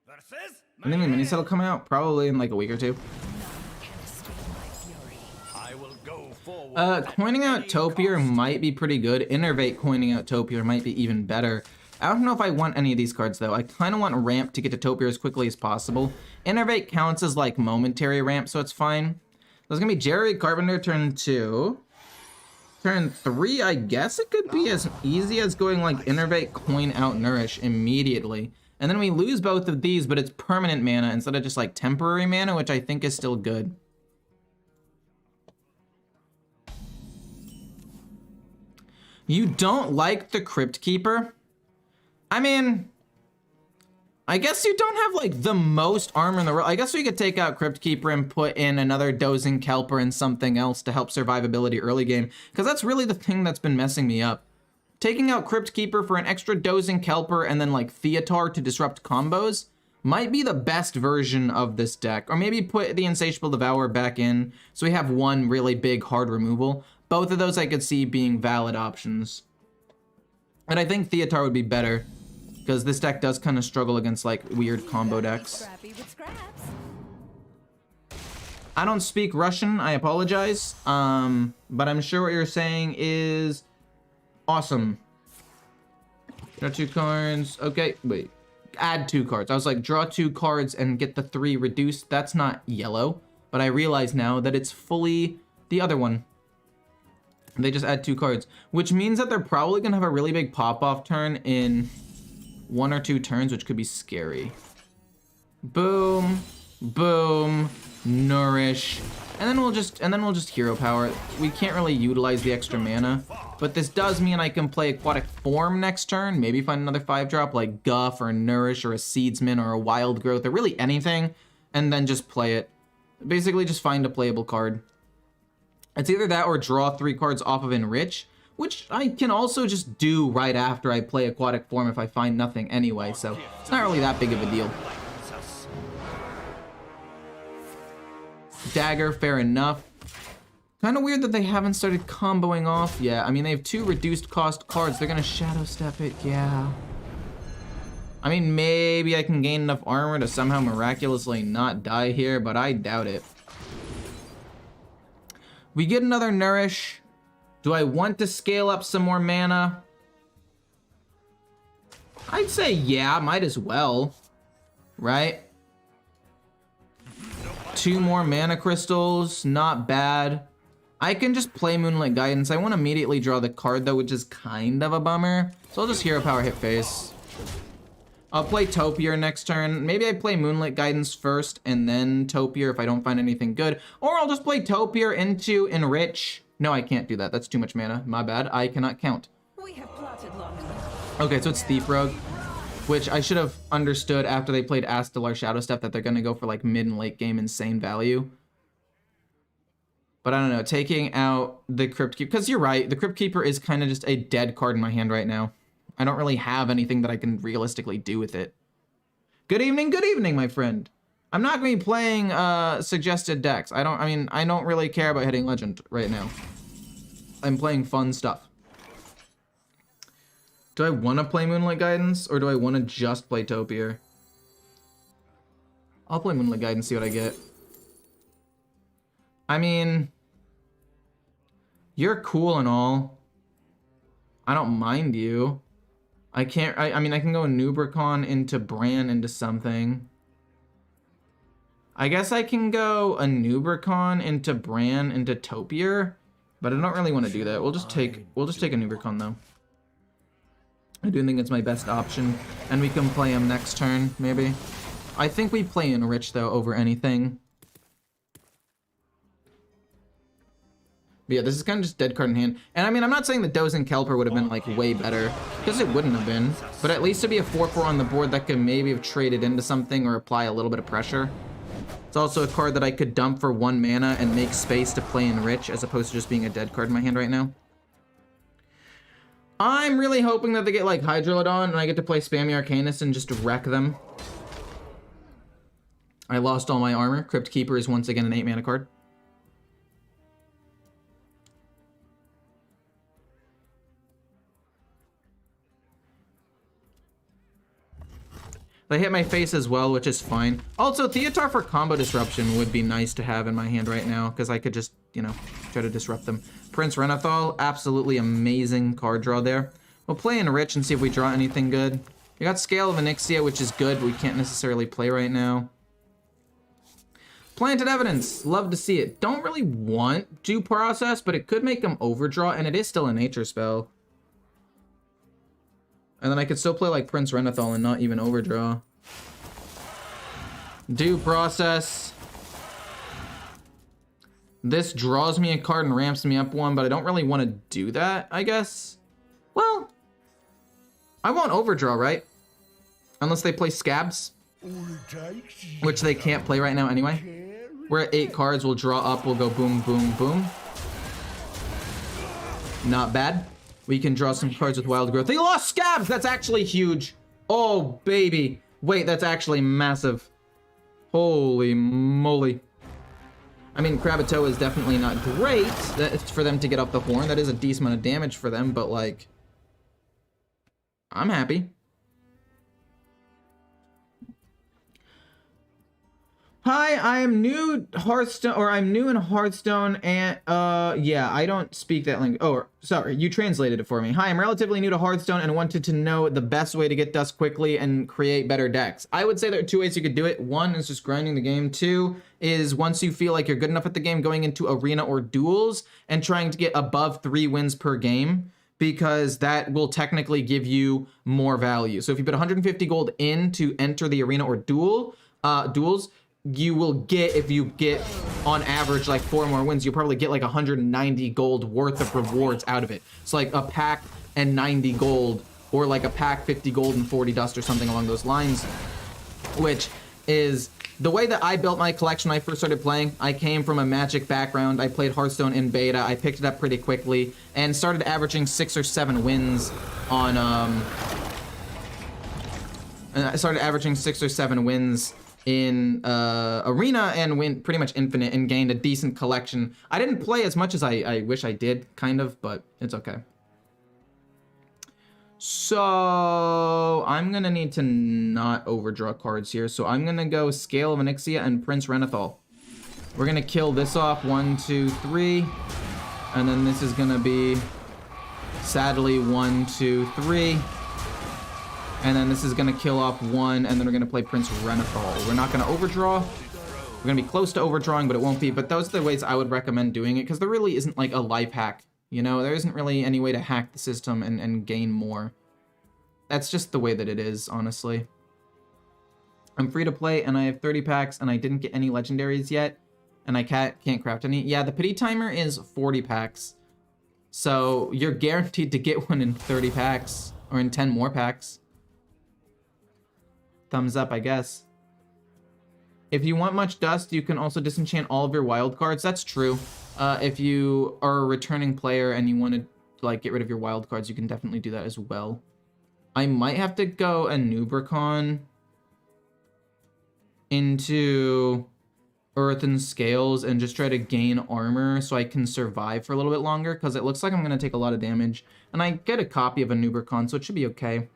Versus I think the mini set will come out probably in like a week or two. I will go forward. Coining out Topier might be pretty good. Innervate coining out Topier might be even better. I don't know if I want any of these cards though. I kind of want ramp to get to Topier as quickly as possible. Innervate counts as like momentary ramp, so it's fine. So it's gonna be Jerry Carpenter turn 2. Turn 3, I guess it could be as easy as going like Innervate, coin out Nourish immediately. And then we lose both of these, but it's permanent mana instead of just like temporary mana, which I think is still good. You don't like the Crypt Keeper? I mean, I guess you don't have like the most armor in the world. I guess we could take out Crypt Keeper and put in another Dozing Kelper and something else to help survivability early game, because that's really the thing that's been messing me up. Taking out Crypt Keeper for an extra Dozing Kelper and then like Theatar to disrupt combos might be the best version of this deck. Or maybe put the Insatiable Devourer back in so we have one really big hard removal. Both of those I could see being valid options. And I think Theatar would be better because this deck does kind of struggle against like weird combo decks. I don't speak Russian, I apologize. But I'm sure what you're saying is awesome. Draw 2 cards. Okay, wait. Add 2 cards. I was like, draw 2 cards and get the 3 reduced. That's not yellow. But I realize now that it's fully the other one. They just add 2 cards. Which means that they're probably going to have a really big pop-off turn in 1 or 2 turns, which could be scary. Boom. Boom. Nourish. And then we'll just hero power. We can't really utilize the extra mana, but this does mean I can play Aquatic Form next turn, maybe find another 5-drop like Guff or Nourish or a Seedsman or a Wild Growth or really anything, and then just play it. Basically just find a playable card. It's either that or draw 3 cards off of Enrich, which I can also just do right after I play Aquatic Form if I find nothing anyway, so it's not really that big of a deal. Dagger, fair enough. Kind of weird that they haven't started comboing off yet. I mean, they have 2 reduced cost cards. They're gonna Shadow Step it, yeah. I mean, maybe I can gain enough armor to somehow miraculously not die here, but I doubt it. We get another Nourish. Do I want to scale up some more mana? I'd say yeah, might as well, right? 2 more mana crystals, not bad. I can just play Moonlit Guidance. I won't immediately draw the card though, which is kind of a bummer. So I'll just Hero Power hit face. I'll play Topier next turn. Maybe I play Moonlit Guidance first and then Topier if I don't find anything good. Or I'll just play Topier into Enrich. No, I can't do that. That's too much mana. My bad. I cannot count. We have plotted long enough. Okay, so it's Thief Rogue. which I should have understood after they played Astalar Shadow Step that they're going to go for like mid and late game insane value. But I don't know, taking out the Crypt Keeper, because you're right, the Crypt Keeper is kind of just a dead card in my hand right now. I don't really have anything that I can realistically do with it. Good evening, my friend. I'm not going to be playing suggested decks. I don't really care about hitting Legend right now. I'm playing fun stuff. Do I want to play Moonlight Guidance, or do I want to just play Topiary? I'll play Moonlight Guidance, see what I get. I mean, you're cool and all. I don't mind you. I can't, I mean, I can go Nubricon into Bran into something. I guess I can go a Nubricon into Bran into Topiary, but I don't really want to do that. We'll just take a Nubricon though. I do think it's my best option, and we can play him next turn, maybe. I think we play Enrich though over anything. But yeah, this is kind of just dead card in hand. And I mean, I'm not saying that Dozen Kelper would have been like way better, because it wouldn't have been. But at least to be a 4/4 on the board that could maybe have traded into something or apply a little bit of pressure. It's also a card that I could dump for 1 mana and make space to play Enrich, as opposed to just being a dead card in my hand right now. I'm really hoping that they get like Hydrolodon and I get to play Spammy Arcanist and just wreck them. I lost all my armor. Crypt Keeper is once again an 8 mana card. They hit my face as well, which is fine. Also, Theotar for combo disruption would be nice to have in my hand right now, because I could just, you know, try to disrupt them. Prince Renathal, absolutely amazing card draw there. We'll play Enrich and see if we draw anything good. We got Scale of Onyxia, which is good, but we can't necessarily play right now. Planted Evidence, love to see it. Don't really want Due Process, but it could make them overdraw, and it is still a nature spell. And then I could still play like Prince Renathal and not even overdraw. Due Process. This draws me a card and ramps me up 1, but I don't really want to do that, I guess. Well, I won't overdraw, right? Unless they play Scabs, which they can't play right now anyway. We're at 8 cards, we'll draw up, we'll go boom, boom, boom. Not bad. We can draw some cards with Wild Growth. They lost Scabs! That's actually huge. Oh, baby. Wait, that's actually massive. Holy moly. I mean, Krabatoa is definitely not great for them to get off the horn. That is a decent amount of damage for them, but like, I'm happy. Hi, I am new Hearthstone, or I'm new in Hearthstone, and yeah, I don't speak that language. Oh, sorry, you translated it for me. Hi, I'm relatively new to Hearthstone and wanted to know the best way to get dust quickly and create better decks. I would say there are 2 ways you could do it. 1 is just grinding the game. 2 is once you feel like you're good enough at the game, going into arena or duels and trying to get above 3 wins per game, because that will technically give you more value. So if you put 150 gold in to enter the arena or duels, you will get, if you get on average like 4 more wins, you'll probably get like 190 gold worth of rewards out of it. It's like a pack and 90 gold, or like a pack 50 gold and 40 dust or something along those lines, which is the way that I built my collection when I first started playing. I came from a Magic background. I played Hearthstone in beta. I picked it up pretty quickly and started averaging 6 or 7 wins on and I started averaging 6 or 7 wins in arena and went pretty much infinite and gained a decent collection. I didn't play as much as I wish I did, kind of, but it's okay. So I'm gonna need to not overdraw cards here. So I'm gonna go Scale of Onyxia and Prince Renathal. We're gonna kill this off, 1, 2, 3. And then this is gonna be, sadly, 1, 2, 3. And then this is gonna kill off 1, and then we're gonna play Prince Renathal. We're not gonna overdraw. We're gonna be close to overdrawing, but it won't be. But those are the ways I would recommend doing it, because there really isn't like a life hack. You know, there isn't really any way to hack the system and gain more. That's just the way that it is, honestly. I'm free to play, and I have 30 packs, and I didn't get any legendaries yet, and I can't craft any. Yeah, the pity timer is 40 packs. So you're guaranteed to get one in 30 packs, or in 10 more packs. thumbs up, I guess. If you want much dust, you can also disenchant all of your wild cards. That's true. If you are a returning player and you want to like get rid of your wild cards, you can definitely do that as well. I might have to go a Nubricon into Earth and Scales and just try to gain armor so I can survive for a little bit longer, because it looks like I'm going to take a lot of damage. And I get a copy of a Nubricon, so it should be okay.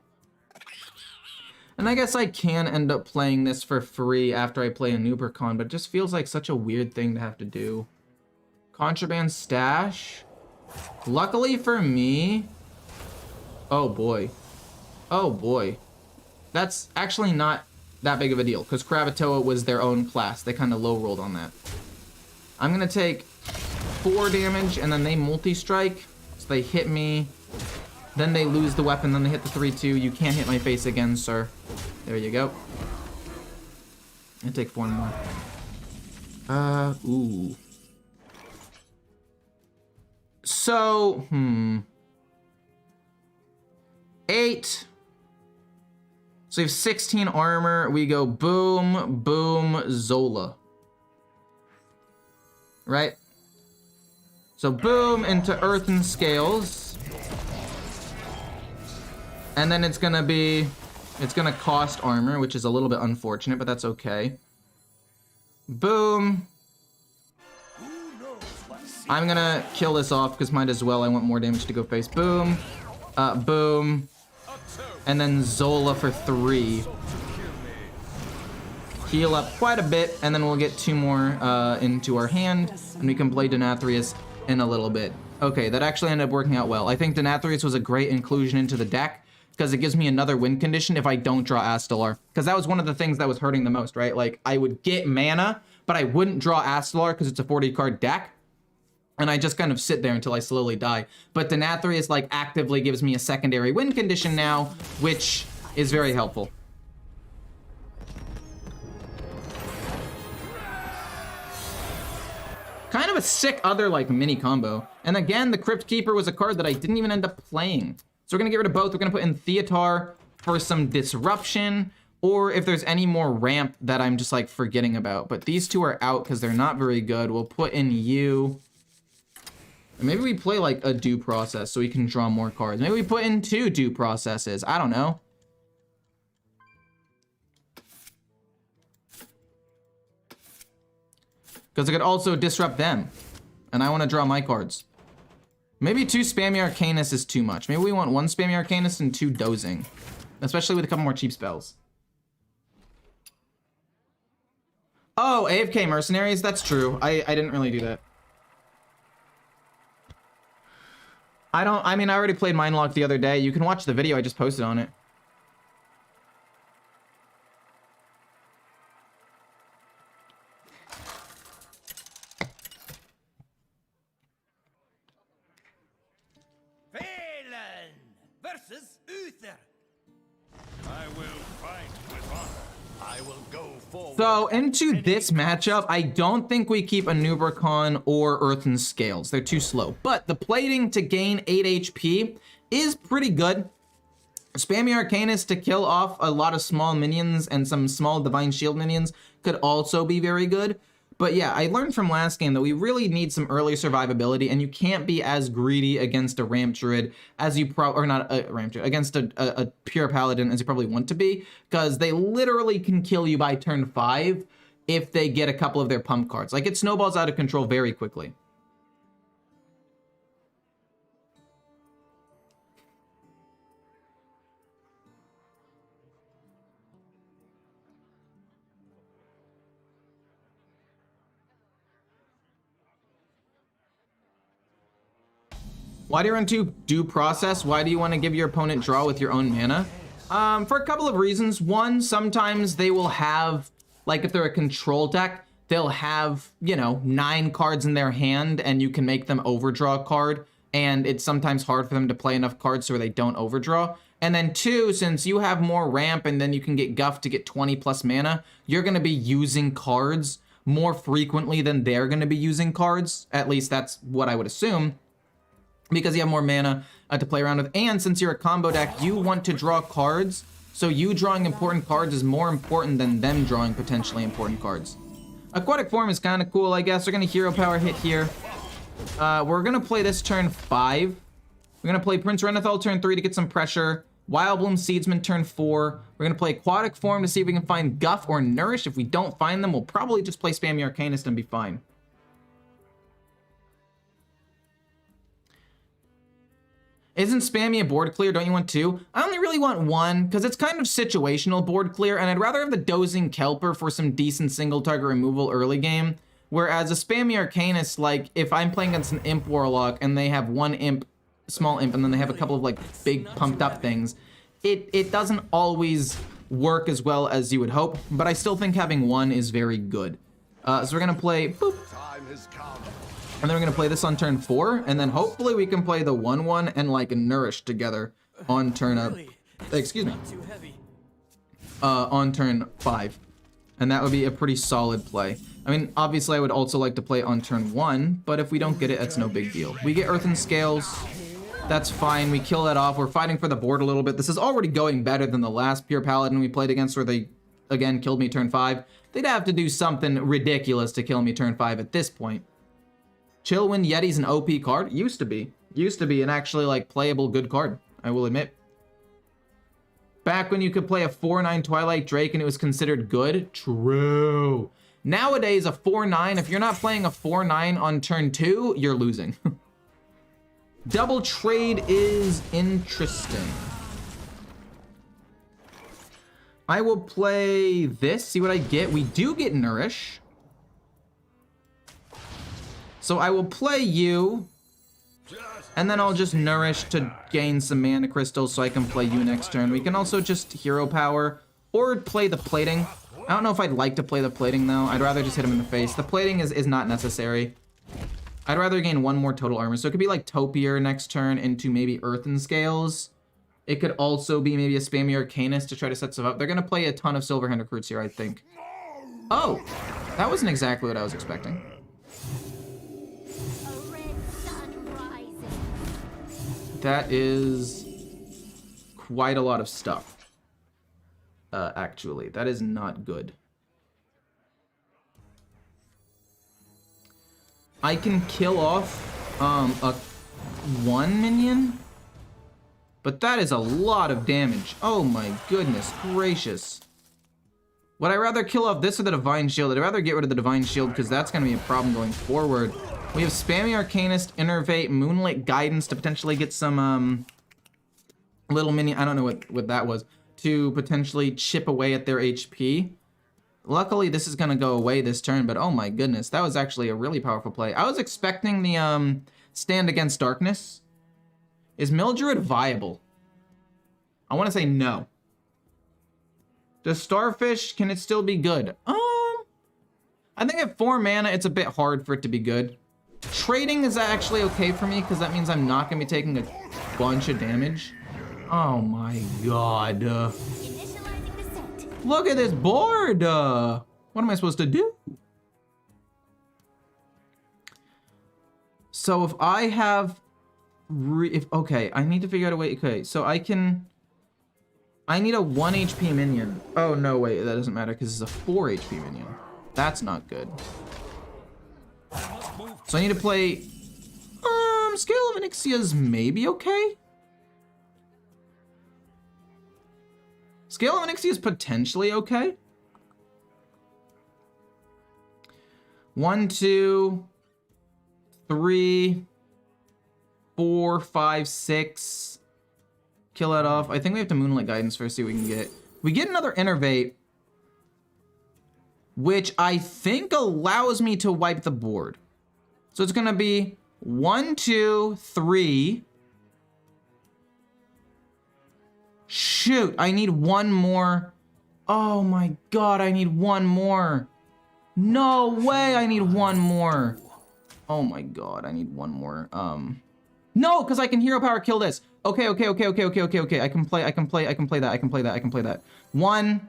And I guess I can end up playing this for free after I play a Nubricon, but it just feels like such a weird thing to have to do. Contraband stash. Luckily for me... Oh boy. Oh boy. That's actually not that big of a deal, because Kravatoa was their own class. They kind of low rolled on that. I'm gonna take 4 damage, and then they multi-strike, so they hit me. Then they lose the weapon, then they hit the 3-2. You can't hit my face again, sir. There you go. I take 4 more. Ooh. So, 8. So we have 16 armor. We go boom, boom, Zola. Right? So boom into Earth and Scales. And then it's gonna cost armor, which is a little bit unfortunate, but that's okay. Boom. I'm gonna kill this off, because might as well. I want more damage to go face. Boom. Boom. And then Zola for 3. Heal up quite a bit, and then we'll get 2 more into our hand, and we can play Denathrius in a little bit. Okay, that actually ended up working out well. I think Denathrius was a great inclusion into the deck, because it gives me another win condition if I don't draw Astalar. Because that was one of the things that was hurting the most, right? Like, I would get mana, but I wouldn't draw Astalar because it's a 40-card deck. And I just kind of sit there until I slowly die. But Denathrius, like, actively gives me a secondary win condition now, which is very helpful. Kind of a sick other, like, mini combo. And again, the Crypt Keeper was a card that I didn't even end up playing. So we're gonna get rid of both. We're gonna put in Theatar for some disruption, or if there's any more ramp that I'm just like forgetting about. But these 2 are out because they're not very good. We'll put in you. And maybe we play like a due process so we can draw more cards. Maybe we put in 2 due processes. I don't know. Because it could also disrupt them. And I want to draw my cards. Maybe 2 Spammy Arcanus is too much. Maybe we want 1 Spammy Arcanus and 2 Dozing. Especially with a couple more cheap spells. Oh, AFK Mercenaries? That's true. I didn't really do that. I already played Mindlock the other day. You can watch the video I just posted on it. Versus Uther. I will fight with honor. I will go forward. So into this matchup, I don't think we keep a Nubricon or Earth and Scales. They're too slow. But the plating to gain 8 HP is pretty good. Spammy Arcanus to kill off a lot of small minions and some small Divine Shield minions could also be very good. But yeah, I learned from last game that we really need some early survivability, and you can't be as greedy against a Ramp Druid as you or not a Ramp Druid, against a pure Paladin as you probably want to be, because they literally can kill you by turn 5 if they get a couple of their pump cards. Like, it snowballs out of control very quickly. Why do you run 2 due process? Why do you want to give your opponent draw with your own mana? For a couple of reasons. One, sometimes they will have, like if they're a control deck, they'll have, you know, 9 cards in their hand and you can make them overdraw a card. And it's sometimes hard for them to play enough cards so they don't overdraw. And then 2, since you have more ramp and then you can get Guff to get 20 plus mana, you're going to be using cards more frequently than they're going to be using cards. At least that's what I would assume. Because you have more mana to play around with. And since you're a combo deck, you want to draw cards So you drawing important cards is more important than them drawing potentially important cards. Aquatic Form is kind of cool, I guess. We're going to Hero Power hit here. We're going to play this turn 5. We're going to play Prince Renethal turn 3 to get some pressure. Wild Bloom Seedsman turn 4. We're going to play Aquatic Form to see if we can find Guff or Nourish. If we don't find them, we'll probably just play Spammy Arcanist and be fine. Isn't Spammy a board clear? Don't you want 2? I only really want 1, because it's kind of situational board clear, and I'd rather have the Dozing Kelper for some decent single target removal early game. Whereas a Spammy Arcanist, like, if I'm playing against an Imp Warlock and they have one Imp, small Imp, and then they have a couple of, like, big pumped up things, it doesn't always work as well as you would hope, but I still think having 1 is very good. So we're going to play, boop. Time has come. And then we're going to play this on turn 4, and then hopefully we can play the 1/1 and like Nourish together on turn excuse me, on turn 5. And that would be a pretty solid play. I mean, obviously I would also like to play on turn 1, but if we don't get it, it's no big deal. We get Earthen Scales, that's fine, we kill that off. We're fighting for the board a little bit. This is already going better than the last Pure Paladin we played against where they, again, killed me turn 5. They'd have to do something ridiculous to kill me turn 5 at this point. Chillwind Yeti's an OP card. Used to be an actually like playable good card, I will admit. Back when you could play a 4/9 Twilight Drake and it was considered good. True. Nowadays, a 4/9, if you're not playing a 4/9 on turn 2, you're losing. Double trade is interesting. I will play this, see what I get. We do get Nourish. So I will play you, and then I'll just Nourish to gain some mana crystals so I can play you next turn. We can also just Hero Power or play the Plating. I don't know if I'd like to play the Plating though. I'd rather just hit him in the face. The Plating is not necessary. I'd rather gain 1 more total armor. So it could be like Topiary next turn into maybe Earthen Scales. It could also be maybe a Spammy Arcanist to try to set stuff up. They're going to play a ton of Silverhand Recruits here, I think. Oh, that wasn't exactly what I was expecting. That is quite a lot of stuff. Actually, that is not good. I can kill off a 1 minion, but that is a lot of damage. Oh my goodness gracious. Would I rather kill off this or the Divine Shield? I'd rather get rid of the Divine Shield because that's going to be a problem going forward. We have Spammy Arcanist, Innervate, Moonlit Guidance to potentially get some little minion, I don't know what that was, to potentially chip away at their HP. Luckily, this is going to go away this turn, but oh my goodness, that was actually a really powerful play. I was expecting the Stand Against Darkness. Is Mildred viable? I want to say no. Does Starfish, can it still be good? I think at 4 mana, it's a bit hard for it to be good. Trading is actually okay for me because that means I'm not going to be taking a bunch of damage. Oh my god. Look at this board. What am I supposed to do? So if I have... okay, I need to figure out a way... Okay, so I need a 1 HP minion. Oh, no, wait, that doesn't matter because it's a 4 HP minion. That's not good. So I need to play... Scale of Onyxia's maybe okay? Scale of Onyxia is potentially okay. 1, 2, 3, 4, 5, 6. Kill that off. I think we have to Moonlight Guidance first, see what we can get. We get another Innervate, which I think allows me to wipe the board. So it's gonna be 1, 2, 3. Shoot, I need 1 more. Oh my god, I need 1 more. No way, I need 1 more. Oh my god, I need 1 more. No, because I can Hero Power kill this. Okay. I can play that. 1,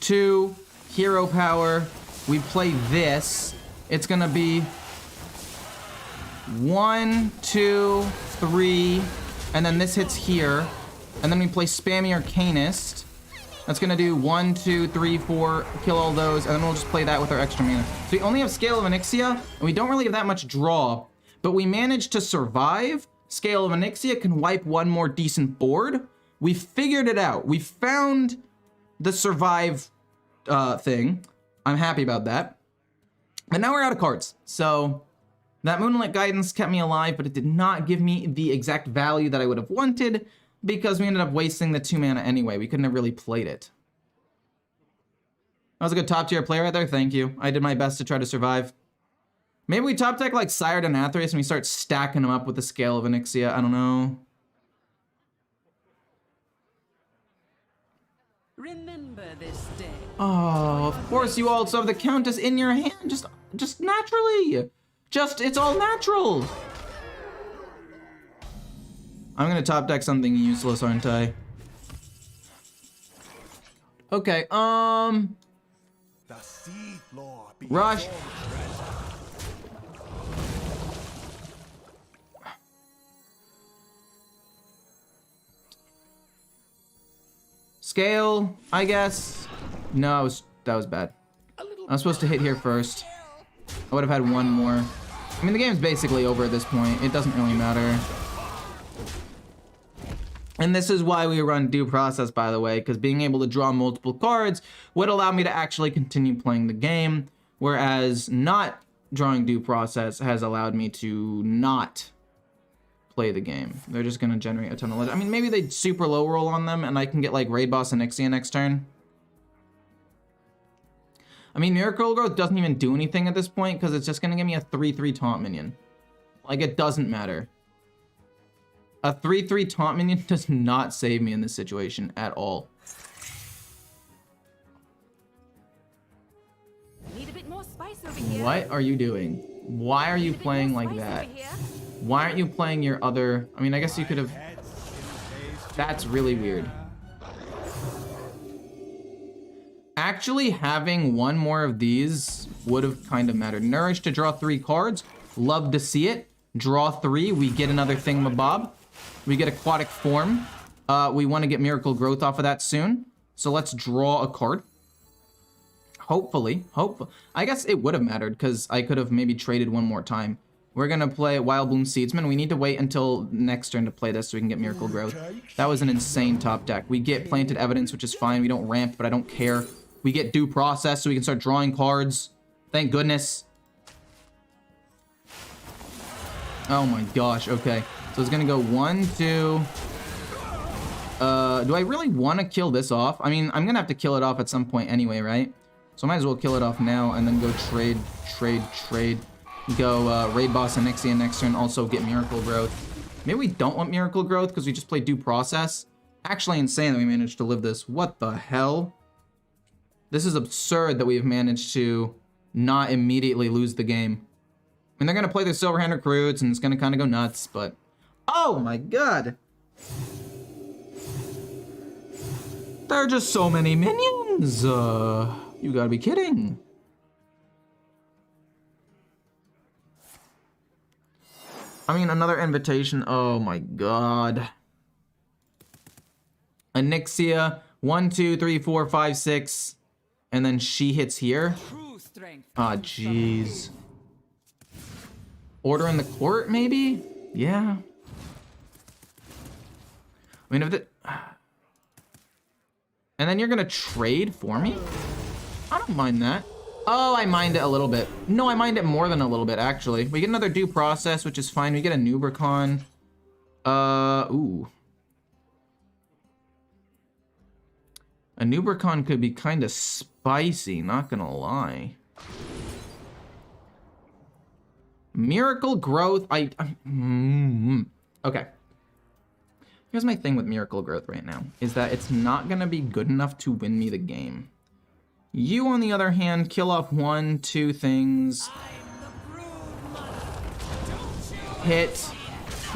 2, Hero Power. We play this. It's gonna be 1, 2, 3, And then this hits here. And then we play Spammy Arcanist. That's gonna do 1, 2, 3, 4, kill all those, and then we'll just play that with our extra mana. So we only have Scale of Onyxia, and we don't really have that much draw, but we managed to survive. Scale of Onyxia can wipe one more decent board. We figured it out. We found the survive thing. I'm happy about that. But now we're out of cards. So that Moonlit Guidance kept me alive, but it did not give me the exact value that I would have wanted, because we ended up wasting the 2 mana anyway. We couldn't have really played it. That was a good top tier play right there. Thank you. I did my best to try to survive. Maybe we top deck like Sired and Athreus and we start stacking them up with the Scale of Onyxia. I don't know. Remember this day. Oh, of course you also have the Countess in your hand. Just naturally. It's all natural. I'm gonna top deck something useless, aren't I? Okay, The sea floor be Rush. Scale, I guess. No, that was bad. I was supposed to hit here first. I would have had one more. I mean, the game's basically over at this point. It doesn't really matter. And this is why we run due process, by the way, because being able to draw multiple cards would allow me to actually continue playing the game, whereas not drawing due process has allowed me to not play the game. They're just going to generate a ton of legend. I mean, maybe they super low roll on them and I can get like Raid Boss and Ixia next turn. I mean, Miracle Growth doesn't even do anything at this point because it's just going to give me a 3/3 taunt minion. Like, it doesn't matter. A 3/3 taunt minion does not save me in this situation at all. Need a bit more spice over here. What are you doing? Why are you playing like that? Why aren't you playing your other... I mean, I guess you could have... That's really weird. Actually, having one more of these would have kind of mattered. Nourish to draw 3 cards. Love to see it. Draw 3. We get another thingamabob. We get Aquatic Form. We want to get Miracle Growth off of that soon. So let's draw a card. Hopefully. I guess it would have mattered because I could have maybe traded one more time. We're going to play Wild Bloom Seedsman. We need to wait until next turn to play this so we can get Miracle Growth. That was an insane top deck. We get Planted Evidence, which is fine. We don't ramp, but I don't care. We get Due Process so we can start drawing cards. Thank goodness. Oh my gosh, okay. So it's going to go 1, 2... do I really want to kill this off? I mean, I'm going to have to kill it off at some point anyway, right? So I might as well kill it off now and then go trade. Go Raid Boss and Ixia next turn, also get Miracle Growth. Maybe we don't want Miracle Growth because we just play Due Process. Actually insane that we managed to live this. What the hell? This is absurd that we've managed to not immediately lose the game. I mean, they're going to play their Silverhand Recruits and it's going to kind of go nuts, but... Oh my god! There are just so many minions! You gotta be kidding. I mean, another invitation. Oh my god. Onyxia. 1, 2, 3, 4, 5, 6. And then she hits here. Ah, jeez. Order in the Court, maybe? Yeah. I mean, if the... And then you're gonna trade for me? I don't mind that. Oh, I mind it a little bit. No, I mind it more than a little bit, actually. We get another Due Process, which is fine. We get a Nubricon. Ooh. A Nubricon could be kind of spicy, not gonna lie. Miracle Growth, okay. Here's my thing with Miracle Growth right now, is that it's not gonna be good enough to win me the game. You, on the other hand, kill off 1, 2 things. Hit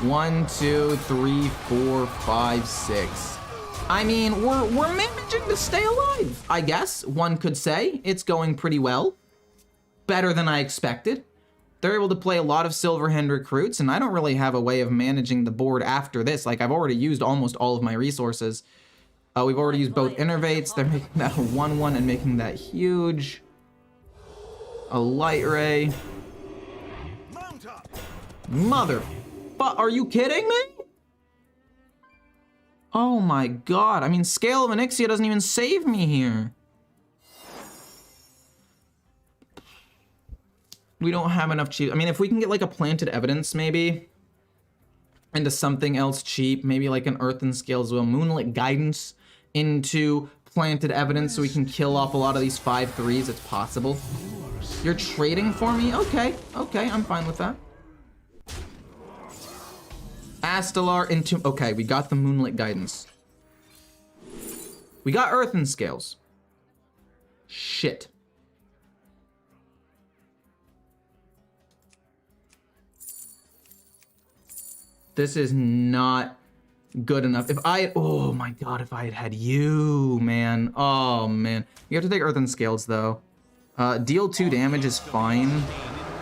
1, 2, 3, 4, 5, 6. I mean, we're managing to stay alive, I guess. One could say it's going pretty well. Better than I expected. they're able to play a lot of Silverhand recruits, and I don't really have a way of managing the board after this. Like, I've already used almost all of my resources. We've already used both innervates. They're making that a 1/1 and making that huge. A light ray. Mother, but are you kidding me? Oh my god. I mean, Scale of Onyxia doesn't even save me here. We don't have enough cheap. I mean, if we can get like a Planted Evidence maybe into something else cheap, maybe like an Earthen Scale as well. Moonlit Guidance into Planted Evidence so we can kill off a lot of these 5/3s. It's possible. You're trading for me? Okay, I'm fine with that. Astelar into... Okay, we got the Moonlit Guidance. We got Earthen Scales. Shit. This is not good enough. If I... Oh my god, if I had had you, man. Oh, man. You have to take Earthen Scales, though. Deal 2 damage is fine.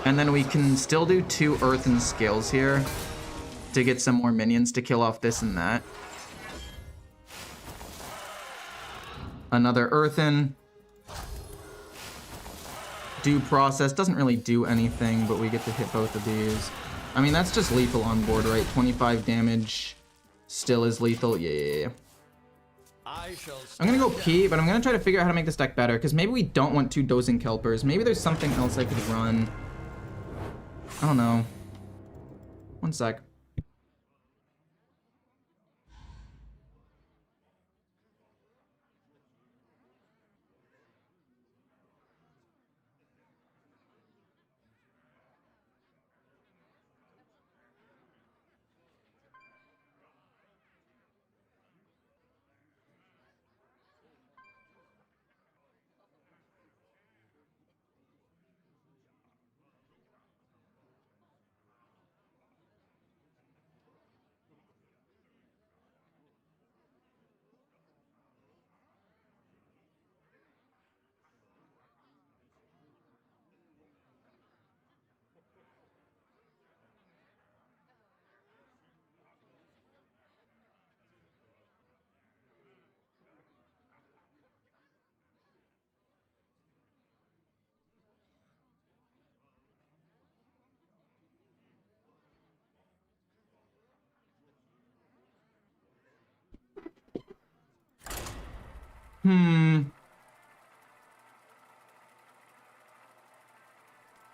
And then we can still do 2 Earthen Scales here to get some more minions to kill off this and that. Another Earthen. Due Process doesn't really do anything, but we get to hit both of these. I mean, that's just lethal on board, right? 25 damage still is lethal. Yeah. I'm gonna go pee, but I'm gonna try to figure out how to make this deck better, because maybe we don't want 2 Dozing Kelpers. Maybe there's something else I could run. I don't know. One sec.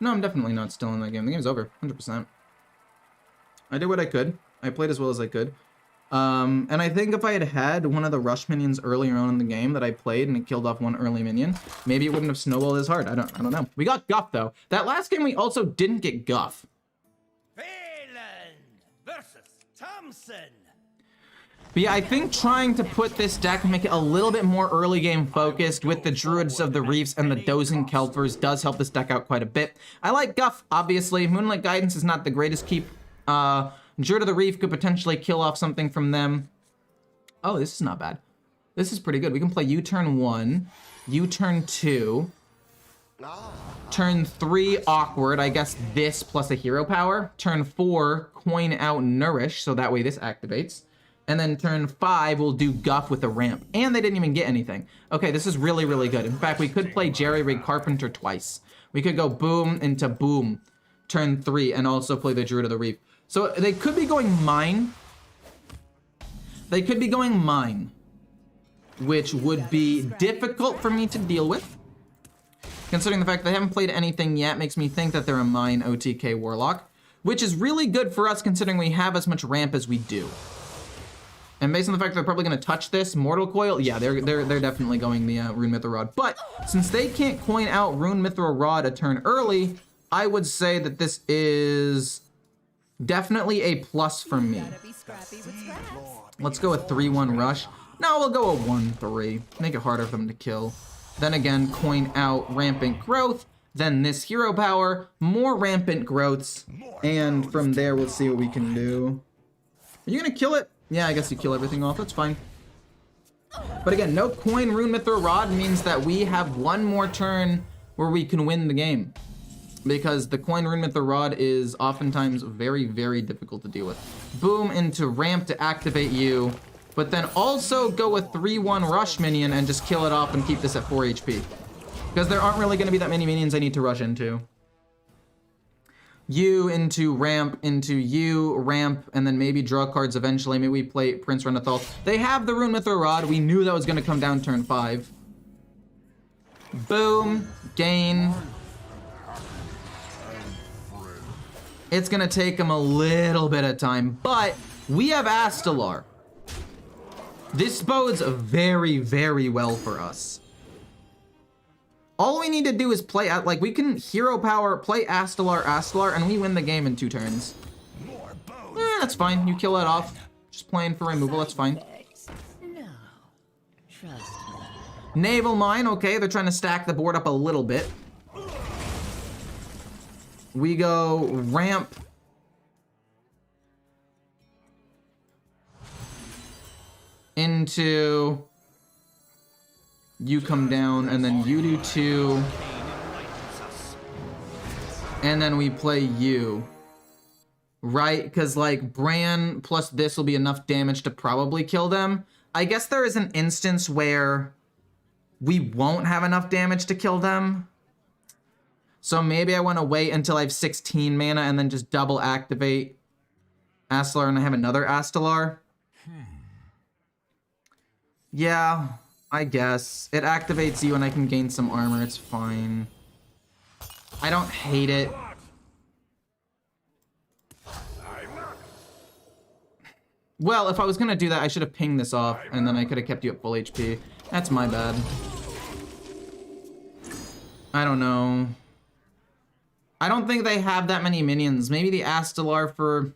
No, I'm definitely not still in that game. The game's over, 100%. I did what I could. I played as well as I could. And I think if I had had one of the rush minions earlier on in the game that I played and it killed off one early minion, maybe it wouldn't have snowballed as hard. I don't know. We got Guff though. That last game we also didn't get Guff. Phelan versus Thompson. But yeah, I think trying to put this deck and make it a little bit more early game focused with the Druids of the Reefs and the Dozing Kelpers does help this deck out quite a bit. I like Guff, obviously. Moonlight Guidance is not the greatest keep. Druid of the Reef could potentially kill off something from them. Oh, this is not bad. This is pretty good. We can play U-turn 1, U-turn 2, turn 3 Awkward, I guess this plus a hero power. Turn 4, coin out Nourish, so that way this activates. And then turn 5, we'll do Guff with a ramp. And they didn't even get anything. Okay, this is really, really good. In fact, we could play Jerry Rig Carpenter twice. We could go boom into boom, turn 3, and also play the Druid of the Reef. So they could be going mine. They could be going mine, which would be difficult for me to deal with. Considering the fact they haven't played anything yet makes me think that they're a mine OTK Warlock, which is really good for us considering we have as much ramp as we do. And based on the fact they're probably going to touch this Mortal Coil, yeah, they're definitely going the Rune Mithril Rod. But since they can't coin out Rune Mithril Rod a turn early, I would say that this is definitely a plus for me. Let's go a 3-1 rush. No, we'll go a 1-3. Make it harder for them to kill. Then again, coin out Rampant Growth. Then this hero power, more Rampant Growths. And from there, we'll see what we can do. Are you going to kill it? Yeah, I guess you kill everything off. That's fine. But again, no coin Rune Mithril Rod means that we have one more turn where we can win the game. because the coin rune with the rod is oftentimes very, very difficult to deal with. Boom into ramp to activate you, but then also go a 3-1 rush minion and just kill it off and keep this at 4 HP. Because there aren't really going to be that many minions I need to rush into. You into ramp, into you, ramp, and then maybe draw cards eventually. Maybe we play Prince Renathal. They have the rune with the rod. We knew that was going to come down turn 5. Boom, gain. It's gonna take him a little bit of time, but we have Astalar. This bodes very, very well for us. All we need to do is play, like, we can hero power, play Astalar, and we win the game in 2 turns. That's fine, you kill it off. Just playing for removal, that's fine. No. Trust me. Naval Mine, okay, they're trying to stack the board up a little bit. We go ramp. Into. You come down, and then you do 2. And then we play you. Right? Because, like, Bran plus this will be enough damage to probably kill them. I guess there is an instance where we won't have enough damage to kill them. So maybe I want to wait until I have 16 mana and then just double activate Astalar and I have another Astalar. Yeah, I guess. It activates you and I can gain some armor. It's fine. I don't hate it. Well, if I was going to do that, I should have pinged this off and then I could have kept you at full HP. That's my bad. I don't know. I don't think they have that many minions. Maybe the Astalar for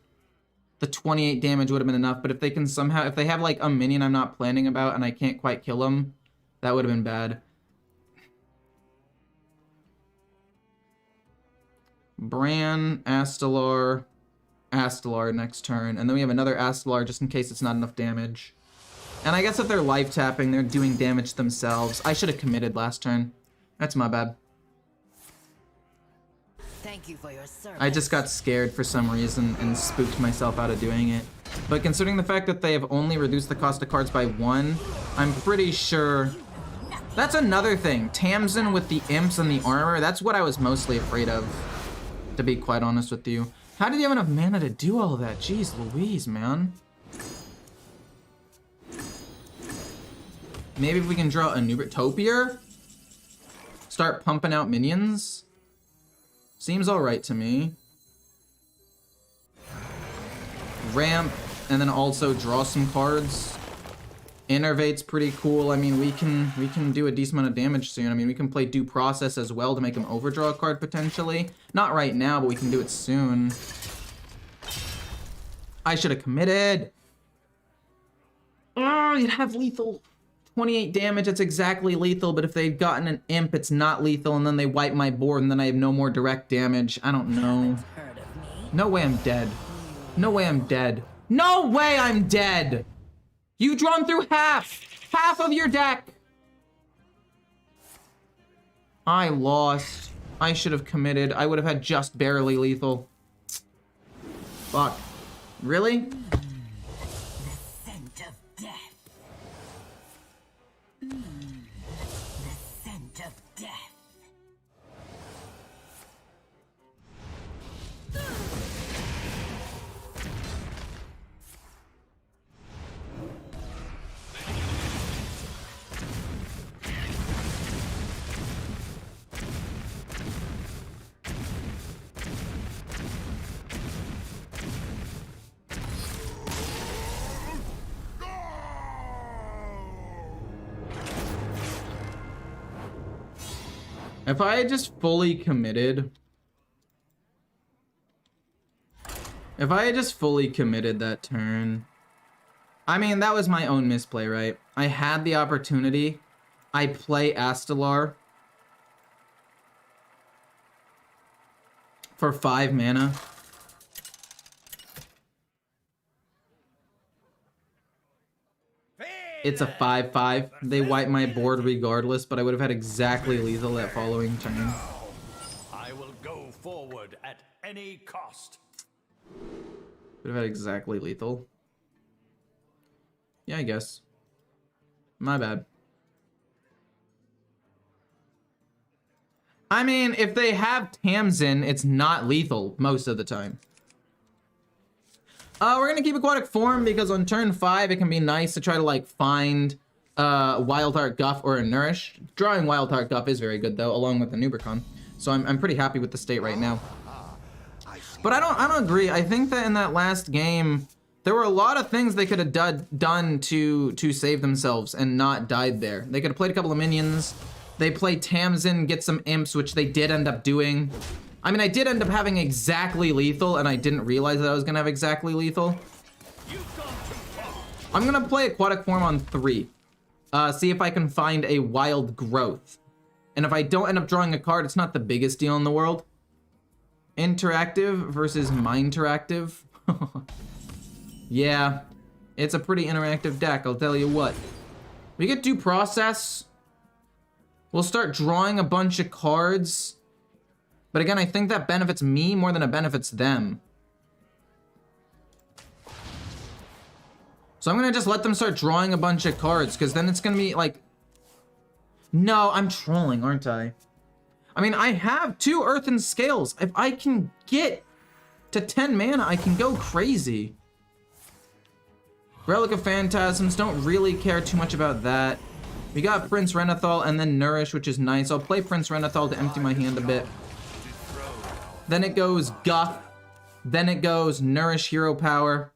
the 28 damage would have been enough, but if they can somehow, if they have like a minion I'm not planning about and I can't quite kill them, that would have been bad. Bran, Astalar, Astalar next turn, and then we have another Astalar just in case it's not enough damage. And I guess if they're life tapping, they're doing damage themselves. I should have committed last turn. That's my bad. Thank you for your service. I just got scared for some reason and spooked myself out of doing it. But considering the fact that they have only reduced the cost of cards by 1, I'm pretty sure... That's another thing. Tamsin with the imps and the armor, that's what I was mostly afraid of, to be quite honest with you. How did you have enough mana to do all that? Jeez Louise, man. Maybe if we can draw a new Topier? Start pumping out minions? Seems alright to me. Ramp, and then also draw some cards. Innervate's pretty cool. I mean, we can do a decent amount of damage soon. I mean, we can play Due Process as well to make him overdraw a card potentially. Not right now, but we can do it soon. I should have committed. Oh, you'd have lethal. 28 damage, it's exactly lethal, but if they'd gotten an imp, it's not lethal, and then they wipe my board, and then I have no more direct damage. I don't know. No way I'm dead. No way I'm dead. No way I'm dead! You've drawn through half of your deck! I lost. I should have committed. I would have had just barely lethal. Fuck. Really? If I had just fully committed... If I had just fully committed that turn... I mean, that was my own misplay, right? I had the opportunity. I play Astalar for 5 mana. It's a 5/5. They wipe my board regardless, but I would have had exactly lethal that following turn. I will go forward at any cost. Could have had exactly lethal. Yeah, I guess. My bad. I mean, if they have Tamsin, it's not lethal most of the time. We're gonna keep Aquatic Form because on turn 5, it can be nice to try to like find Wild Heart Guff or a Nourish. Drawing Wild Heart Guff is very good though, along with the Nubricon. So I'm pretty happy with the state right now. But I don't agree. I think that in that last game, there were a lot of things they could have done to save themselves and not died there. They could have played a couple of minions. They played Tamsin, get some imps, which they did end up doing. I mean, I did end up having exactly lethal, and I didn't realize that I was gonna have exactly lethal. I'm gonna play Aquatic Form on 3. See if I can find a Wild Growth. And if I don't end up drawing a card, it's not the biggest deal in the world. Interactive versus Mindteractive. Yeah, it's a pretty interactive deck, I'll tell you what. We get Due Process. We'll start drawing a bunch of cards. But again, I think that benefits me more than it benefits them. So I'm gonna just let them start drawing a bunch of cards, because then it's gonna be like... No, I'm trolling, aren't I? I mean, I have 2 Earthen Scales. If I can get to 10 mana, I can go crazy. Relic of Phantasms, don't really care too much about that. We got Prince Renathal and then Nourish, which is nice. I'll play Prince Renathal to empty my hand a bit. Then it goes Guff. Then it goes Nourish Hero Power.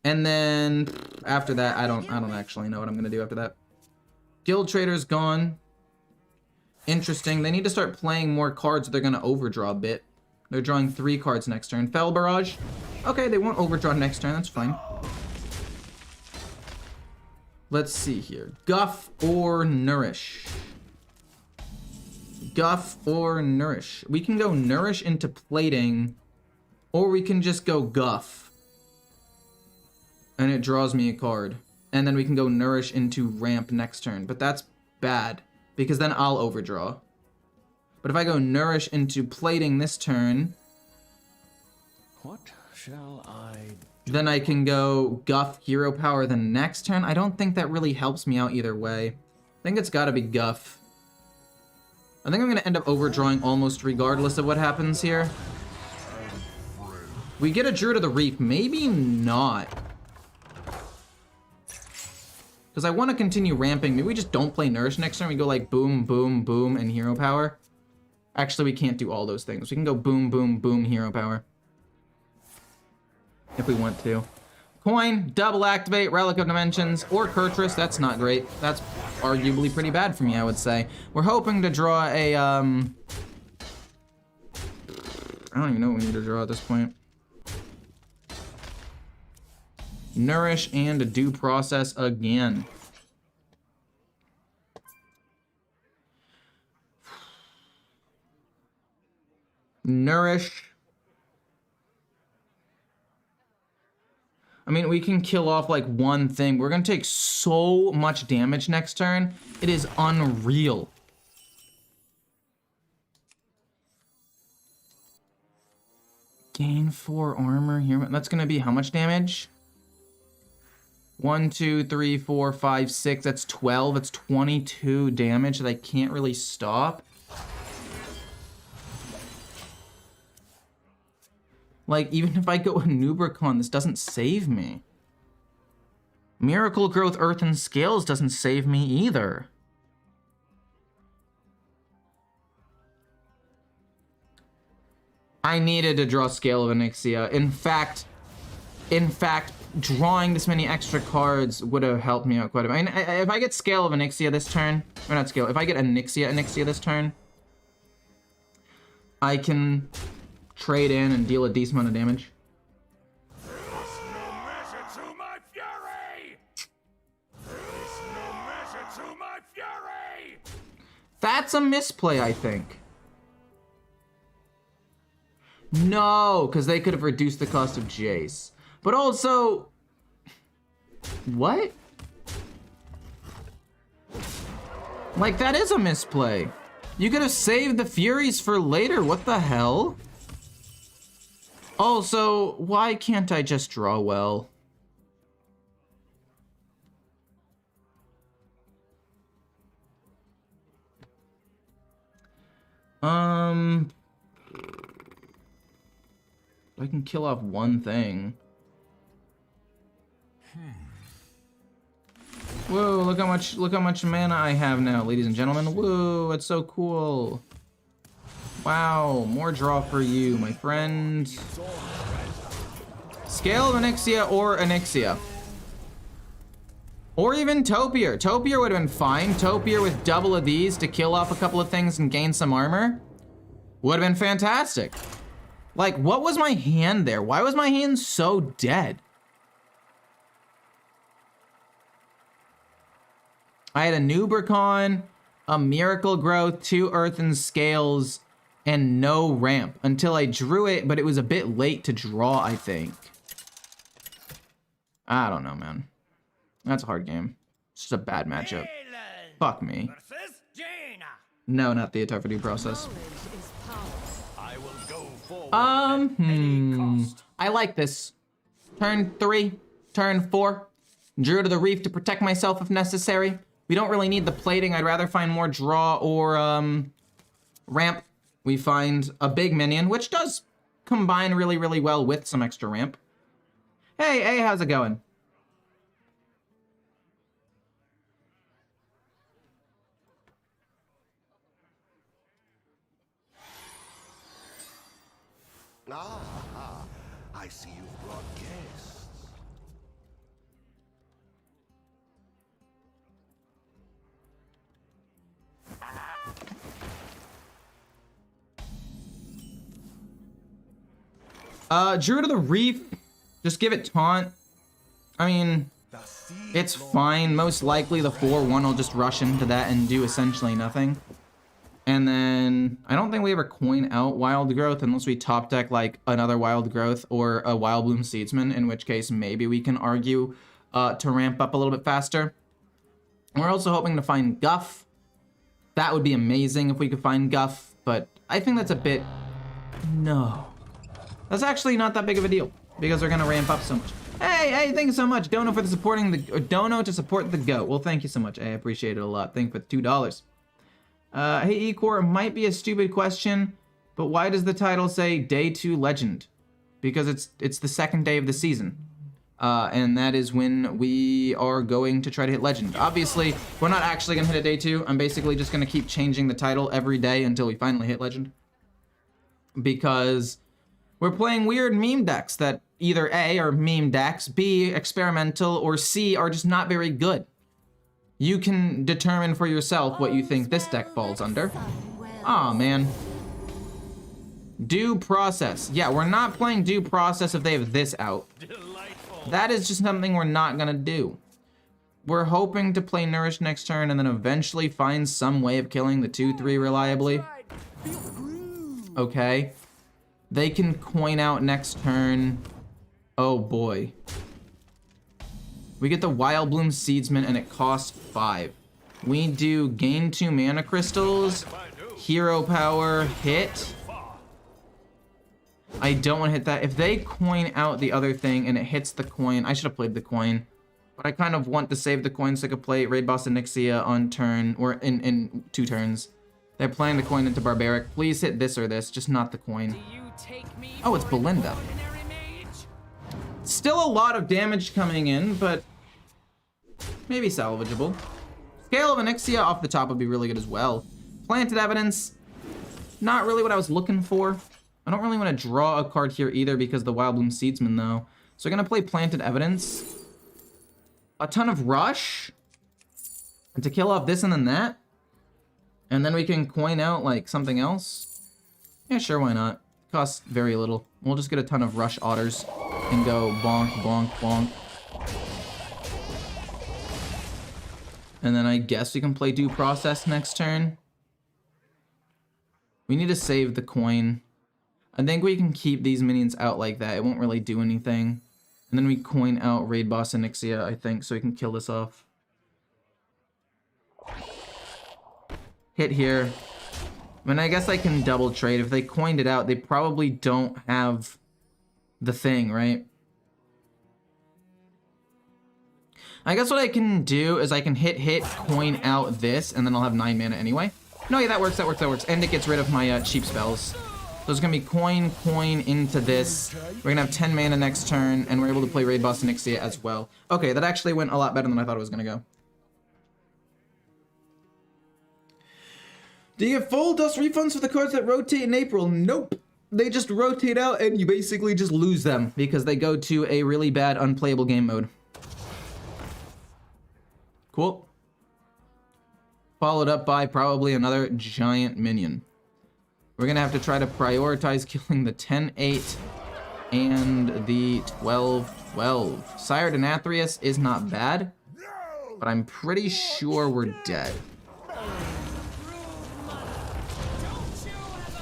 And then after that, I don't actually know what I'm gonna do after that. Guild Trader's gone. Interesting. They need to start playing more cards or they're gonna overdraw a bit. They're drawing 3 cards next turn. Fel Barrage. Okay, they won't overdraw next turn, that's fine. Let's see here. Guff or Nourish? Guff or Nourish? We can go Nourish into Plating, or we can just go Guff. And it draws me a card. And then we can go Nourish into Ramp next turn. But that's bad, because then I'll overdraw. But if I go Nourish into Plating this turn... What shall I do? Then I can go Guff Hero Power the next turn. I don't think that really helps me out either way. I think it's gotta be Guff. I think I'm gonna end up overdrawing almost regardless of what happens here. We get a Druid of the Reap. Maybe not. Because I want to continue ramping. Maybe we just don't play Nourish next turn. We go like boom, boom, boom, and Hero Power. Actually, we can't do all those things. We can go boom, boom, boom, Hero Power. If we want to. Coin, double activate, Relic of Dimensions, or Kurtrus. That's not great. That's arguably pretty bad for me, I would say. We're hoping to draw a, I don't even know what we need to draw at this point. Nourish and a Due Process again. Nourish. I mean, we can kill off like one thing. We're gonna take so much damage next turn. It is unreal. Gain 4 armor here. That's gonna be how much damage? 1, 2, 3, 4, 5, 6. That's 12. It's 22 damage that I can't really stop. Like, even if I go a Nubricon, this doesn't save me. Miracle Growth Earthen Scales doesn't save me either. I needed to draw Scale of Onyxia. In fact, drawing this many extra cards would have helped me out quite a bit. I mean, if I get Scale of Onyxia this turn, or not Scale, if I get Onyxia this turn, I can trade in and deal a decent amount of damage. There's no measure to my fury! There's no measure to my fury! That's a misplay, I think. No, because they could have reduced the cost of Jace. But also... What? Like, that is a misplay. You could have saved the Furies for later. What the hell? Also, why can't I just draw well? I can kill off one thing. Whoa, look how much mana I have now, ladies and gentlemen. Whoa, it's so cool. Wow, more draw for you, my friend. Scale of Onyxia or Onyxia. Or even Topier. Topier would have been fine. Topier with double of these to kill off a couple of things and gain some armor would have been fantastic. Like, what was my hand there? Why was my hand so dead? I had a Nubricon, a Miracle Growth, 2 Earthen Scales, and no ramp until I drew it, but it was a bit late to draw, I think. I don't know, man. That's a hard game. It's just a bad matchup. Fuck me. No, not the Atar for due process. I will go forward I like this. Turn 3, turn 4. Drew to the Reef to protect myself if necessary. We don't really need the plating. I'd rather find more draw or ramp. We find a big minion, which does combine really, really well with some extra ramp. Hey, how's it going? I see you've brought guests. Drew to the Reef. Just give it taunt. I mean, it's fine. Most likely the 4-1 will just rush into that and do essentially nothing. And then I don't think we ever coin out Wild Growth unless we top deck like another Wild Growth or a Wild Bloom Seedsman, in which case maybe we can argue to ramp up a little bit faster. We're also hoping to find Guff. That would be amazing if we could find Guff, but I think that's a bit... No. That's actually not that big of a deal because they're gonna ramp up so much. Hey, thank you so much, Dono, for supporting the Dono to support the GOAT. Well, thank you so much. I appreciate it a lot. Thank you for the $2. Hey, Ecore, it might be a stupid question, but why does the title say Day 2 Legend? Because it's the second day of the season. And that is when we are going to try to hit Legend. Obviously, we're not actually gonna hit a Day 2. I'm basically just gonna keep changing the title every day until we finally hit Legend. Because we're playing weird meme decks that either A, are meme decks, B, experimental, or C, are just not very good. You can determine for yourself what you think this deck falls under. Aw, man. Due Process. Yeah, we're not playing Due Process if they have this out. That is just something we're not gonna do. We're hoping to play Nourish next turn and then eventually find some way of killing the 2-3 reliably. Okay. They can coin out next turn. Oh boy. We get the Wild Bloom Seedsman and it costs 5. We do gain 2 mana crystals, hero power, hit. I don't want to hit that. If they coin out the other thing and it hits the coin, I should have played the coin. But I kind of want to save the coin so I could play Raid Boss Onyxia on turn, or in 2 turns. They're playing the coin into Barbaric. Please hit this or this, just not the coin. Oh, it's Belinda. Still a lot of damage coming in, but maybe salvageable. Scale of Onyxia off the top would be really good as well. Planted Evidence, not really what I was looking for. I don't really want to draw a card here either because the Wild Bloom Seedsman though. So we're gonna play Planted Evidence. A ton of Rush. And to kill off this and then that. And then we can coin out like something else. Yeah, sure, why not? Costs very little. We'll just get a ton of Rush Otters and go bonk, bonk, bonk. And then I guess we can play Due Process next turn. We need to save the coin. I think we can keep these minions out like that. It won't really do anything. And then we coin out Raid Boss Onyxia, I think, so we can kill this off. Hit here. I mean, I guess I can double trade. If they coined it out, they probably don't have the thing, right? I guess what I can do is I can hit, coin out this, and then I'll have 9 mana anyway. No, yeah, that works. And it gets rid of my cheap spells. So it's gonna be coin into this. We're gonna have 10 mana next turn, and we're able to play Raid Boss Nixia as well. Okay, that actually went a lot better than I thought it was gonna go. Do you get full dust refunds for the cards that rotate in April? Nope. They just rotate out, and you basically just lose them because they go to a really bad unplayable game mode. Cool. Followed up by probably another giant minion. We're gonna have to try to prioritize killing the 10-8 and the 12-12. Sire Denathrius is not bad, but I'm pretty sure we're dead.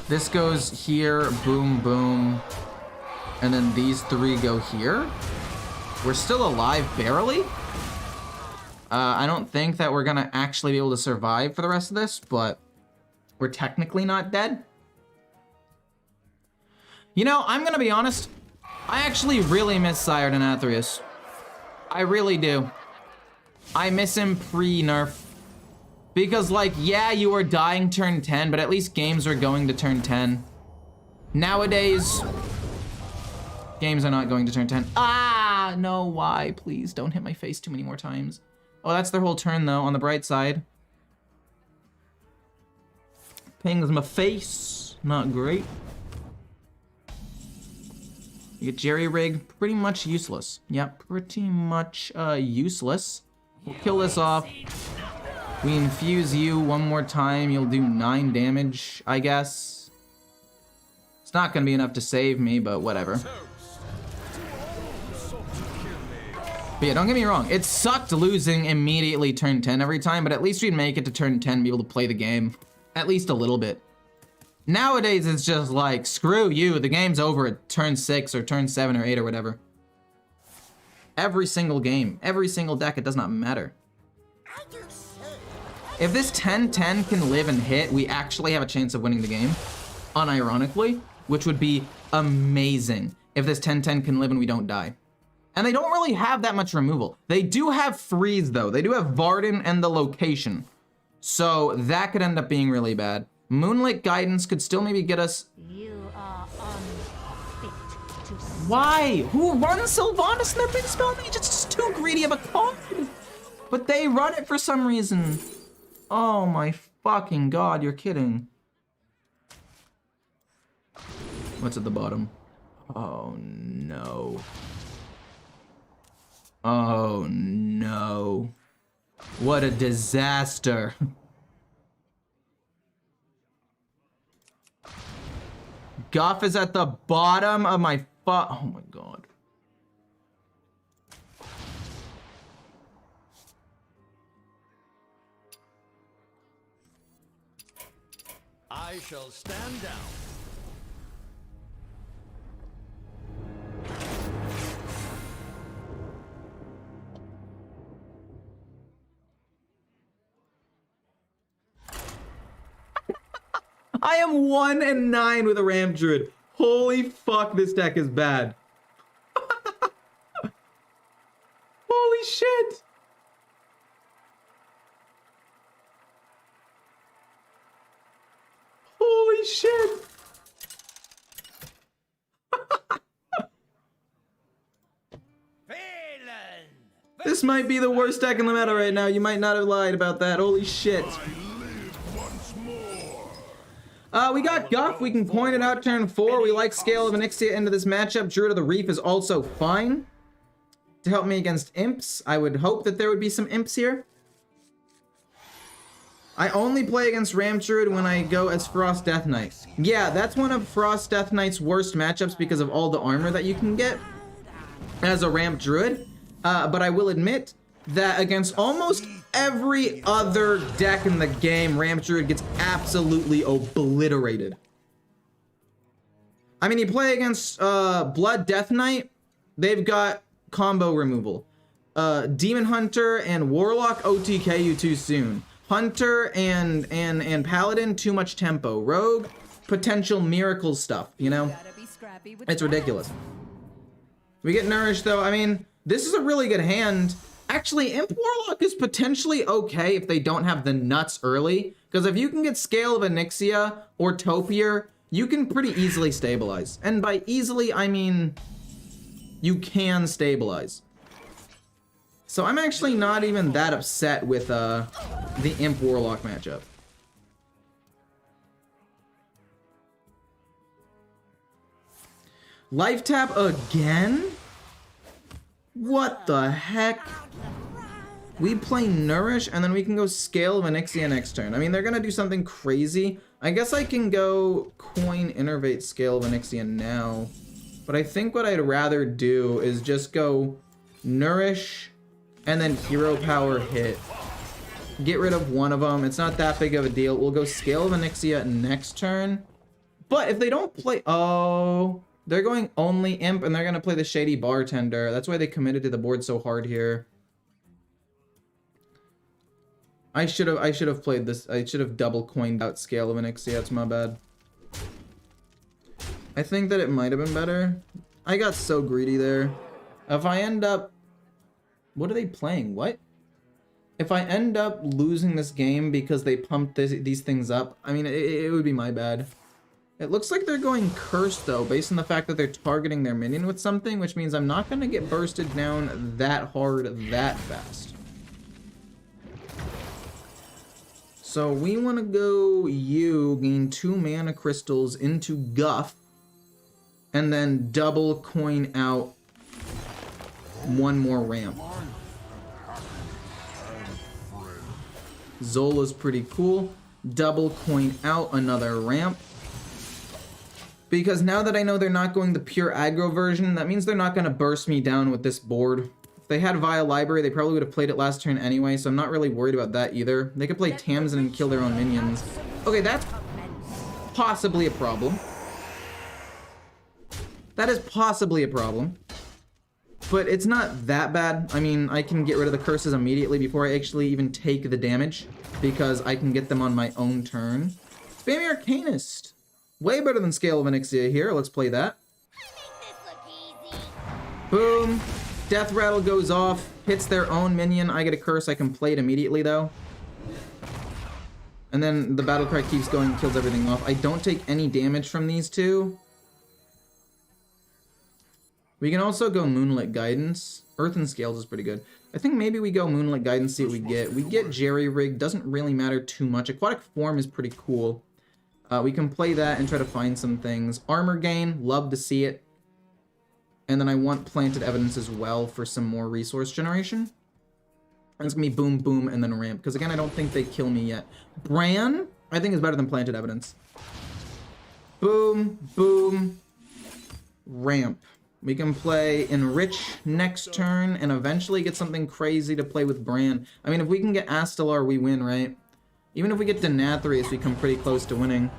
This goes here, boom, boom, and then these 3 go here. We're still alive, barely. I don't think that we're gonna actually be able to survive for the rest of this, but we're technically not dead. You know, I'm gonna be honest. I actually really miss Sire Denathrius. I really do. I miss him pre-nerf. Because, like, yeah, you were dying turn 10, but at least games are going to turn 10. Nowadays, games are not going to turn 10. Ah, no, why? Please don't hit my face too many more times. Oh, that's their whole turn, though, on the bright side. Pings my face. Not great. You get Jerry Rig. Pretty much useless. Yep, pretty much useless. We'll kill this off. We infuse you one more time. You'll do 9 damage, I guess. It's not going to be enough to save me, but whatever. But yeah, don't get me wrong. It sucked losing immediately turn 10 every time, but at least we'd make it to turn 10 and be able to play the game. At least a little bit. Nowadays, it's just like, screw you. The game's over at turn 6 or turn 7 or 8 or whatever. Every single game, every single deck, it does not matter. If this 10-10 can live and hit, we actually have a chance of winning the game. Unironically, which would be amazing if this 10-10 can live and we don't die. And they don't really have that much removal. They do have freeze, though. They do have Varden and the location. So that could end up being really bad. Moonlit Guidance could still maybe get us... You are unfit to... Why? Who runs Sylvanas in their big spell mage? It's just too greedy of a card. But they run it for some reason. Oh my fucking god, you're kidding. What's at the bottom? Oh no. Oh no. What a disaster. Guff is at the bottom of my oh my god. I shall stand down. I am 1-9 with a Ram Druid. Holy fuck, this deck is bad. Holy shit. Holy shit. This might be the worst deck in the meta right now. You might not have lied about that. Holy shit. We got Guff. We can point it out turn 4. We like Scale of Onyxia into this matchup. Druid of the Reef is also fine to help me against imps. I would hope that there would be some imps here. I only play against Ram Druid when I go as Frost Death Knight. Yeah, that's one of Frost Death Knight's worst matchups because of all the armor that you can get as a Ramp Druid. But I will admit that against almost every other deck in the game, Ramp Druid gets absolutely obliterated. I mean, you play against Blood Death Knight, they've got combo removal. Demon Hunter and Warlock OTK you too soon. Hunter and Paladin, too much tempo. Rogue, potential miracle stuff, you know? It's ridiculous. We get nourished though. I mean, this is a really good hand. Actually, Imp Warlock is potentially okay if they don't have the nuts early. Because if you can get Scale of Onyxia or Topier, you can pretty easily stabilize. And by easily, I mean you can stabilize. So I'm actually not even that upset with the Imp Warlock matchup. Life tap again? What the heck? We play Nourish, and then we can go Scale of Onyxia next turn. I mean, they're gonna do something crazy. I guess I can go Coin Innervate Scale of Onyxia now. But I think what I'd rather do is just go Nourish, and then Hero Power hit. Get rid of one of them. It's not that big of a deal. We'll go Scale of Onyxia next turn. But if they don't play... Oh... They're going only Imp, and they're going to play the Shady Bartender. That's why they committed to the board so hard here. I should have played this. I should have double coined out Scale of Onyxia. That's my bad. I think that it might have been better. I got so greedy there. If I end up... What are they playing? What? If I end up losing this game because they pumped these things up, I mean, it would be my bad. It looks like they're going Cursed, though, based on the fact that they're targeting their minion with something, which means I'm not going to get bursted down that hard that fast. So we want to go gain 2 mana crystals into Guff, and then double coin out 1 more ramp. Zola's pretty cool. Double coin out another ramp. Because now that I know they're not going the pure aggro version, that means they're not going to burst me down with this board. If they had Vile Library, they probably would have played it last turn anyway, so I'm not really worried about that either. They could play Tamsin and kill their own minions. Okay, that's possibly a problem. That is possibly a problem. But it's not that bad. I mean, I can get rid of the curses immediately before I actually even take the damage, because I can get them on my own turn. Spammy Arcanist. Way better than Scale of Onyxia here. Let's play that. Boom. Death Rattle goes off. Hits their own minion. I get a curse. I can play it immediately, though. And then the battle cry keeps going and kills everything off. I don't take any damage from these two. We can also go Moonlit Guidance. Earth and Scales is pretty good. I think maybe we go Moonlit Guidance, see what we get. We get Jerry Rig. Doesn't really matter too much. Aquatic Form is pretty cool. We can play that and try to find some things. Armor Gain, love to see it. And then I want Planted Evidence as well for some more resource generation. And it's gonna be Boom Boom and then Ramp, because again, I don't think they kill me yet. Bran, I think is better than Planted Evidence. Boom, Boom, Ramp. We can play Enrich next turn and eventually get something crazy to play with Bran. I mean, if we can get Astalar, we win, right? Even if we get Denathrius, we come pretty close to winning.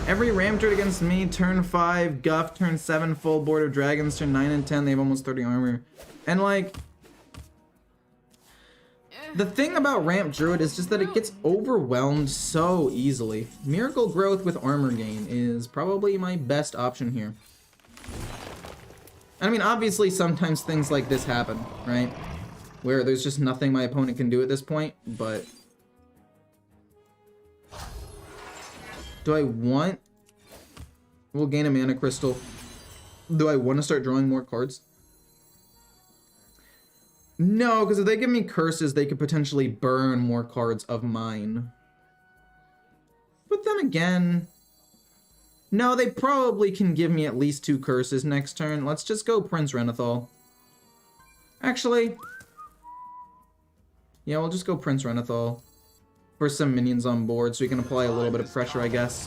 Every Ramp Druid against me, turn 5, Guff, turn 7, full board of Dragons, turn 9 and 10, they have almost 30 armor. And like, the thing about Ramp Druid is just that it gets overwhelmed so easily. Miracle Growth with Armor Gain is probably my best option here. I mean, obviously sometimes things like this happen, right? Where there's just nothing my opponent can do at this point, but... Do I want... We'll gain a mana crystal. Do I want to start drawing more cards? No, because if they give me curses, they could potentially burn more cards of mine. But then again... No, they probably can give me at least 2 curses next turn. Let's just go Prince Renathal. Actually... Yeah, we'll just go Prince Renathal for some minions on board so we can apply a little bit of pressure, I guess.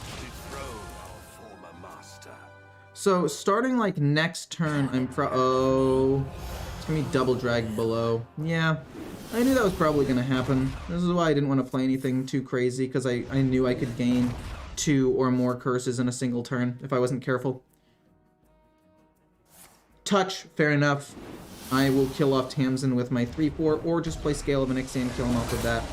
So, starting like next turn, oh, it's gonna be double drag below. Yeah, I knew that was probably gonna happen. This is why I didn't want to play anything too crazy, because I knew I could gain 2 or more curses in a single turn if I wasn't careful. Touch, fair enough. I will kill off Tamsin with my 3/4, or just play Scale of Onyxia and kill him off with that.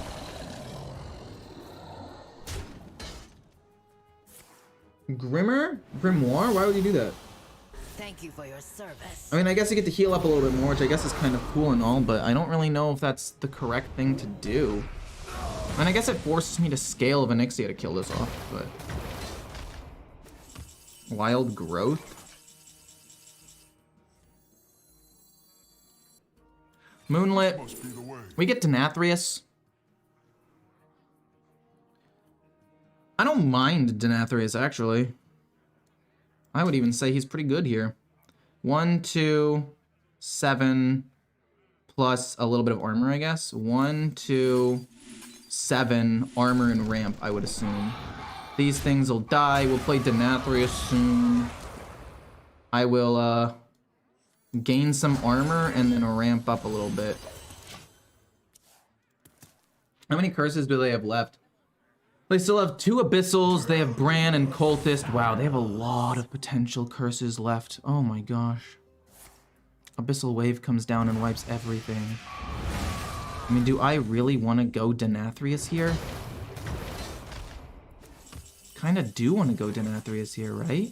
Grimoire? Why would you do that? Thank you for your service. I mean, I guess you get to heal up a little bit more, which I guess is kind of cool and all, but I don't really know if that's the correct thing to do. And I guess it forces me to scale Venixia to kill this off, but... Wild Growth? Moonlit. We get Denathrius. I don't mind Denathrius, actually. I would even say he's pretty good here. 1, 2, 7, plus a little bit of armor, I guess. 1, 2, 7, armor and ramp, I would assume. These things will die. We'll play Denathrius soon. I will, gain some armor and then ramp up a little bit. How many curses do they have left? They still have 2 Abyssals, they have Bran and Cultist. Wow, they have a lot of potential curses left. Oh my gosh. Abyssal Wave comes down and wipes everything. I mean, do I really want to go Denathrius here? Kinda do want to go Denathrius here, right?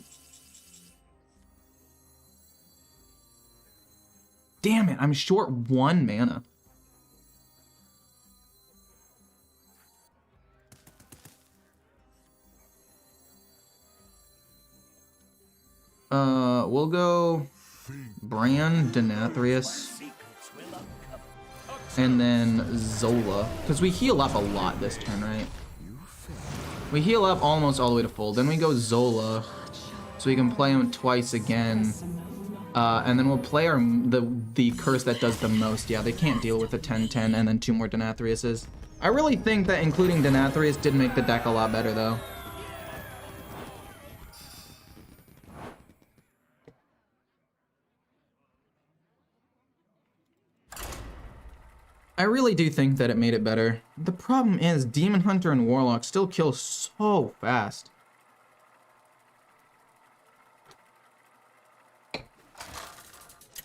Damn it, I'm short 1 mana. We'll go Bran, Denathrius, and then Zola. Because we heal up a lot this turn, right? We heal up almost all the way to full. Then we go Zola, so we can play him twice again. And then we'll play the curse that does the most. Yeah, they can't deal with the 10-10 and then 2 more Denathriuses. I really think that including Denathrius did make the deck a lot better, though. I really do think that it made it better. The problem is Demon Hunter and Warlock still kill so fast.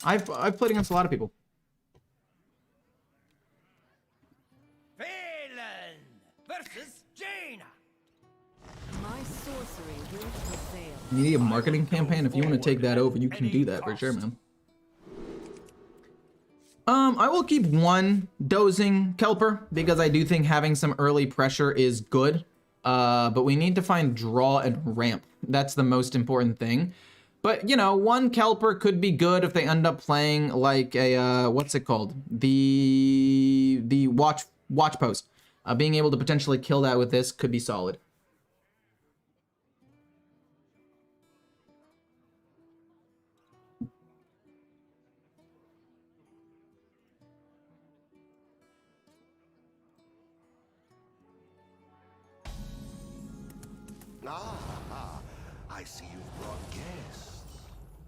I've played against a lot of people. Phelan versus Jaina. My sorcery will prevail. You need a marketing campaign? If you want to take that over, you can do that for sure, man. I will keep 1 Dozing Kelper because I do think having some early pressure is good. But we need to find draw and ramp. That's the most important thing. But, you know, 1 Kelper could be good if they end up playing like a, what's it called? The watch post. Being able to potentially kill that with this could be solid. I see you've brought guests.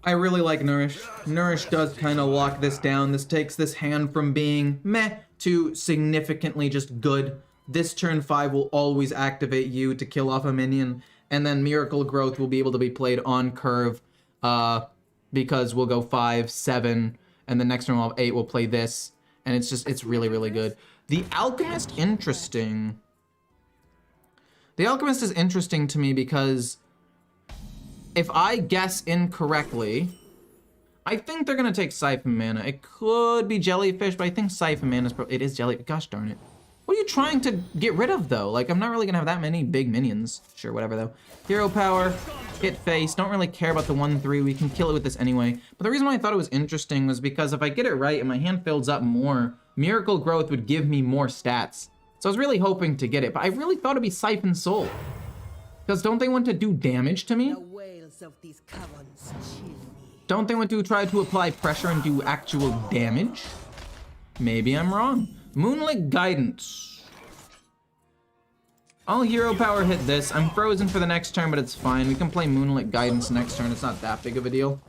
I really like Nourish. Nourish does kind of lock this down. This takes this hand from being meh to significantly just good. This turn 5 will always activate you to kill off a minion. And then Miracle Growth will be able to be played on curve because we'll go 5, 7, and the next turn we'll have 8, we'll play this. And it's really, really good. The Alchemist, interesting. The Alchemist is interesting to me because if I guess incorrectly, I think they're gonna take Siphon Mana. It could be Jellyfish, but I think Siphon Mana is it is Jellyfish. Gosh darn it. What are you trying to get rid of though? Like, I'm not really gonna have that many big minions. Sure, whatever though. Hero Power, hit face, don't really care about the 1-3. We can kill it with this anyway. But the reason why I thought it was interesting was because if I get it right and my hand fills up more, Miracle Growth would give me more stats. So I was really hoping to get it, but I really thought it'd be Siphon Soul. Because don't they want to do damage to me? The wails of these caverns chill me. Don't they want to try to apply pressure and do actual damage? Maybe I'm wrong. Moonlit Guidance. I'll Hero Power hit this. I'm frozen for the next turn, but it's fine. We can play Moonlit Guidance next turn. It's not that big of a deal.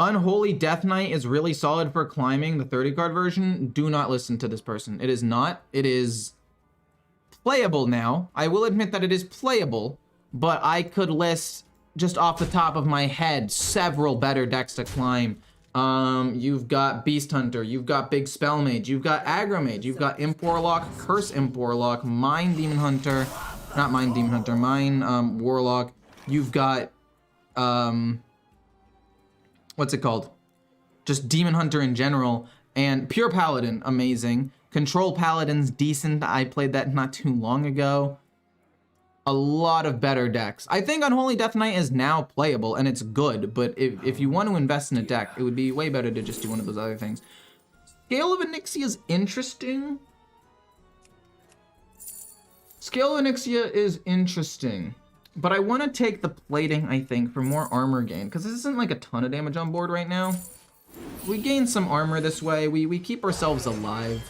Unholy Death Knight is really solid for climbing, the 30-card version. Do not listen to this person. It is not. It is playable now. I will admit that it is playable, but I could list, just off the top of my head, several better decks to climb. You've got Beast Hunter, you've got Big Spell Mage, you've got Aggro Mage, you've got Imp Warlock, Curse Imp Warlock, Mind Demon Hunter, not Mind Demon Hunter, Mind Warlock, You've got, what's it called? Just Demon Hunter in general, and Pure Paladin, amazing. Control Paladin's decent. I played that not too long ago. A lot of better decks. I think Unholy Death Knight is now playable, and it's good, but if you want to invest in a deck, it would be way better to just do one of those other things. Scale of Onyxia is interesting. Scale of Onyxia is interesting, but I want to take the plating, I think, for more armor gain, because this isn't like a ton of damage on board right now. We gain some armor this way. We keep ourselves alive.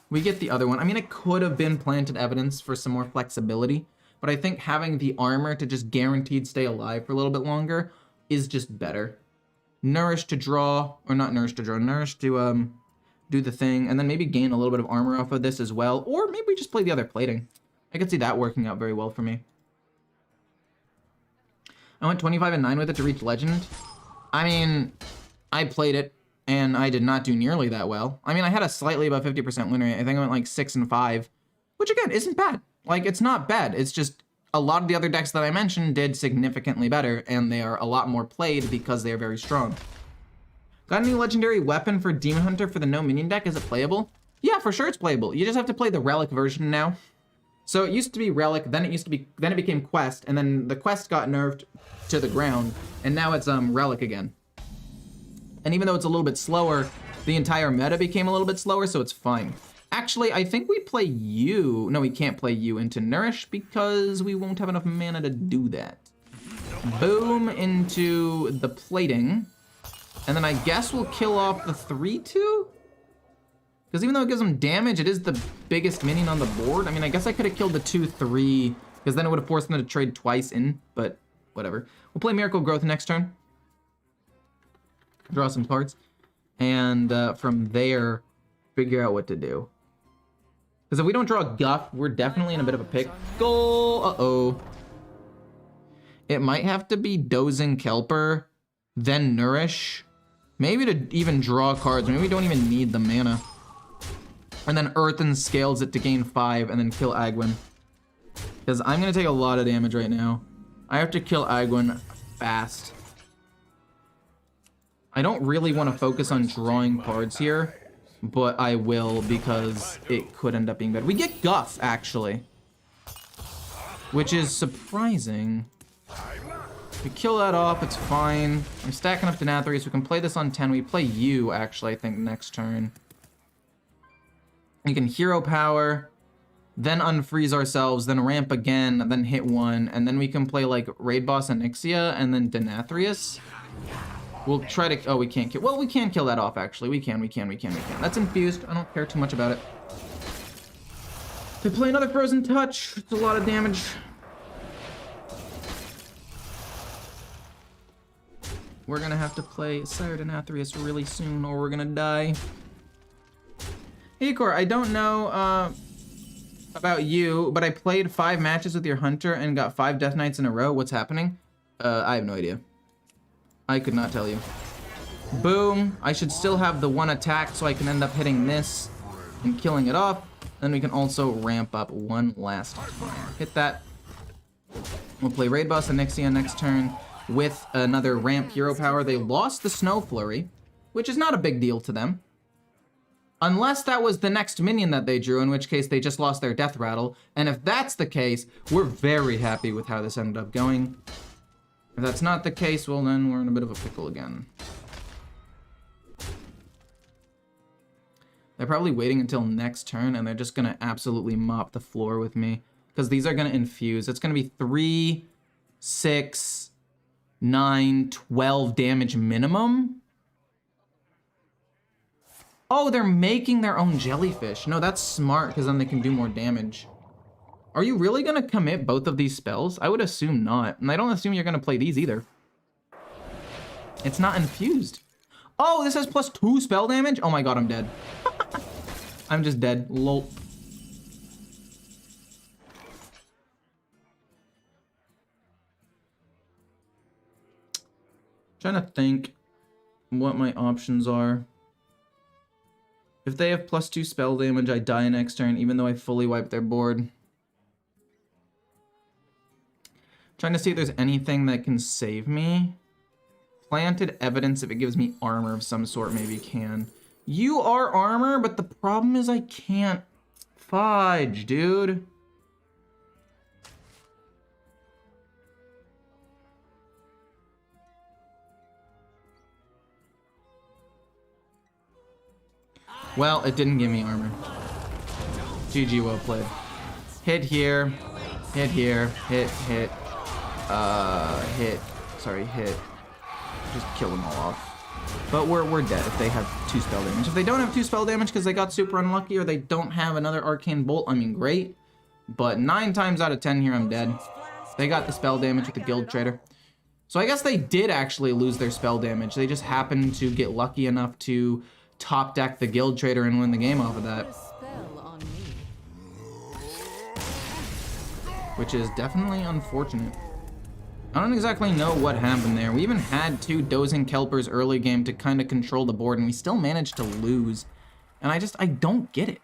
We get the other one. I mean, it could have been Planted Evidence for some more flexibility, but I think having the armor to just guaranteed stay alive for a little bit longer is just better. Nourish to draw, or not Nourish to draw, Nourish to do the thing, and then maybe gain a little bit of armor off of this as well, or maybe we just play the other plating. I could see that working out very well for me. I went 25 and 9 with it to reach Legend. I mean, I played it, and I did not do nearly that well. I mean, I had a slightly above 50% win rate. I think I went like 6 and 5, which again, isn't bad. Like, it's not bad. It's just a lot of the other decks that I mentioned did significantly better, and they are a lot more played because they are very strong. Got any legendary weapon for Demon Hunter for the no minion deck? Is it playable? Yeah, for sure it's playable. You just have to play the Relic version now. So it used to be Relic, then it became Quest, and then the Quest got nerfed to the ground, and now it's Relic again. And even though it's a little bit slower, the entire meta became a little bit slower, so it's fine. Actually, I think we play you. No, we can't play you into Nourish because we won't have enough mana to do that. Boom into the plating. And then I guess we'll kill off the 3/2? Because even though it gives them damage, it is the biggest minion on the board. I mean, I guess I could have killed the 2/3, because then it would have forced them to trade twice in, but whatever. We'll play Miracle Growth next turn. Draw some cards. And from there, figure out what to do. Because if we don't draw a Guff, we're definitely in a bit of a pickle. Uh-oh. It might have to be Dozing Kelper, then Nourish. Maybe to even draw cards. Maybe we don't even need the mana. And then Earthen Scales it to gain 5 and then kill Agwyn. Because I'm going to take a lot of damage right now. I have to kill Agwyn fast. I don't really want to focus on drawing cards here, but I will because it could end up being better. We get Guff, actually, which is surprising. We kill that off, it's fine. I'm stacking up Denathrius. We can play this on 10. We play you, actually, I think, next turn. We can Hero Power, then unfreeze ourselves, then ramp again, then hit 1, and then we can play, like, Raid Boss Onyxia, and then Denathrius. We'll try to... Oh, we can't kill... Well, we can kill that off, actually. We can. That's infused. I don't care too much about it. If we play another Frozen Touch, it's a lot of damage. We're gonna have to play Sire Denathrius really soon, or we're gonna die. Ecore, I don't know about you, but I played 5 matches with your Hunter and got 5 Death Knights in a row. What's happening? I have no idea. I could not tell you. Boom. I should still have the 1 attack, so I can end up hitting this and killing it off. Then we can also ramp up one last time. Hit that. We'll play Raid Boss Onyxia next turn with another ramp hero power. They lost the Snow Flurry, which is not a big deal to them. Unless that was the next minion that they drew, in which case they just lost their Death Rattle. And if that's the case, we're very happy with how this ended up going. If that's not the case, well then we're in a bit of a pickle again. They're probably waiting until next turn, and they're just gonna absolutely mop the floor with me. Because these are gonna infuse. It's gonna be 3, 6, 9, 12 damage minimum. Oh, they're making their own jellyfish. No, that's smart, because then they can do more damage. Are you really going to commit both of these spells? I would assume not. And I don't assume you're going to play these either. It's not infused. Oh, this has +2 spell damage? Oh my god, I'm dead. I'm just dead. Lol. Trying to think what my options are. If they have +2 spell damage, I die next turn, even though I fully wipe their board. Trying to see if there's anything that can save me. Planted evidence, if it gives me armor of some sort, maybe can. You are armor, but the problem is I can't fudge, dude. Well, it didn't give me armor. GG, well played. Hit here, hit here, hit, hit, hit. Just kill them all off. But we're dead if they have 2 spell damage. If they don't have 2 spell damage because they got super unlucky or they don't have another arcane bolt, I mean, great. But 9 times out of 10 here, I'm dead. They got the spell damage with the guild trader. So I guess they did actually lose their spell damage. They just happened to get lucky enough to top deck the guild trader and win the game off of that. Which is definitely unfortunate. I don't exactly know what happened there. We even had 2 dozing kelpers early game to kind of control the board, and we still managed to lose. And I don't get it.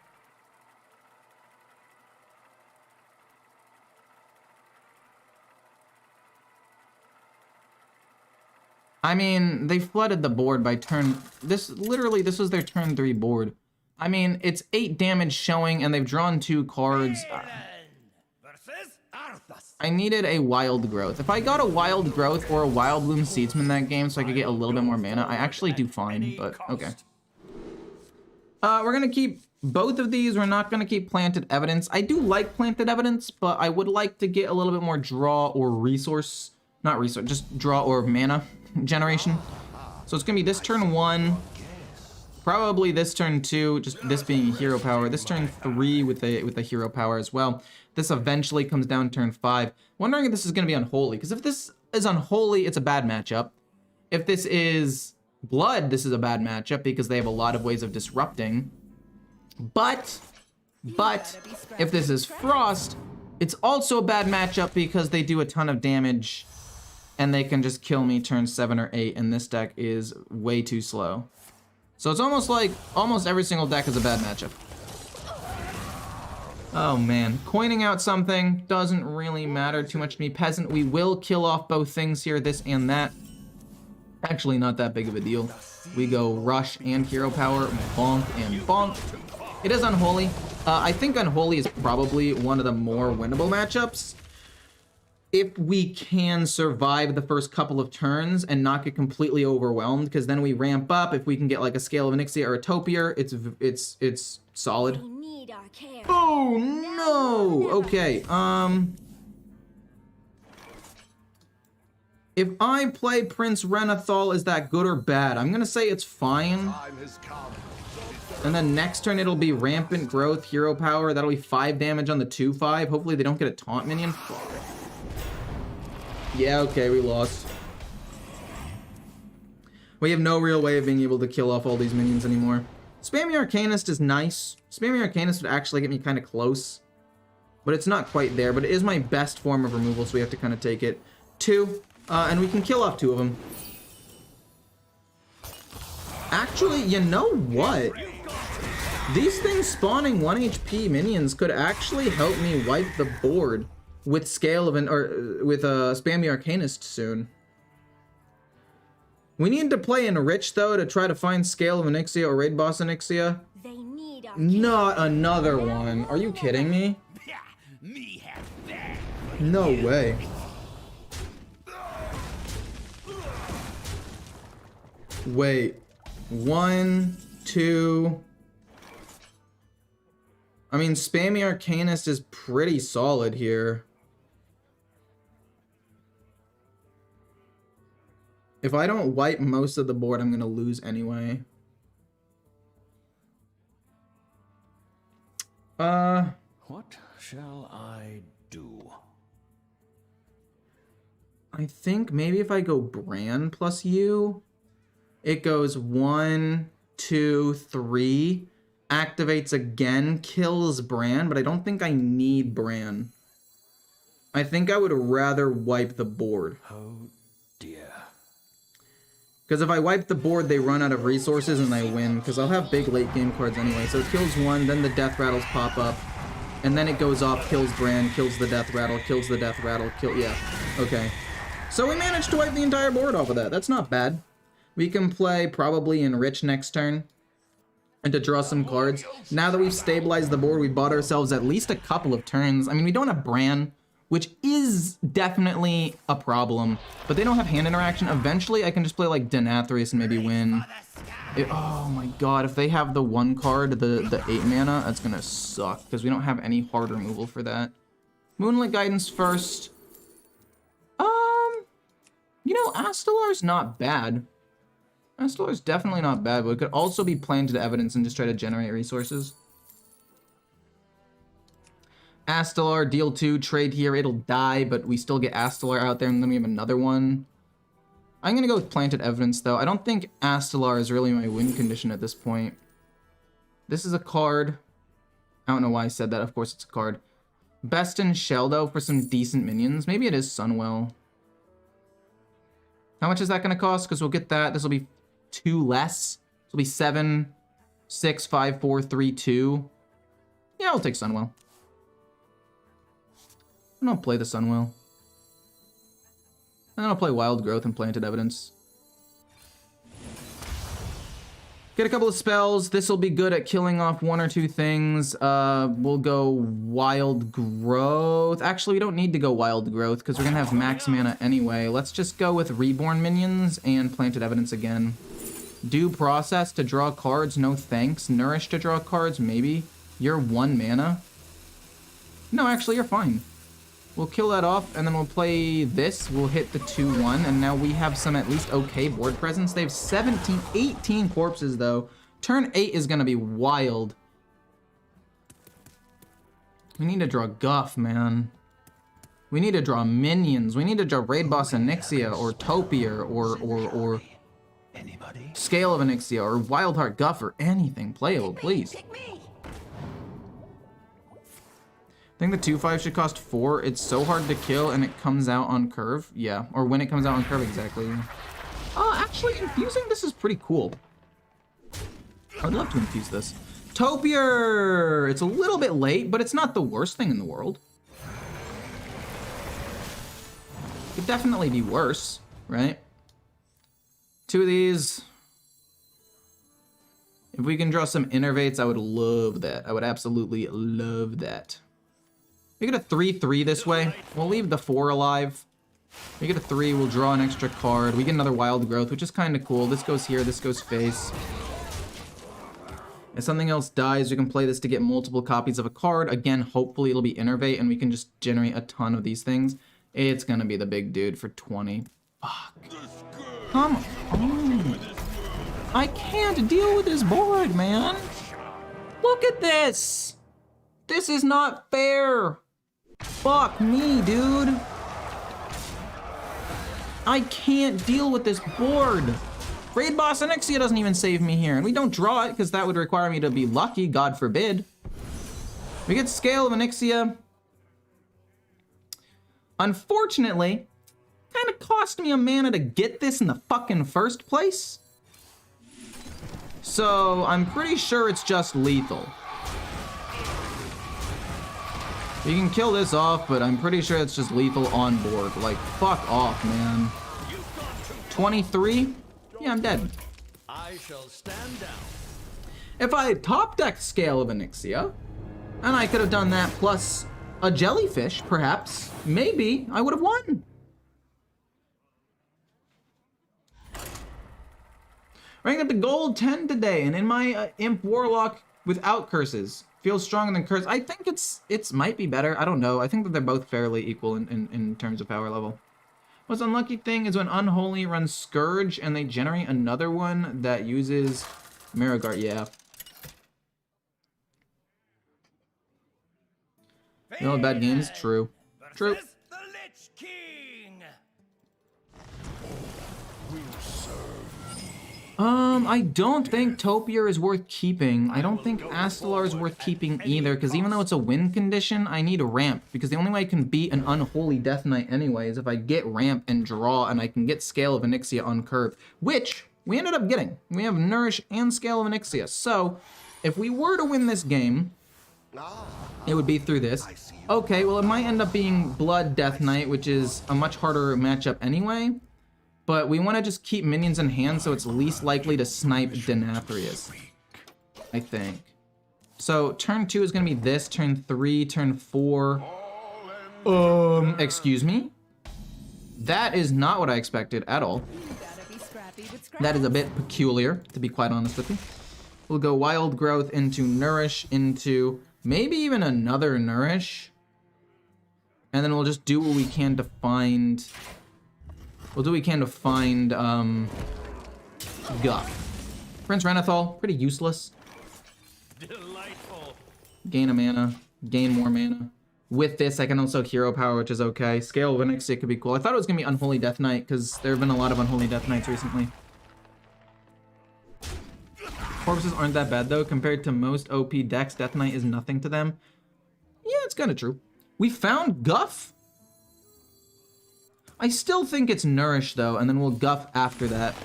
I mean, they flooded the board by turn... this was their turn 3 board. I mean, it's 8 damage showing, and they've drawn 2 cards. I needed a Wild Growth. If I got a Wild Growth or a Wild Bloom Seedsman that game so I could get a little bit more mana, I actually do fine, but okay. We're gonna keep both of these. We're not gonna keep Planted Evidence. I do like Planted Evidence, but I would like to get a little bit more draw or resource, not resource, just draw or mana generation. So it's gonna be this turn 1, probably this turn 2, just this being a hero power, this turn 3 with a hero power as well. This eventually comes down turn 5. Wondering if this is going to be Unholy, because if this is Unholy, it's a bad matchup. If this is Blood, this is a bad matchup because they have a lot of ways of disrupting. But if this is Frost, it's also a bad matchup because they do a ton of damage and they can just kill me turn 7 or 8, and this deck is way too slow. So it's almost like almost every single deck is a bad matchup. Oh man, coining out something doesn't really matter too much to me. Peasant, we will kill off both things here, this and that. Actually, not that big of a deal. We go Rush and Hero Power, bonk and bonk. It is Unholy. I think Unholy is probably one of the more winnable matchups. If we can survive the first couple of turns and not get completely overwhelmed, because then we ramp up. If we can get like a Scale of Onyxia or a Topiary, it's solid. Oh no! Okay, if I play Prince Renathal, is that good or bad? I'm gonna say it's fine. And then next turn it'll be Rampant Growth, Hero Power. That'll be 5 damage on the 2/5. Hopefully they don't get a taunt minion. Yeah, okay, we lost. We have no real way of being able to kill off all these minions anymore. Spammy Arcanist is nice. Spammy Arcanist would actually get me kind of close. But it's not quite there, but it is my best form of removal, so we have to kind of take it. 2, and we can kill off 2 of them. Actually, you know what? These things spawning 1 HP minions could actually help me wipe the board with Spammy Arcanist soon. We need to play Enrich though to try to find Scale of Onyxia or Raid Boss Onyxia. Not another one. Are you kidding me? No way. Wait. 1, 2. I mean, Spammy Arcanist is pretty solid here. If I don't wipe most of the board, I'm gonna lose anyway. What shall I do? I think maybe if I go Bran plus you, it goes 1, 2, 3, activates again, kills Bran, but I don't think I need Bran. I think I would rather wipe the board. Oh dear. Because if I wipe the board, they run out of resources and I win, because I'll have big late game cards anyway. So it kills 1, then the death rattles pop up. And then it goes off, kills Bran, kills the death rattle, kills the death rattle, yeah. Okay. So we managed to wipe the entire board off of that. That's not bad. We can play probably Enrich next turn and to draw some cards. Now that we've stabilized the board, we bought ourselves at least a couple of turns. I mean, we don't have Bran, which is definitely a problem, but they don't have hand interaction. Eventually, I can just play like Denathrius and maybe win. Oh my god, if they have the 1 card, the 8 mana, that's gonna suck, because we don't have any hard removal for that. Moonlit Guidance first. You know, Astalar's not bad. Astalar's definitely not bad, but it could also be Planted Evidence and just try to generate resources. Astalar, deal 2, trade here, it'll die, but we still get Astalar out there, and then we have another one. I'm gonna go with Planted Evidence, though. I don't think Astalar is really my win condition at this point. This is a card. I don't know why I said that. Of course it's a card. Best in Shell, though, for some decent minions. Maybe it is Sunwell. How much is that gonna cost? Because we'll get that. This will be 2 less. This will be 7, 6, 5, 4, 3, 2. Yeah, I'll take Sunwell. And I'll play the Sunwell. And then I'll play Wild Growth and Planted Evidence. Get a couple of spells. This will be good at killing off 1 or 2 things. We'll go Wild Growth. Actually, we don't need to go Wild Growth because we're going to have max mana anyway. Let's just go with Reborn Minions and Planted Evidence again. Due Process to draw cards. No thanks. Nourish to draw cards. Maybe. You're 1 mana. No, actually, you're fine. We'll kill that off, and then we'll play this. We'll hit the 2-1, and now we have some at least okay board presence. They have 18 corpses, though. Turn 8 is going to be wild. We need to draw Guff, man. We need to draw minions. We need to draw Raid Boss Onyxia, or Topier, or Scale of Onyxia, or Wildheart Guff, or anything playable, please. I think the 2/5 should cost 4. It's so hard to kill, and it comes out on curve. Yeah, or when it comes out on curve, exactly. Actually, infusing this is pretty cool. I'd love to infuse this. Topier! It's a little bit late, but it's not the worst thing in the world. Could definitely be worse, right? 2 of these. If we can draw some Innervates, I would love that. I would absolutely love that. We get a 3/3 this way. We'll leave the 4 alive. We get a 3, we'll draw an extra card. We get another Wild Growth, which is kind of cool. This goes here, this goes face. If something else dies, we can play this to get multiple copies of a card. Again, hopefully it'll be Innervate, and we can just generate a ton of these things. It's gonna be the big dude for 20. Fuck. Come on. I can't deal with this board, man. Look at this. This is not fair. Fuck me, dude. I can't deal with this board. Raid Boss Onyxia doesn't even save me here. And we don't draw it because that would require me to be lucky, God forbid. We get Scale of Onyxia. Unfortunately, kind of cost me a mana to get this in the fucking first place. So I'm pretty sure it's just lethal. You can kill this off, but I'm pretty sure it's just lethal on board. Like, fuck off, man. 23? Yeah, I'm dead. I shall stand down. If I had top decked Scale of Onyxia, and I could have done that plus a jellyfish, perhaps, maybe I would have won. Ranking up to gold 10 today, and in my Imp Warlock without curses. Feels stronger than curse. I think it's might be better. I don't know. I think that they're both fairly equal in terms of power level. Most unlucky thing is when Unholy runs Scourge and they generate another one that uses Marigard. Yeah. You know, bad games? True. True. The Lich King. I don't think Topier is worth keeping. I don't think Astalar is worth keeping either, because even though it's a win condition, I need a ramp, because the only way I can beat an Unholy Death Knight anyway is if I get ramp and draw, and I can get Scale of Onyxia on curve, which we ended up getting. We have Nourish and Scale of Onyxia, so if we were to win this game, it would be through this. Okay, well, it might end up being Blood Death Knight, which is a much harder matchup anyway. But we want to just keep minions in hand so it's least likely to snipe Denathrius, I think. So turn 2 is going to be this, turn 3, turn 4. Excuse me? That is not what I expected at all. That is a bit peculiar, to be quite honest with you. We'll go Wild Growth into Nourish, into maybe even another Nourish. And then we'll just do what we can to find... We'll do what we can to find, Guff. Prince Renathal, pretty useless. Delightful. Gain a mana, gain more mana. With this, I can also Hero Power, which is okay. Scale of Onyxia could be cool. I thought it was going to be Unholy Death Knight, because there have been a lot of Unholy Death Knights recently. Corpses aren't that bad, though. Compared to most OP decks, Death Knight is nothing to them. Yeah, it's kind of true. We found Guff? I still think it's Nourish, though, and then we'll Guff after that.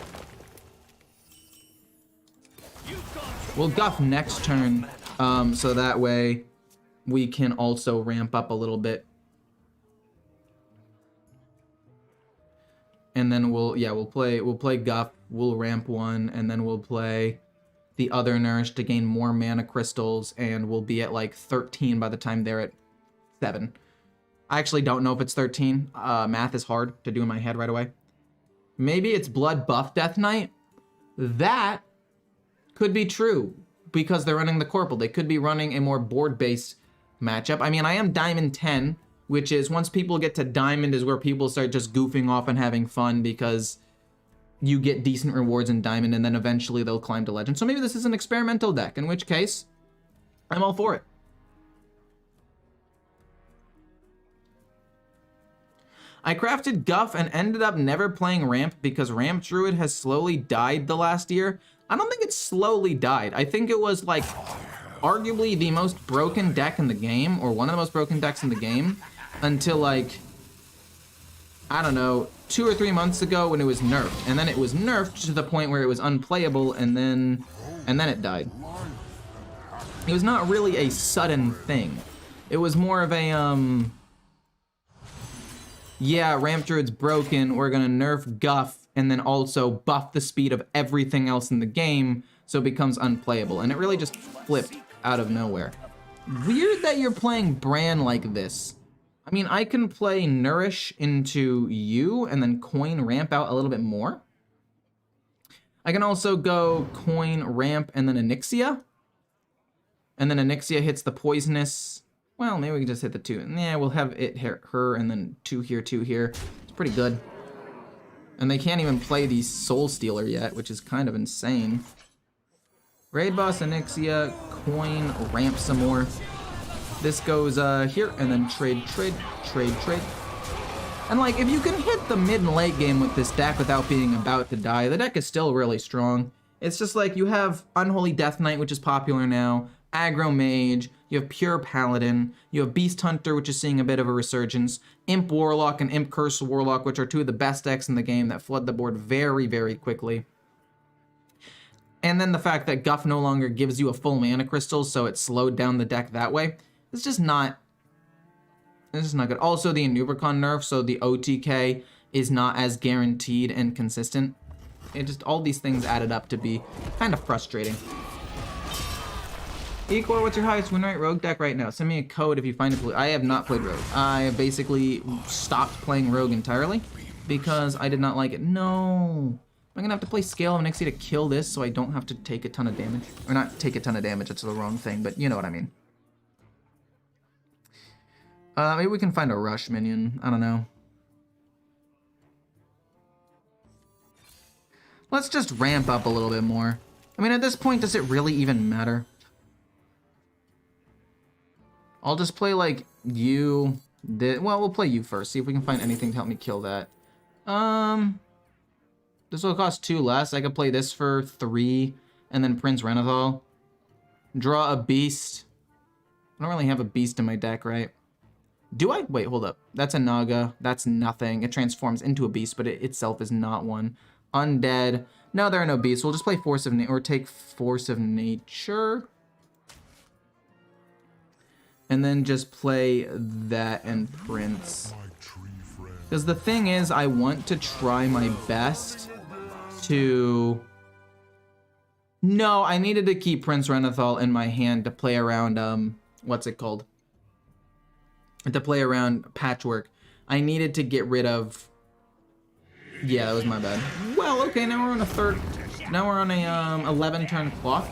We'll Guff next turn, so that way we can also ramp up a little bit. And then we'll play Guff, we'll ramp one, and then we'll play the other Nourish to gain more mana crystals, and we'll be at like 13 by the time they're at 7. I actually don't know if it's 13. Math is hard to do in my head right away. Maybe it's Blood Buff Death Knight. That could be true because they're running the Corporal. They could be running a more board-based matchup. I mean, I am Diamond 10, which is once people get to Diamond is where people start just goofing off and having fun because you get decent rewards in Diamond and then eventually they'll climb to Legend. So maybe this is an experimental deck, in which case I'm all for it. I crafted Guff and ended up never playing Ramp because Ramp Druid has slowly died the last year. I don't think it slowly died. I think it was like arguably the most broken deck in the game, or one of the most broken decks in the game, until like, I don't know, 2 or 3 months ago when it was nerfed. And then it was nerfed to the point where it was unplayable, and then it died. It was not really a sudden thing. It was more of a, yeah, Ramp Druid's broken, we're gonna nerf Guff, and then also buff the speed of everything else in the game, so it becomes unplayable. And it really just flipped out of nowhere. Weird that you're playing Bran like this. I mean, I can play Nourish into you, and then coin Ramp out a little bit more. I can also go coin Ramp and then Onyxia. And then Onyxia hits the Poisonous. Well, maybe we can just hit the 2. Yeah, we'll have it hit her, and then 2 here, 2 here. It's pretty good. And they can't even play the Soul Stealer yet, which is kind of insane. Raid Boss, Onyxia, coin, Ramp some more. This goes here, and then trade. And like, if you can hit the mid and late game with this deck without being about to die, the deck is still really strong. It's just like, you have Unholy Death Knight, which is popular now, Aggro Mage, you have Pure Paladin, you have Beast Hunter, which is seeing a bit of a resurgence, Imp Warlock and Imp Curse Warlock, which are 2 of the best decks in the game that flood the board very, very quickly. And then the fact that Guff no longer gives you a full mana crystal, so it slowed down the deck that way. It's just not... This is not good. Also, the Inubricon nerf, so the OTK is not as guaranteed and consistent. It just, all these things added up to be kind of frustrating. Ecore, what's your highest win rate Rogue deck right now? Send me a code if you find it. I have not played Rogue. I have basically stopped playing Rogue entirely because I did not like it. No. I'm gonna have to play Scale of Onyxia to kill this so I don't have to take a ton of damage. Or not take a ton of damage, it's the wrong thing, but you know what I mean. Maybe we can find a Rush minion. I don't know. Let's just ramp up a little bit more. I mean, at this point, does it really even matter? I'll just play, like, you... Well, we'll play you first. See if we can find anything to help me kill that. This will cost 2 less. I could play this for 3, and then Prince Renathal. Draw a beast. I don't really have a beast in my deck, right? Do I? Wait, hold up. That's a Naga. That's nothing. It transforms into a beast, but it itself is not one. Undead. No, there are no beasts. We'll just play Force of Nature, or take Force of Nature. and then just play that and Prince. Because the thing is, I want to try my best to... No, I needed to keep Prince Renathal in my hand to play around, what's it called? To play around Patchwork. I needed to get rid of... Yeah, that was my bad. Well, okay, now we're on a third... Now we're on a 11 turn clock.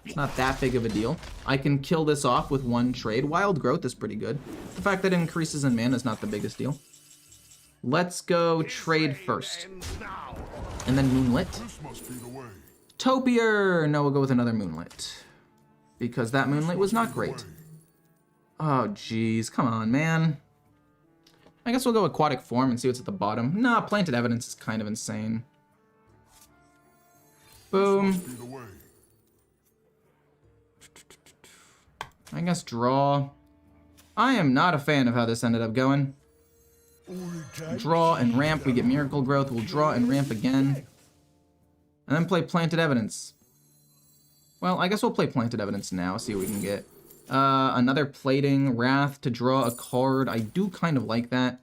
It's not that big of a deal. I can kill this off with one trade. Wild Growth is pretty good. The fact that it increases in mana is not the biggest deal. Let's go trade first. And then Moonlit. Topier! No, we'll go with another Moonlit. Because that Moonlit was not great. Oh, jeez. Come on, man. I guess we'll go Aquatic Form and see what's at the bottom. Nah, Planted Evidence is kind of insane. Boom. I guess draw. I am not a fan of how this ended up going. Draw and ramp. We get Miracle Growth. We'll draw and ramp again. And then play Planted Evidence. Well, I guess we'll play Planted Evidence now. See what we can get. Another Plating. Wrath to draw a card. I do kind of like that.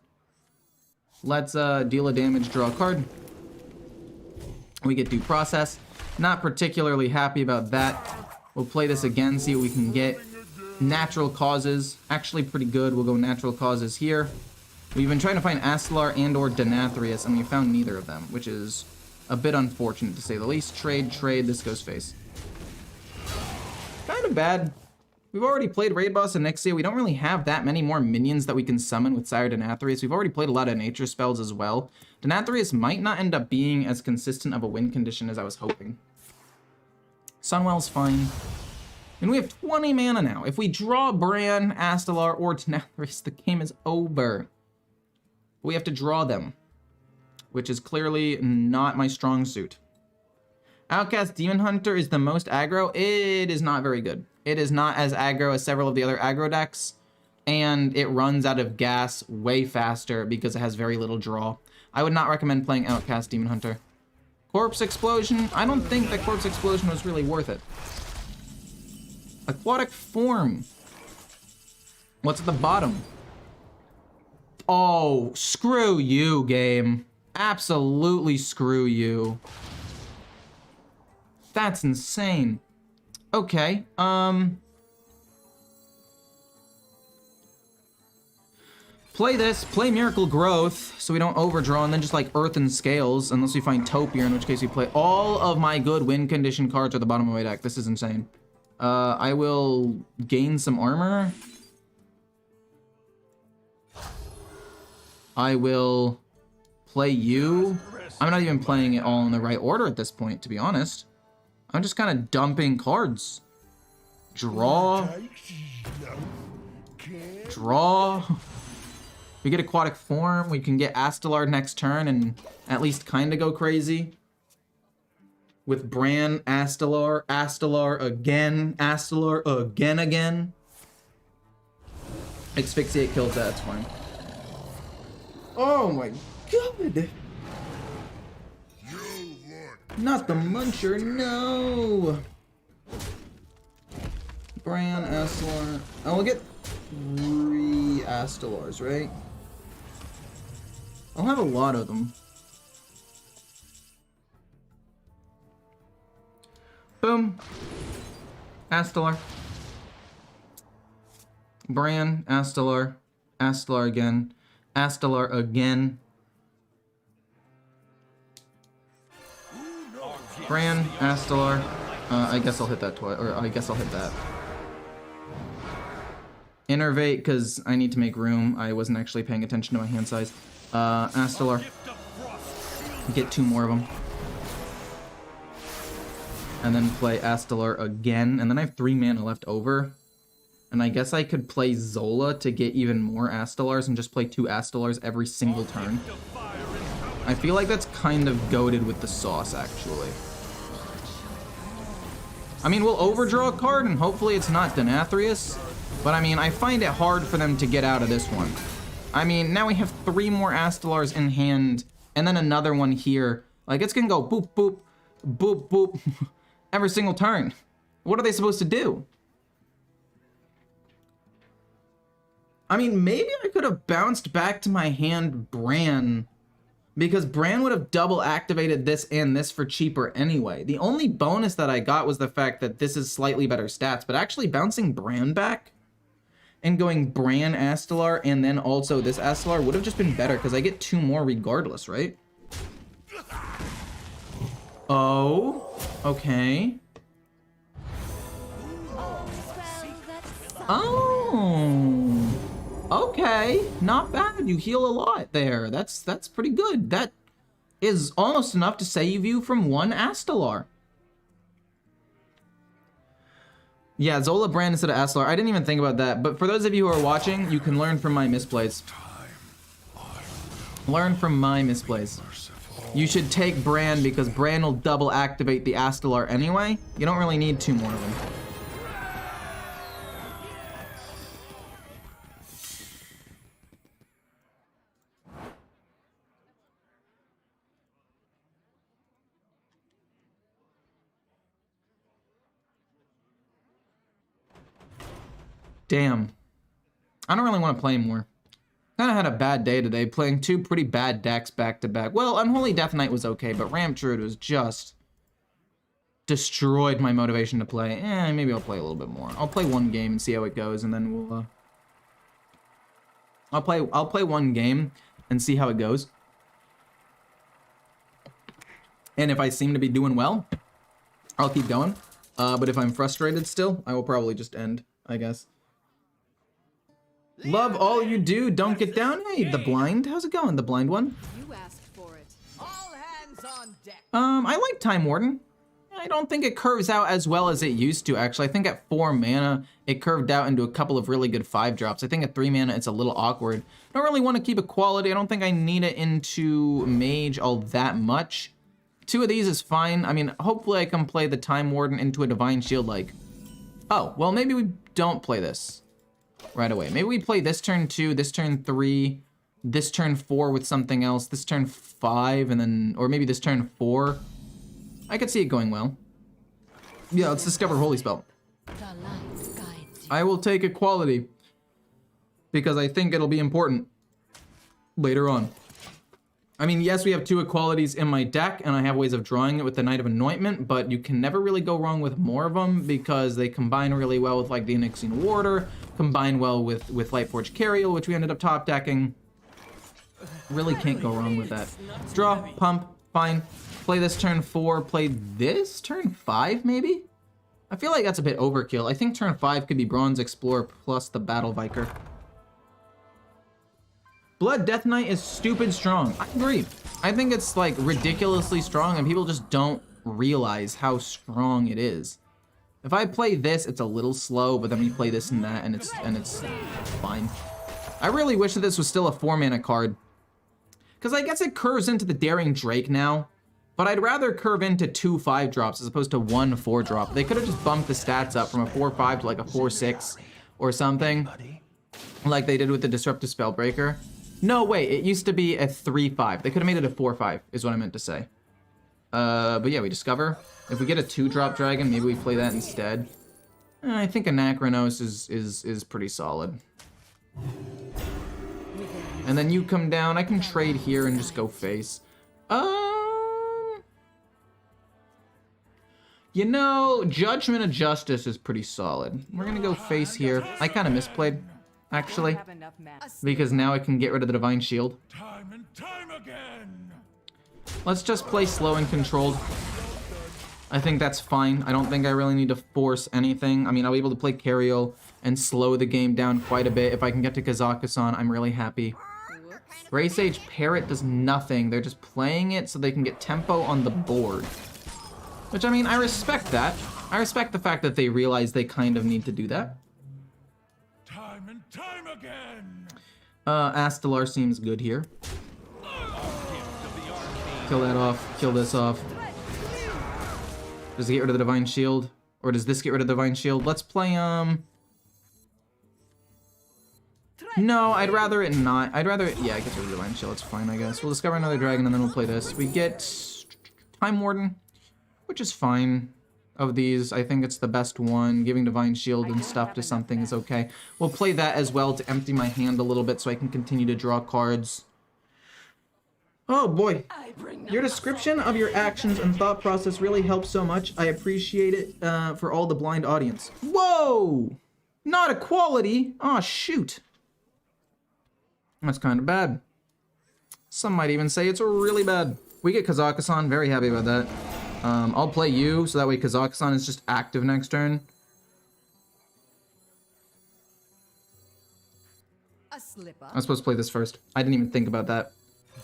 Let's deal a damage, draw a card. We get Due Process. Not particularly happy about that. We'll play this again, see what we can get. Natural Causes. Actually pretty good. We'll go Natural Causes here. We've been trying to find Astalar and or Denathrius, and we found neither of them, which is a bit unfortunate to say the least. Trade. This goes face. Kind of bad. We've already played Raid Boss and Nixia. We don't really have that many more minions that we can summon with Sire Denathrius. We've already played a lot of nature spells as well. Denathrius might not end up being as consistent of a win condition as I was hoping. Sunwell's fine. And we have 20 mana now. If we draw Bran, Astalar, or Denathrius, the game is over. We have to draw them, which is clearly not my strong suit. Outcast Demon Hunter is the most aggro. It is not very good. It is not as aggro as several of the other aggro decks, and it runs out of gas way faster because it has very little draw. I would not recommend playing Outcast Demon Hunter. Corpse Explosion, I don't think that Corpse Explosion was really worth it. Aquatic Form. What's at the bottom? Oh, screw you, game. Absolutely screw you. That's insane. Okay, play this, play Miracle Growth, so we don't overdraw, and then just like Earth and Scales, unless we find Topier, in which case we play all of my good win condition cards at the bottom of my deck. This is insane. I will gain some armor. I will play you. I'm not even playing it all in the right order at this point, to be honest. I'm just kind of dumping cards. Draw. Draw. We get Aquatic Form. We can get Astalar next turn and at least kind of go crazy. With Bran, Astalar, Astalar again, Astalar again. Asphyxiate kills that, that's fine. Oh my god! Not the Muncher, no! Bran, Astalar. Oh, we'll get 3 Astalars, right? I'll have a lot of them. Boom. Astalar. Bran, Astalar. Astalar again. Astalar again. Bran, Astalar. I guess I'll hit that twice, or I guess I'll hit that. Innervate, because I need to make room. I wasn't actually paying attention to my hand size. Astalar. Get 2 more of them. And then play Astalar again. And then I have 3 mana left over. And I guess I could play Zola to get even more Astalars and just play 2 Astalars every single turn. I feel like that's kind of goated with the sauce, actually. I mean, we'll overdraw a card, and hopefully it's not Denathrius. But I mean, I find it hard for them to get out of this one. I mean, now we have 3 more Astalars in hand, and then another one here. Like, it's gonna go boop, boop, boop, boop, every single turn. What are they supposed to do? I mean, maybe I could have bounced back to my hand Bran, because Bran would have double activated this and this for cheaper anyway. The only bonus that I got was the fact that this is slightly better stats, but actually bouncing Bran back and going Bran Astalar and then also this Astalar would have just been better, because I get 2 more regardless, right? Oh, okay. Oh, okay, not bad. You heal a lot there. That's pretty good. That is almost enough to save you from 1 Astalar. Yeah, Zola Brand instead of Astalar. I didn't even think about that. But for those of you who are watching, you can learn from my misplays. Learn from my misplays. You should take Bran because Bran will double activate the Astalar anyway. You don't really need 2 more of them. Damn. I don't really want to play more. Kind of had a bad day today, playing 2 pretty bad decks back to back. Well, Unholy Death Knight was okay, but Ram Druid was just destroyed my motivation to play. Maybe I'll play a little bit more. I'll play 1 game and see how it goes, and then we'll I'll play 1 game and see how it goes. And if I seem to be doing well, I'll keep going. But if I'm frustrated still, I will probably just end, I guess. Love all you do, don't get down. Hey, the blind, how's it going, the blind one? You asked for it. All hands on deck. I like Time Warden. I don't think it curves out as well as it used to, actually. I think at 4 mana, it curved out into a couple of really good 5 drops. I think at 3 mana, it's a little awkward. I don't really want to keep equality. I don't think I need it into Mage all that much. 2 of these is fine. I mean, hopefully I can play the Time Warden into a Divine Shield like... Oh, well, maybe we don't play this right away. Maybe we play this turn 2, this turn 3, this turn 4 with something else, this turn 5, and then... Or maybe this turn 4. I could see it going well. Yeah, let's discover Holy Spell. I will take equality because I think it'll be important later on. I mean, yes, we have 2 equalities in my deck, and I have ways of drawing it with the Knight of Anointment, but you can never really go wrong with more of them because they combine really well with, like, the Onyxian Warder, combine well with Lightforged Cariel, which we ended up top decking. Really can't go wrong with that. Draw, pump, fine. Play this turn 4, play this turn 5, maybe? I feel like that's a bit overkill. I think turn 5 could be Bronze Explorer plus the Battle Viker. Blood Death Knight is stupid strong. I agree. I think it's like ridiculously strong and people just don't realize how strong it is. If I play this, it's a little slow, but then we play this and that and it's fine. I really wish that this was still a 4 mana card. Because I guess it curves into the Daring Drake now, but I'd rather curve into 2 5 drops as opposed to 1 4 drop. They could have just bumped the stats up from a 4/5 to like a 4/6 or something, like they did with the Disruptive Spellbreaker. No, wait, it used to be a 3/5. They could have made it a 4/5, is what I meant to say. But yeah, we discover. If we get a 2-drop dragon, maybe we play that instead. I think Anachronos is pretty solid. And then you come down. I can trade here and just go face. You know, Judgment of Justice is pretty solid. We're gonna go face here. I kind of misplayed, actually, because now I can get rid of the Divine Shield. Time and time again. Let's just play slow and controlled. I think that's fine. I don't think I really need to force anything. I mean, I'll be able to play Cariel and slow the game down quite a bit. If I can get to Kazakusan, I'm really happy. Race Age Parrot does nothing. They're just playing it so they can get tempo on the board. Which, I mean, I respect that. I respect the fact that they realize they kind of need to do that. Time and time again. Astalar seems good here. Kill that off. Kill this off. Does it get rid of the Divine Shield? Or does this get rid of the Divine Shield? Let's play, No, I'd rather it not. I'd rather... Yeah, it gets rid of the Divine Shield. It's fine, I guess. We'll discover another dragon, and then we'll play this. We get Time Warden, which is fine. of these. I think it's the best one. Giving Divine Shield and stuff to something is okay. We'll play that as well to empty my hand a little bit so I can continue to draw cards. Oh boy. Your description of your actions and thought process really helps so much. I appreciate it for all the blind audience. Whoa! Not equality! Aw, shoot. That's kind of bad. Some might even say it's really bad. We get Kazakhstan, very happy about that. I'll play you, so that way Kazakhstan is just active next turn. A slipper. I'm supposed to play this first. I didn't even think about that.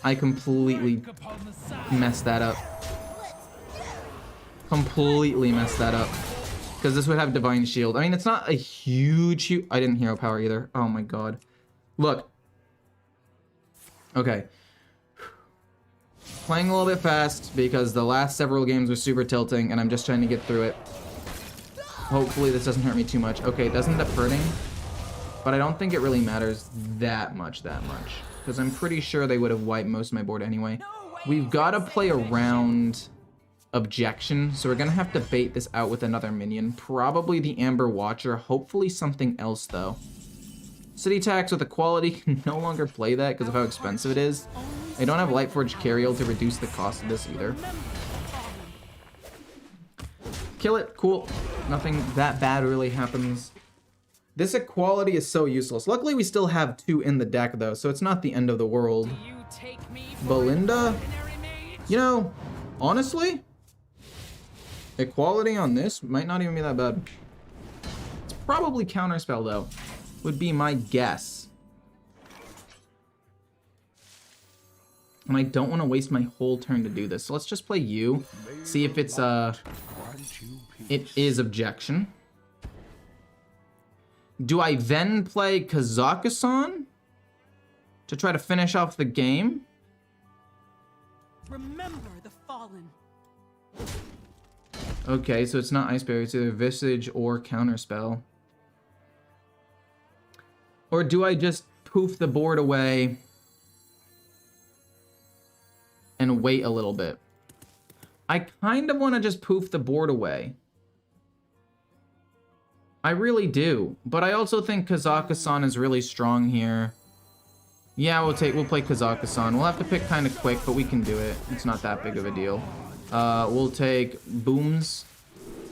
I completely messed that up. Completely messed that up. Because this would have Divine Shield. I mean, it's not a huge... I didn't Hero Power either. Oh my god. Look. Okay. Playing a little bit fast because the last several games were super tilting and I'm just trying to get through it. Hopefully this doesn't hurt me too much. Okay, it doesn't end up hurting. But I don't think it really matters that much. Because I'm pretty sure they would have wiped most of my board anyway. We've got to play around objection, so we're going to have to bait this out with another minion. Probably the Amber Watcher, hopefully something else though. City Tax with Equality can no longer play that because of how expensive it is. I don't have Lightforged Cariel to reduce the cost of this either. Kill it, cool. Nothing that bad really happens. This Equality is so useless. Luckily we still have 2 in the deck though, so it's not the end of the world. Belinda? You know, honestly, Equality on this might not even be that bad. It's probably Counterspell though, would be my guess. And I don't want to waste my whole turn to do this. So let's just play you. See if it's, it is objection. Do I then play Kazakhstan to try to finish off the game? Remember the fallen. Okay, so it's not Ice Barrier, it's either Visage or Counterspell. Or do I just poof the board away and wait a little bit? I kind of want to just poof the board away. I really do, but I also think Kazakhstan is really strong here. Yeah, we'll play Kazakhstan. We'll have to pick kind of quick, but we can do it. It's not that big of a deal. We'll take Booms.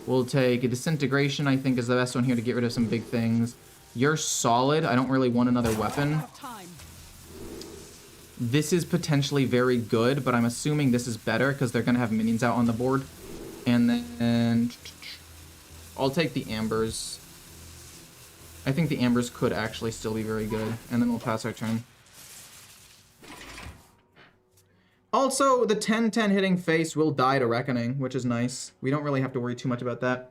We'll take a Disintegration, I think is the best one here to get rid of some big things. You're solid. I don't really want another weapon. This is potentially very good, but I'm assuming this is better because they're going to have minions out on the board. And then I'll take the Ambers. I think the Ambers could actually still be very good. And then we'll pass our turn. Also, the 10-10 hitting face will die to Reckoning, which is nice. We don't really have to worry too much about that.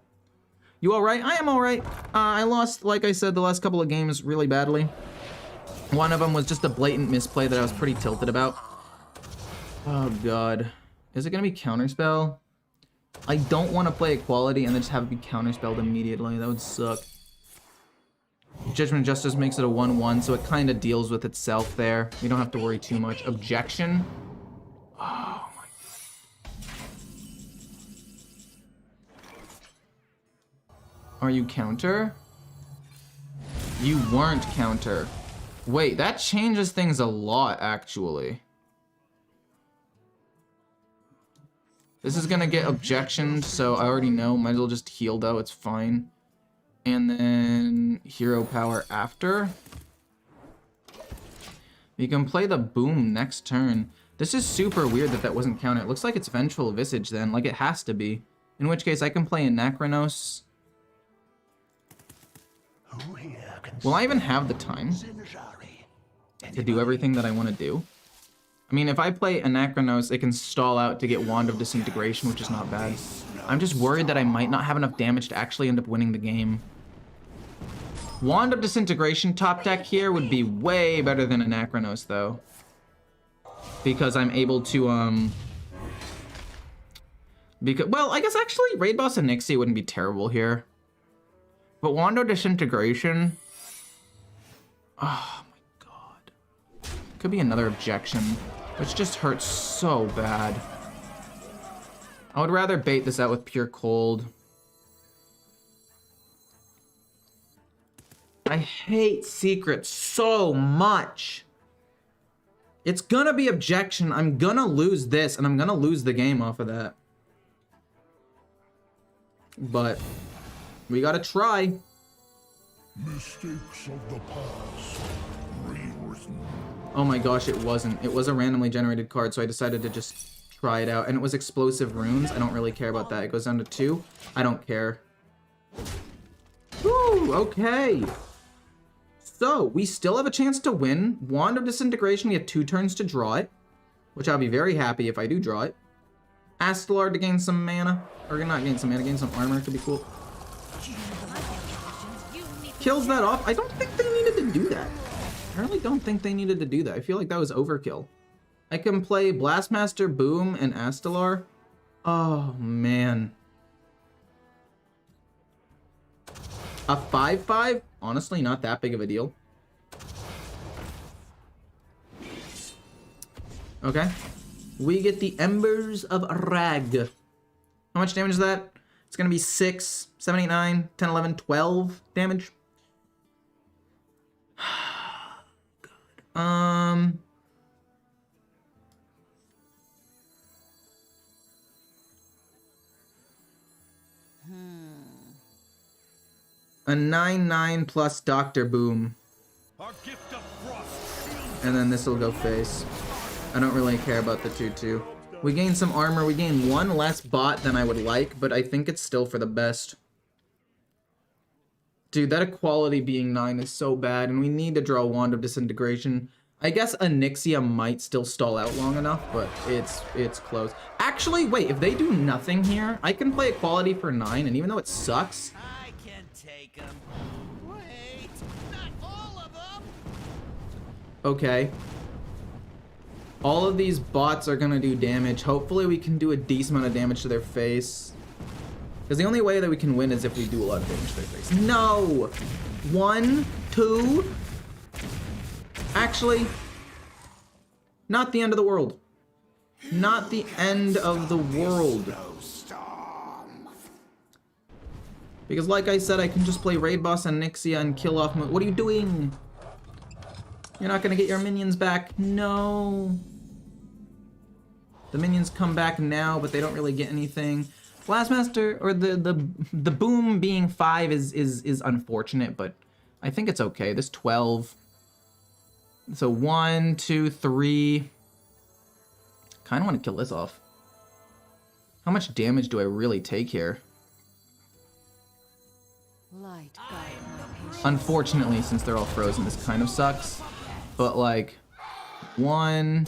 You alright? I am alright. I lost, like I said, the last couple of games really badly. One of them was just a blatant misplay that I was pretty tilted about. Oh god. Is it going to be Counterspell? I don't want to play Equality and then just have it be Counterspelled immediately. That would suck. Judgment Justice makes it a 1-1, so it kind of deals with itself there. We don't have to worry too much. Objection? Oh my god. Are you counter? You weren't counter. Wait, that changes things a lot, actually. This is gonna get objectioned, so I already know. Might as well just heal, though. It's fine. And then Hero Power after. You can play the Boom next turn. This is super weird that that wasn't counter. It looks like it's Vengeful Visage then, like it has to be. In which case, I can play Anachronos. Will I even have the time to do everything that I want to do? I mean, if I play Anachronos, it can stall out to get Wand of Disintegration, which is not bad. I'm just worried that I might not have enough damage to actually end up winning the game. Wand of Disintegration top deck here would be way better than Anachronos, though. Because I'm able to, well, I guess actually Raid Boss and Nixie wouldn't be terrible here. But Wand of Disintegration... Oh my god. Could be another objection, which just hurts so bad. I would rather bait this out with Pure Cold. I hate secrets so much. It's gonna be objection. I'm gonna lose this, and I'm gonna lose the game off of that. But we gotta try. Mistakes of the past rewritten. Oh my gosh, it wasn't. It was a randomly generated card, so I decided to just try it out. And it was explosive runes. I don't really care about that. It goes down to 2. I don't care. Woo, okay. So, we still have a chance to win. Wand of Disintegration, we have 2 turns to draw it. Which I'll be very happy if I do draw it. Astellar to gain some mana. Or not gain some mana, gain some armor. Could be cool. Kills that off. I don't think they needed to do that. I really don't think they needed to do that. I feel like that was overkill. I can play Blastmaster, Boom, and Astellar. Oh, man. A 5/5? Honestly, not that big of a deal. Okay. We get the Embers of Rag. How much damage is that? It's going to be 6, 7, 8, 9, 10, 11, 12 damage. Good. A 9/9 plus Dr. Boom. Our gift of frost. And then this will go face. I don't really care about the 2/2. We gain some armor. We gain 1 less bot than I would like, but I think it's still for the best. Dude, that equality being 9 is so bad, and we need to draw Wand of Disintegration. I guess Onyxia might still stall out long enough, but it's close. Actually, wait, if they do nothing here, I can play equality for 9, and even though it sucks... I can take them. Wait, not all of them. Okay. All of these bots are gonna do damage. Hopefully we can do a decent amount of damage to their face. Because the only way that we can win is if we do a lot of damage to their face. No! 1, 2... Actually, not the end of the world. Not the end of the world. Because like I said, I can just play Raid Boss and Nixia and kill off... What are you doing? You're not gonna get your minions back. No. The minions come back now, but they don't really get anything. Blastmaster, or the boom being 5 is unfortunate, but I think it's okay. This 12... So 1, 2, 3. Kind of want to kill this off. How much damage do I really take here? Light guide my patience. Unfortunately, since they're all frozen, this kind of sucks. But like, 1.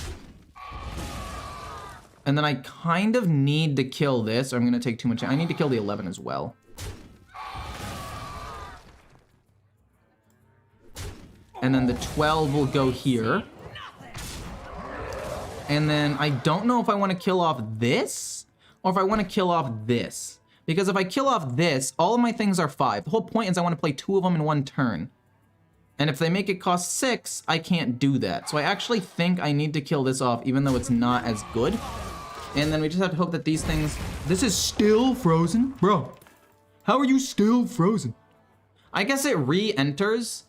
And then I kind of need to kill this, or I'm going to take too much. I need to kill the 11 as well. And then the 12 will go here. And then I don't know if I want to kill off this or if I want to kill off this. Because if I kill off this, all of my things are 5. The whole point is I want to play 2 of them in 1 turn. And if they make it cost 6, I can't do that. So I actually think I need to kill this off even though it's not as good. And then we just have to hope that these things... This is still frozen? Bro, how are you still frozen? I guess it re-enters...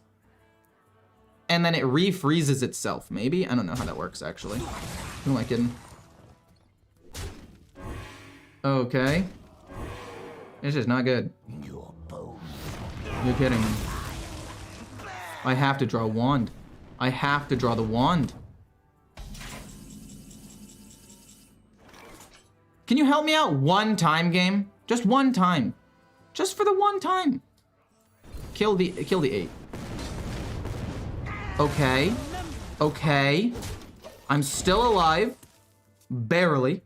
And then it refreezes itself, maybe? I don't know how that works, actually. Who am I kidding? Okay. This is not good. You're kidding me. I have to draw a wand. I have to draw the wand. Can you help me out one time, game? Just one time. Just for the one time. Kill the 8. Okay. Okay. I'm still alive. Barely.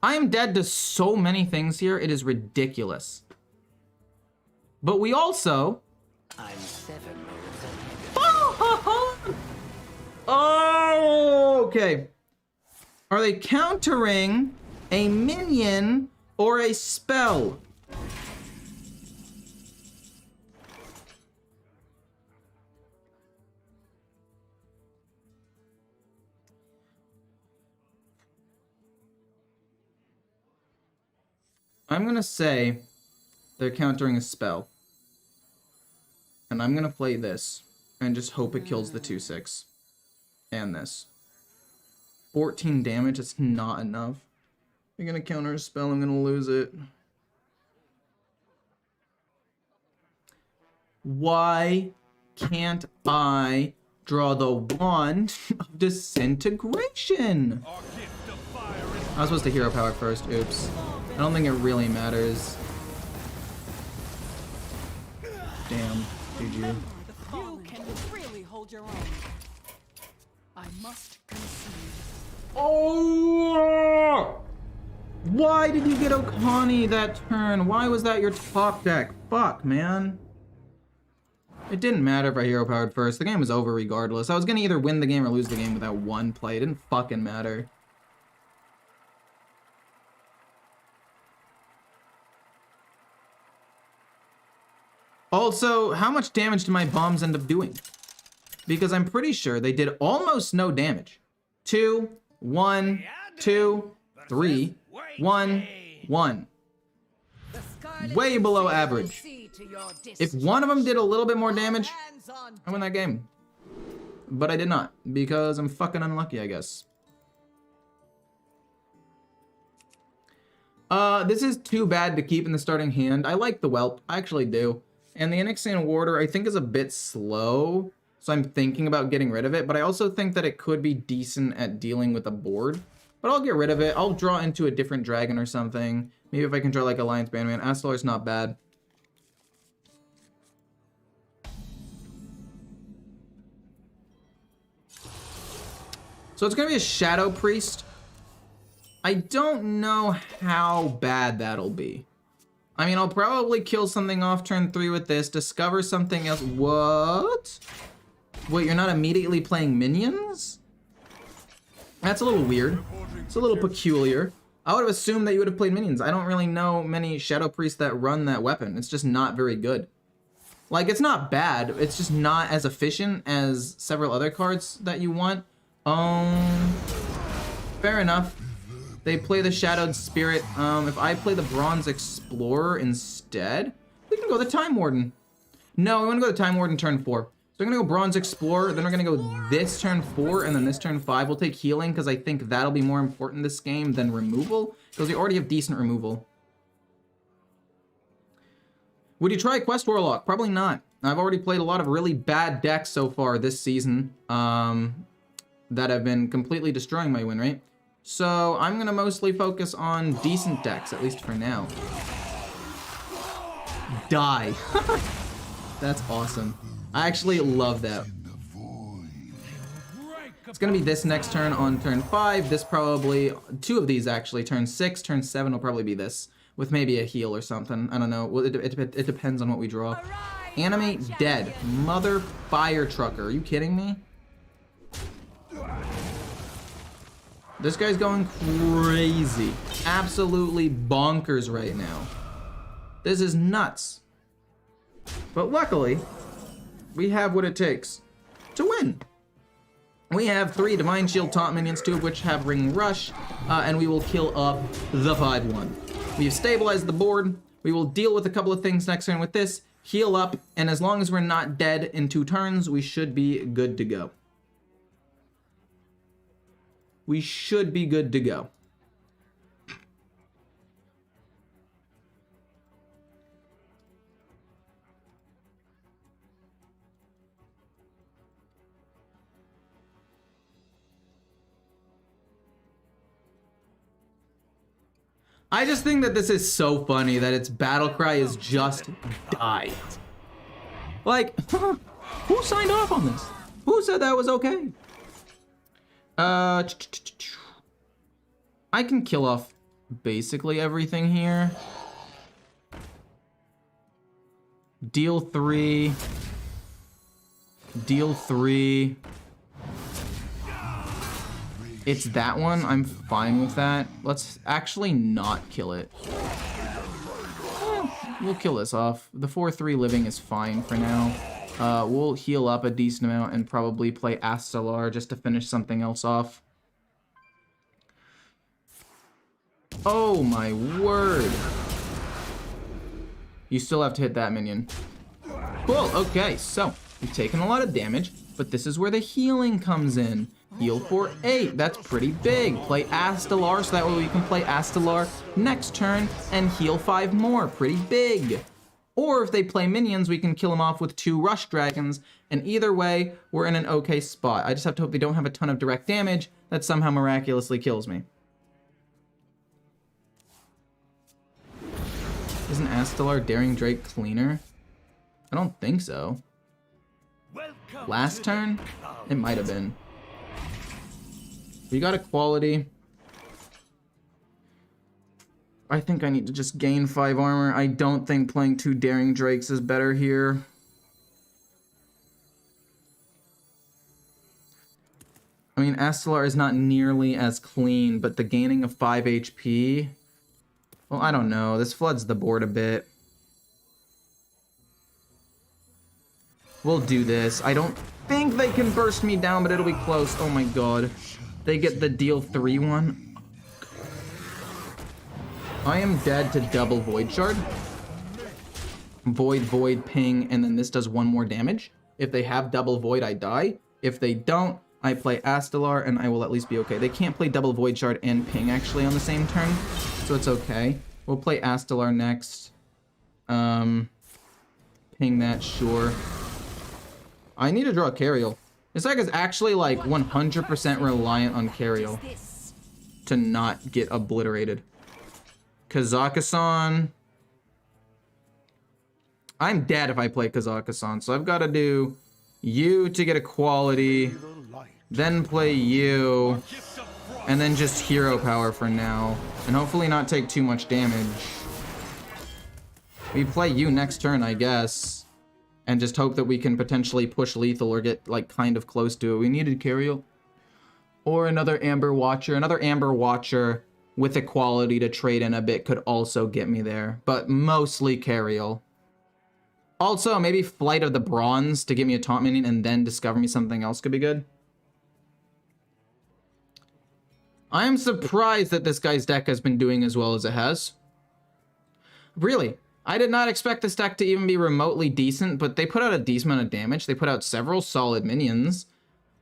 I am dead to so many things here. It is ridiculous. But we also... I'm 7 moves ahead. Oh, okay. Are they countering a minion or a spell? I'm gonna say they're countering a spell. and I'm gonna play this and just hope it kills the 2/6 and this. 14 damage, it's not enough. I'm gonna counter a spell, I'm gonna lose it. Why can't I draw the wand of disintegration? I was supposed to hero power first, oops. I don't think it really matters. Damn, GG. You can really hold your own. I must concede. Oh! Why did you get Okani that turn? Why was that your top deck? Fuck, man. It didn't matter if I hero powered first. The game was over regardless. I was gonna either win the game or lose the game with that one play. It didn't fucking matter. Also, how much damage do my bombs end up doing? Because I'm pretty sure they did almost no damage. 2, 1, 2, 3, 1, 1. Way below average. If one of them did a little bit more damage, I win that game. But I did not, because I'm fucking unlucky, I guess. This is too bad to keep in the starting hand. I like the Whelp, I actually do. And the Onyxian Warder I think is a bit slow, so I'm thinking about getting rid of it, but I also think that it could be decent at dealing with a board. But I'll get rid of it. I'll draw into a different dragon or something. Maybe if I can draw like Alliance Bandman. Astalar's not bad. So it's gonna be a Shadow Priest. I don't know how bad that'll be. I mean, I'll probably kill something off turn 3 with this, discover something else. What? Wait, you're not immediately playing minions? That's a little weird. It's a little peculiar. I would have assumed that you would have played minions. I don't really know many Shadow Priests that run that weapon. It's just not very good. Like, it's not bad. It's just not as efficient as several other cards that you want. Fair enough. They play the Shadowed Spirit. If I play the Bronze Explorer instead, we can go the Time Warden. No, we want to go the Time Warden turn 4. So we're going to go Bronze Explorer, then we're going to go this turn 4, and then this turn 5. We'll take healing, because I think that'll be more important this game than removal, because we already have decent removal. Would you try Quest Warlock? Probably not. I've already played a lot of really bad decks so far this season that have been completely destroying my win rate. So I'm going to mostly focus on decent decks, at least for now. Die. That's awesome. I actually love that. It's going to be this next turn on turn 5. This probably, 2 of these actually. Turn 6, turn 7 will probably be this. With maybe a heal or something. I don't know. Well, it depends on what we draw. Animate dead. Mother fire trucker. Are you kidding me? This guy's going crazy. Absolutely bonkers right now. This is nuts. But luckily, we have what it takes to win. We have 3 Divine Shield taunt minions, 2 of which have Ring Rush, and we will kill up the 5-1. We've stabilized the board. We will deal with a couple of things next turn with this, heal up, and as long as we're not dead in 2 turns, we should be good to go. We should be good to go. I just think that this is so funny that its battle cry is just die. Like, who signed off on this? Who said that was okay? I can kill off basically everything here. Deal 3. Deal 3. It's that one. I'm fine with that. Let's actually not kill it. We'll kill this off. The 4/3 living is fine for now. We'll heal up a decent amount and probably play Astalar just to finish something else off. Oh my word. You still have to hit that minion. Cool, okay, so we've taken a lot of damage, but this is where the healing comes in. Heal for 8, that's pretty big. Play Astalar, so that way we can play Astalar next turn and heal 5 more, pretty big. Or if they play minions, we can kill them off with 2 Rush Dragons, and either way, we're in an okay spot. I just have to hope they don't have a ton of direct damage that somehow miraculously kills me. Isn't Astalar Daring Drake cleaner? I don't think so. Last turn? It might have been. We got equality. I think I need to just gain 5 armor. I don't think playing 2 Daring Drakes is better here. I mean, Astalar is not nearly as clean, but the gaining of 5 HP... Well, I don't know. This floods the board a bit. We'll do this. I don't think they can burst me down, but it'll be close. Oh my god. They get the deal 3 one. I am dead to double Void Shard. Void, Void, ping, and then this does 1 more damage. If they have double Void, I die. If they don't, I play Astalar, and I will at least be okay. They can't play double Void Shard and ping, actually, on the same turn, so it's okay. We'll play Astalar next. Ping that, sure. I need to draw Cariel. This deck is actually, like, 100% reliant on Cariel to not get obliterated. Kazakhstan. I'm dead if I play Kazakhstan, so I've got to do you to get equality, then play you, and then just hero power for now, and hopefully not take too much damage. We play you next turn, I guess, and just hope that we can potentially push lethal or get, like, kind of close to it. We needed Cariel. Or another Amber Watcher. Another Amber Watcher with equality to trade in a bit could also get me there, but mostly Cariel. Also, maybe Flight of the Bronze to give me a taunt minion and then discover me something else could be good. I am surprised that this guy's deck has been doing as well as it has. Really, I did not expect this deck to even be remotely decent, but they put out a decent amount of damage. They put out several solid minions.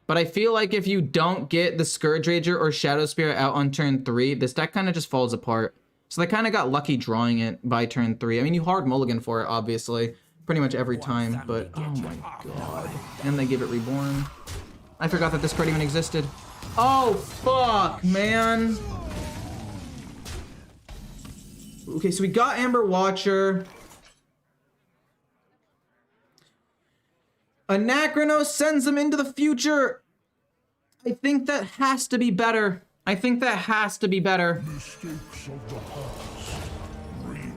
But I feel like if you don't get the Scourge Rager or Shadow Spirit out on turn 3, this deck kind of just falls apart. So they kind of got lucky drawing it by turn 3. I mean, you hard mulligan for it, obviously, pretty much every time, but oh my god. And they give it Reborn. I forgot that this card even existed. Oh, fuck, man. Okay, so we got Amber Watcher. Anachronos sends them into the future. I think that has to be better. I think that has to be better.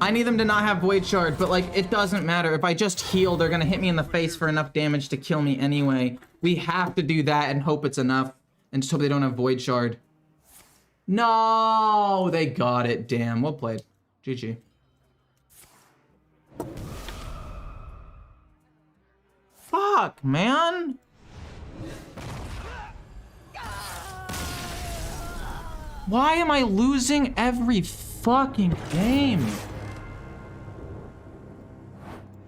I need them to not have Void Shard, but, like, it doesn't matter. If I just heal, they're gonna hit me in the face for enough damage to kill me anyway. We have to do that and hope it's enough. And just hope they don't have Void Shard. No, they got it. Damn, well played. GG. Fuck, man. Why am I losing every fucking game?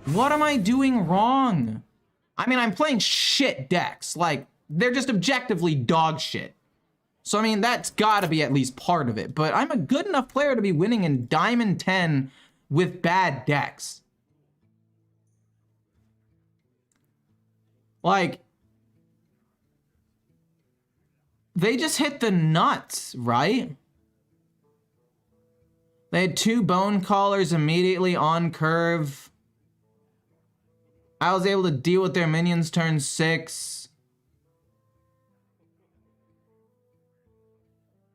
What am I doing wrong? I mean, I'm playing shit decks. Like, they're just objectively dog shit. So, I mean, that's gotta be at least part of it. But I'm a good enough player to be winning in Diamond 10 with bad decks. Like, they just hit the nuts, right? They had 2 Bone Callers immediately on curve. I was able to deal with their minions turn 6.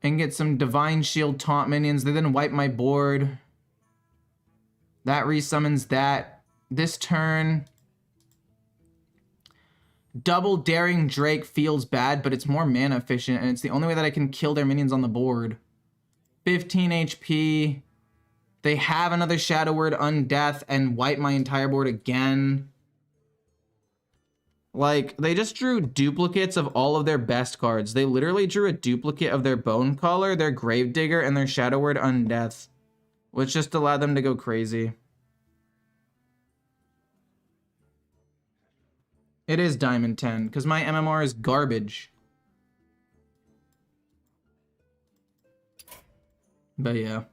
And get some Divine Shield taunt minions. They then wipe my board. That resummons that. This turn, double Daring Drake feels bad, but it's more mana efficient, and it's the only way that I can kill their minions on the board. 15 HP. They have another Shadow Word Undeath and wipe my entire board again. Like, they just drew duplicates of all of their best cards. They literally drew a duplicate of their Bone Caller, their Gravedigger, and their Shadow Word Undeath, which just allowed them to go crazy. It is Diamond 10, because my MMR is garbage. But yeah.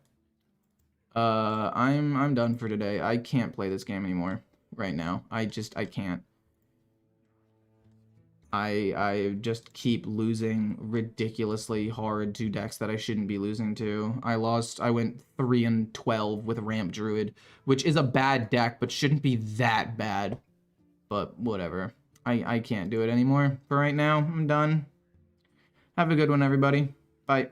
I'm done for today. I can't play this game anymore right now. I can't. I just keep losing ridiculously hard to decks that I shouldn't be losing to. I went 3-12 with Ramp Druid, which is a bad deck, but shouldn't be that bad. But whatever. I can't do it anymore for right now. I'm done. Have a good one, everybody. Bye.